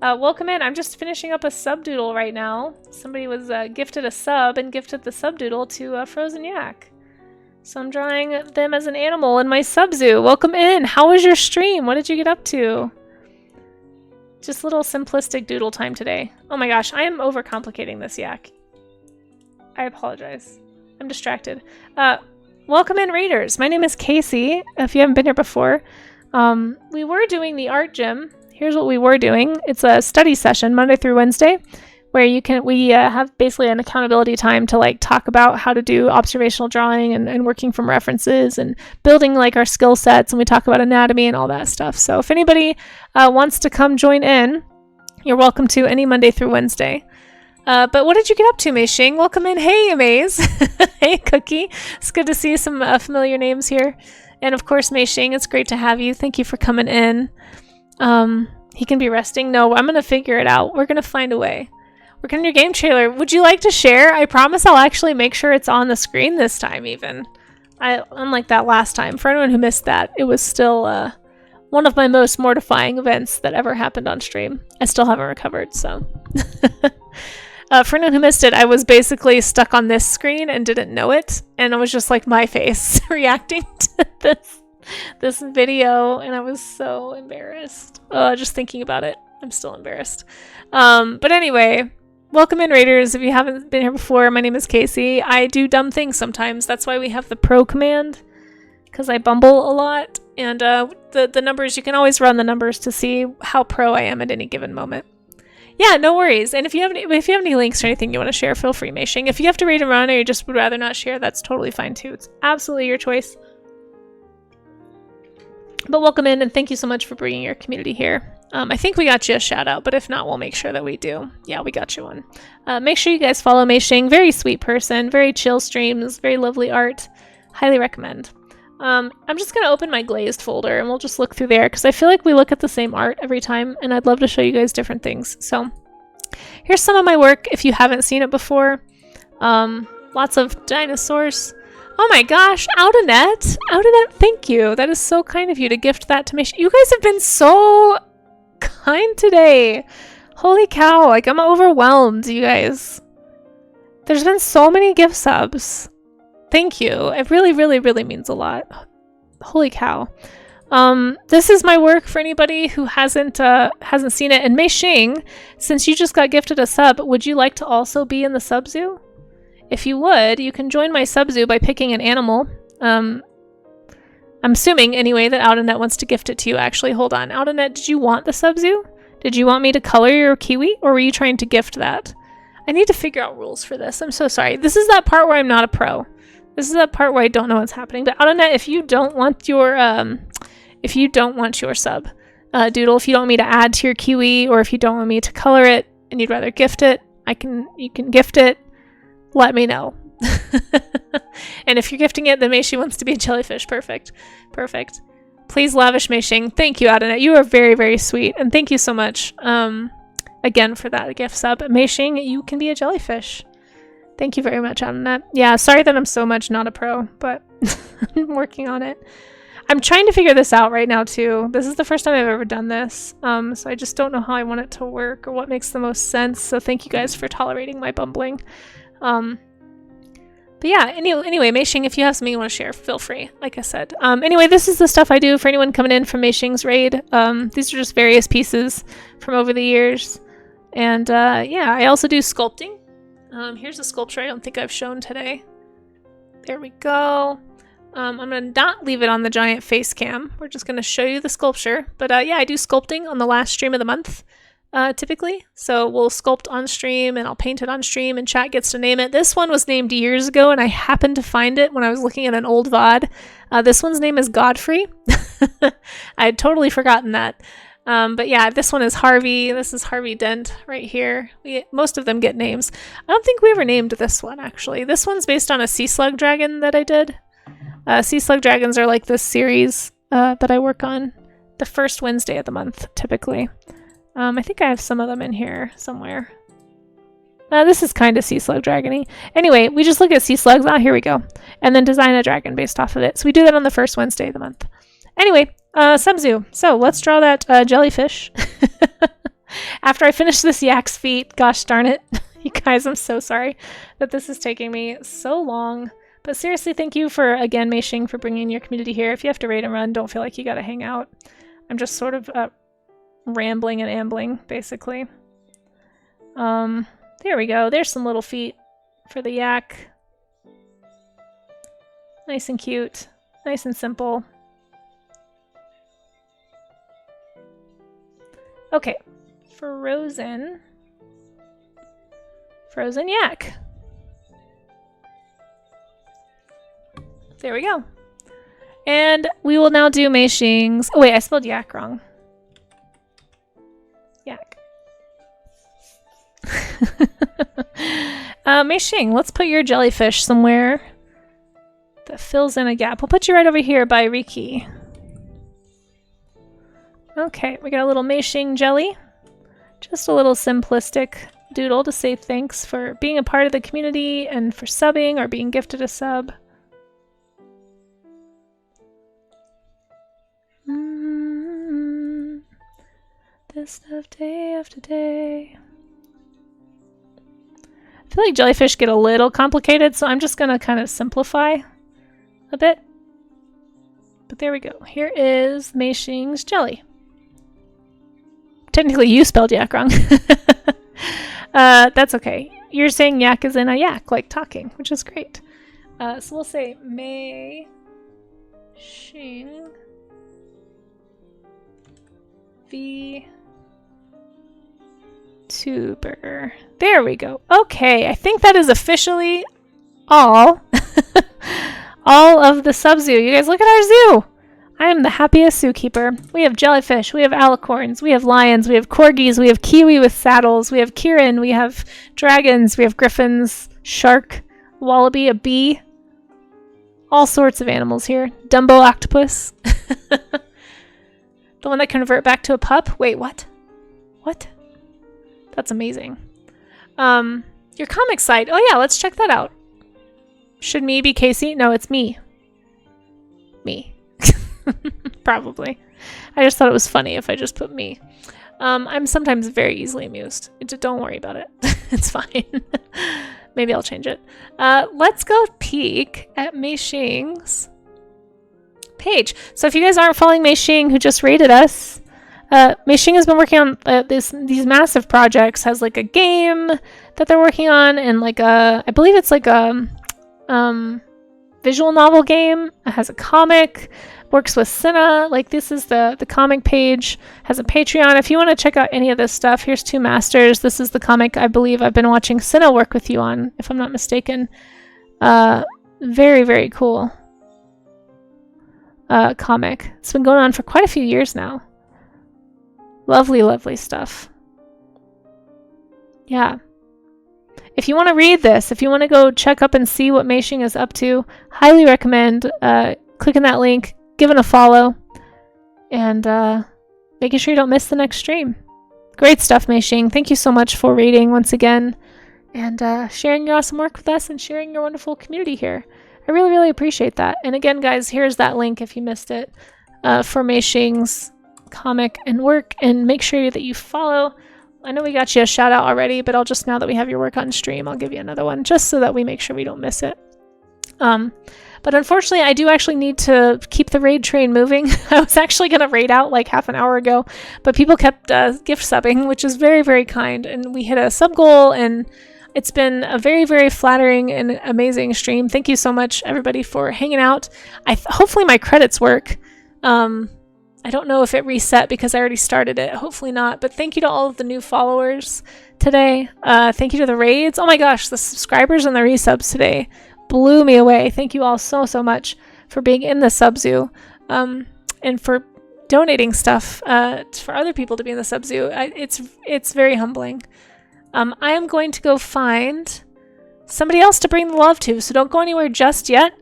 S1: Welcome in. I'm just finishing up a sub doodle right now. Somebody was gifted a sub and gifted the sub doodle to Frozen Yak. So I'm drawing them as an animal in my Subzoo. Welcome in. How was your stream? What did you get up to? Just a little simplistic doodle time today. Oh my gosh, I am overcomplicating this, Yak. I apologize. I'm distracted. Welcome in, raiders. My name is Casey, if you haven't been here before. We were doing the art gym. Here's what we were doing. It's a study session, Monday through Wednesday, where we have basically an accountability time to like talk about how to do observational drawing and working from references and building like our skill sets, and we talk about anatomy and all that stuff. So if anybody wants to come join in, you're welcome to any Monday through Wednesday. But what did you get up to, Mei Xing? Welcome in. Hey, Amaze. Hey, Cookie. It's good to see some familiar names here. And of course, Mei Xing, it's great to have you. Thank you for coming in. He can be resting. No, I'm going to figure it out. We're going to find a way. Working on your game trailer. Would you like to share? I promise I'll actually make sure it's on the screen this time even. Unlike that last time. For anyone who missed that, it was still one of my most mortifying events that ever happened on stream. I still haven't recovered, so. For anyone who missed it, I was basically stuck on this screen and didn't know it. And it was just like my face reacting to this video, and I was so embarrassed. Just thinking about it, I'm still embarrassed. But anyway, welcome in, raiders. If you haven't been here before, my name is Casey. I do dumb things sometimes. That's why we have the pro command, because I bumble a lot. And the numbers, you can always run the numbers to see how pro I am at any given moment. Yeah, no worries. And if you have any links or anything you want to share, feel free, Mei Xing. If you have to read and run, or you just would rather not share, that's totally fine too. It's absolutely your choice. But welcome in, and thank you so much for bringing your community here. I think we got you a shout out, but if not, we'll make sure that we do. Yeah, we got you one. Make sure you guys follow Mei Xing. Very sweet person, very chill streams, very lovely art. Highly recommend. I'm just going to open my glazed folder and we'll just look through there because I feel like we look at the same art every time and I'd love to show you guys different things. So here's some of my work if you haven't seen it before. Lots of dinosaurs. Oh my gosh, Oudanet! Oudanet, thank you. That is so kind of you to gift that to me. You guys have been so kind today. Holy cow, like I'm overwhelmed, you guys. There's been so many gift subs. Thank you. It really, really, really means a lot. Holy cow. This is my work for anybody who hasn't seen it. And Mei Xing, since you just got gifted a sub, would you like to also be in the sub zoo? If you would, you can join my sub zoo by picking an animal. I'm assuming, anyway, that Oudanet wants to gift it to you. Actually, hold on. Oudanet, did you want the sub zoo? Did you want me to color your kiwi, or were you trying to gift that? I need to figure out rules for this. I'm so sorry. This is that part where I'm not a pro. This is that part where I don't know what's happening. But Oudanet, if you don't want your sub, Doodle, if you don't want me to add to your kiwi, or if you don't want me to color it and you'd rather gift it, you can gift it. Let me know. And if you're gifting it, then Mei Xing wants to be a jellyfish. Perfect. Perfect. Please lavish Mei Xing. Thank you, Oudanet. You are very, very sweet. And thank you so much again for that gift sub. Mei Xing, you can be a jellyfish. Thank you very much, Oudanet. Yeah, sorry that I'm so much not a pro, but I'm working on it. I'm trying to figure this out right now, too. This is the first time I've ever done this, so I just don't know how I want it to work or what makes the most sense, so thank you guys for tolerating my bumbling. But yeah, anyway, Mei Xing, if you have something you want to share, feel free, like I said. Anyway, this is the stuff I do for anyone coming in from Mei Xing's raid. These are just various pieces from over the years. And yeah, I also do sculpting. Here's a sculpture I don't think I've shown today. There we go. I'm going to not leave it on the giant face cam. We're just going to show you the sculpture. But yeah, I do sculpting on the last stream of the month. Typically. So we'll sculpt on stream and I'll paint it on stream and chat gets to name it. This one was named years ago and I happened to find it when I was looking at an old VOD. This one's name is Godfrey. I had totally forgotten that. But yeah, this one is Harvey. This is Harvey Dent right here. Most of them get names. I don't think we ever named this one actually. This one's based on a sea slug dragon that I did. Sea slug dragons are like this series that I work on the first Wednesday of the month typically. I think I have some of them in here somewhere. This is kind of sea slug dragony. Anyway, we just look at sea slugs. Ah, here we go. And then design a dragon based off of it. So we do that on the first Wednesday of the month. Anyway, sub zoo. So let's draw that jellyfish. After I finish this yak's feet, gosh darn it. You guys, I'm so sorry that this is taking me so long. But seriously, thank you for, again, Mei Xing, for bringing your community here. If you have to raid and run, don't feel like you gotta hang out. I'm just sort of rambling and ambling, basically. There we go. There's some little feet for the yak. Nice and cute. Nice and simple. Okay. Frozen yak. There we go. And we will now do Mei Xing's... Oh wait, I spelled yak wrong. Yak. Mei Xing, let's put your jellyfish somewhere that fills in a gap. We'll put you right over here by Riki. Okay, we got a little Mei Xing jelly. Just a little simplistic doodle to say thanks for being a part of the community and for subbing or being gifted a sub. This stuff day after day. I feel like jellyfish get a little complicated, so I'm just gonna kind of simplify a bit. But there we go. Here is Mei Xing's jelly. Technically, you spelled yak wrong. That's okay. You're saying yak is in a yak, like talking, which is great. So we'll say Mei Xing VTuber. There we go. Okay, I think that is officially all. All of the sub zoo. You guys look at our zoo. I am the happiest zookeeper. We have jellyfish, we have alicorns, we have lions, we have corgis, we have kiwi with saddles, we have kirin, we have dragons, we have griffins, shark, wallaby, a bee. All sorts of animals here. Dumbo octopus. The one that can convert back to a pup? Wait, what? What? That's amazing. Your comic site. Oh yeah, let's check that out. Should me be Casey? No, it's me. Me. Probably. I just thought it was funny if I just put me. I'm sometimes very easily amused. Don't worry about it. It's fine. Maybe I'll change it. Let's go peek at Mei Xing's page. So if you guys aren't following Mei Xing, who just rated us, Mei Xing has been working on these massive projects. Has like a game that they're working on, and like I believe it's like a visual novel game. It has a comic. Works with Cinna. Like this is the comic page. Has a Patreon. If you want to check out any of this stuff, here's Two Masters. This is the comic I believe I've been watching Cinna work with you on, if I'm not mistaken. Very, very cool comic. It's been going on for quite a few years now. Lovely, lovely stuff. Yeah. If you want to read this, if you want to go check up and see what Mei Xing is up to, highly recommend clicking that link, giving a follow, and making sure you don't miss the next stream. Great stuff, Mei Xing. Thank you so much for reading once again, and sharing your awesome work with us, and sharing your wonderful community here. I really, really appreciate that. And again, guys, here's that link if you missed it for Mei Xing's comic and work, and make sure that you follow. I know we got you a shout out already, but I'll just, now that we have your work on stream, I'll give you another one just so that we make sure we don't miss it. But unfortunately, I do actually need to keep the raid train moving. I was actually going to raid out like half an hour ago, but people kept gift subbing, which is very, very kind. And we hit a sub goal, and it's been a very, very flattering and amazing stream. Thank you so much, everybody, for hanging out. Hopefully my credits work. I don't know if it reset because I already started it. Hopefully not. But thank you to all of the new followers today. Thank you to the raids. Oh my gosh, the subscribers and the resubs today blew me away. Thank you all so, so much for being in the sub zoo, and for donating stuff for other people to be in the sub zoo. It's very humbling. I am going to go find somebody else to bring the love to, so don't go anywhere just yet.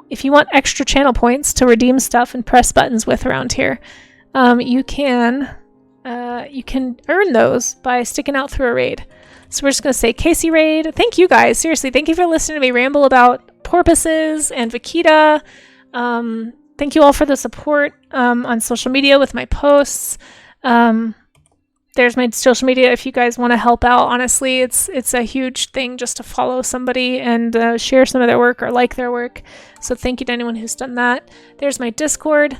S1: If you want extra channel points to redeem stuff and press buttons with around here, you can earn those by sticking out through a raid. So we're just going to say Casey raid. Thank you guys. Seriously, thank you for listening to me ramble about porpoises and vaquita. Thank you all for the support on social media with my posts. There's my social media if you guys want to help out. Honestly, it's a huge thing just to follow somebody and share some of their work or like their work. So thank you to anyone who's done that. There's my Discord.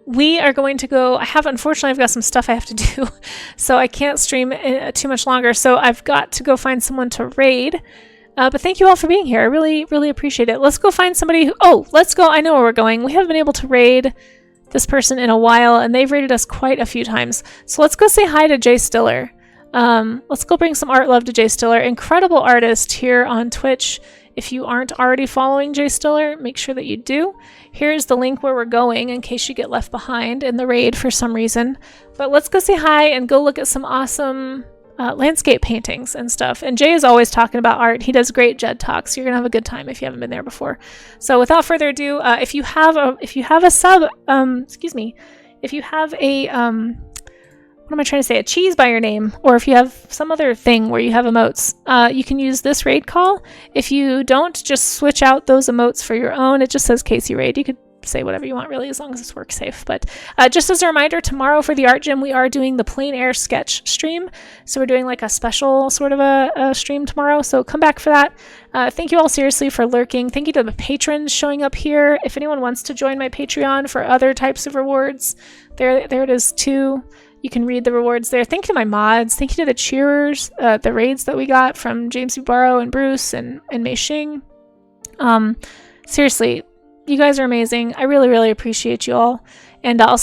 S1: We are going to go. Unfortunately, I've got some stuff I have to do, so I can't stream too much longer. So I've got to go find someone to raid. But thank you all for being here. I really, really appreciate it. Let's go find somebody who. Oh, let's go. I know where we're going. We haven't been able to raid this person in a while, and they've rated us quite a few times. So let's go say hi to Jay Stiller. Let's go bring some art love to Jay Stiller. Incredible artist here on Twitch. If you aren't already following Jay Stiller, make sure that you do. Here's the link where we're going in case you get left behind in the raid for some reason. But let's go say hi and go look at some awesome landscape paintings and stuff. And Jay is always talking about art. He does great Jed talks. You're gonna have a good time if you haven't been there before. So without further ado, if you have a sub, if you have a what am I trying to say? A cheese by your name, or if you have some other thing where you have emotes, you can use this raid call. If you don't, just switch out those emotes for your own. It just says Casey raid. You could say whatever you want, really, as long as it's work safe. But just as a reminder, tomorrow for the art gym, we are doing the plein air sketch stream. So we're doing like a special sort of a stream tomorrow. So come back for that. Thank you all seriously for lurking. Thank you to the patrons showing up here. If anyone wants to join my Patreon for other types of rewards, there it is too. You can read the rewards there. Thank you to my mods. Thank you to the cheerers, the raids that we got from James B. Barrow and Bruce and Mei Xing. Seriously, you guys are amazing. I really, really appreciate you all. And I'll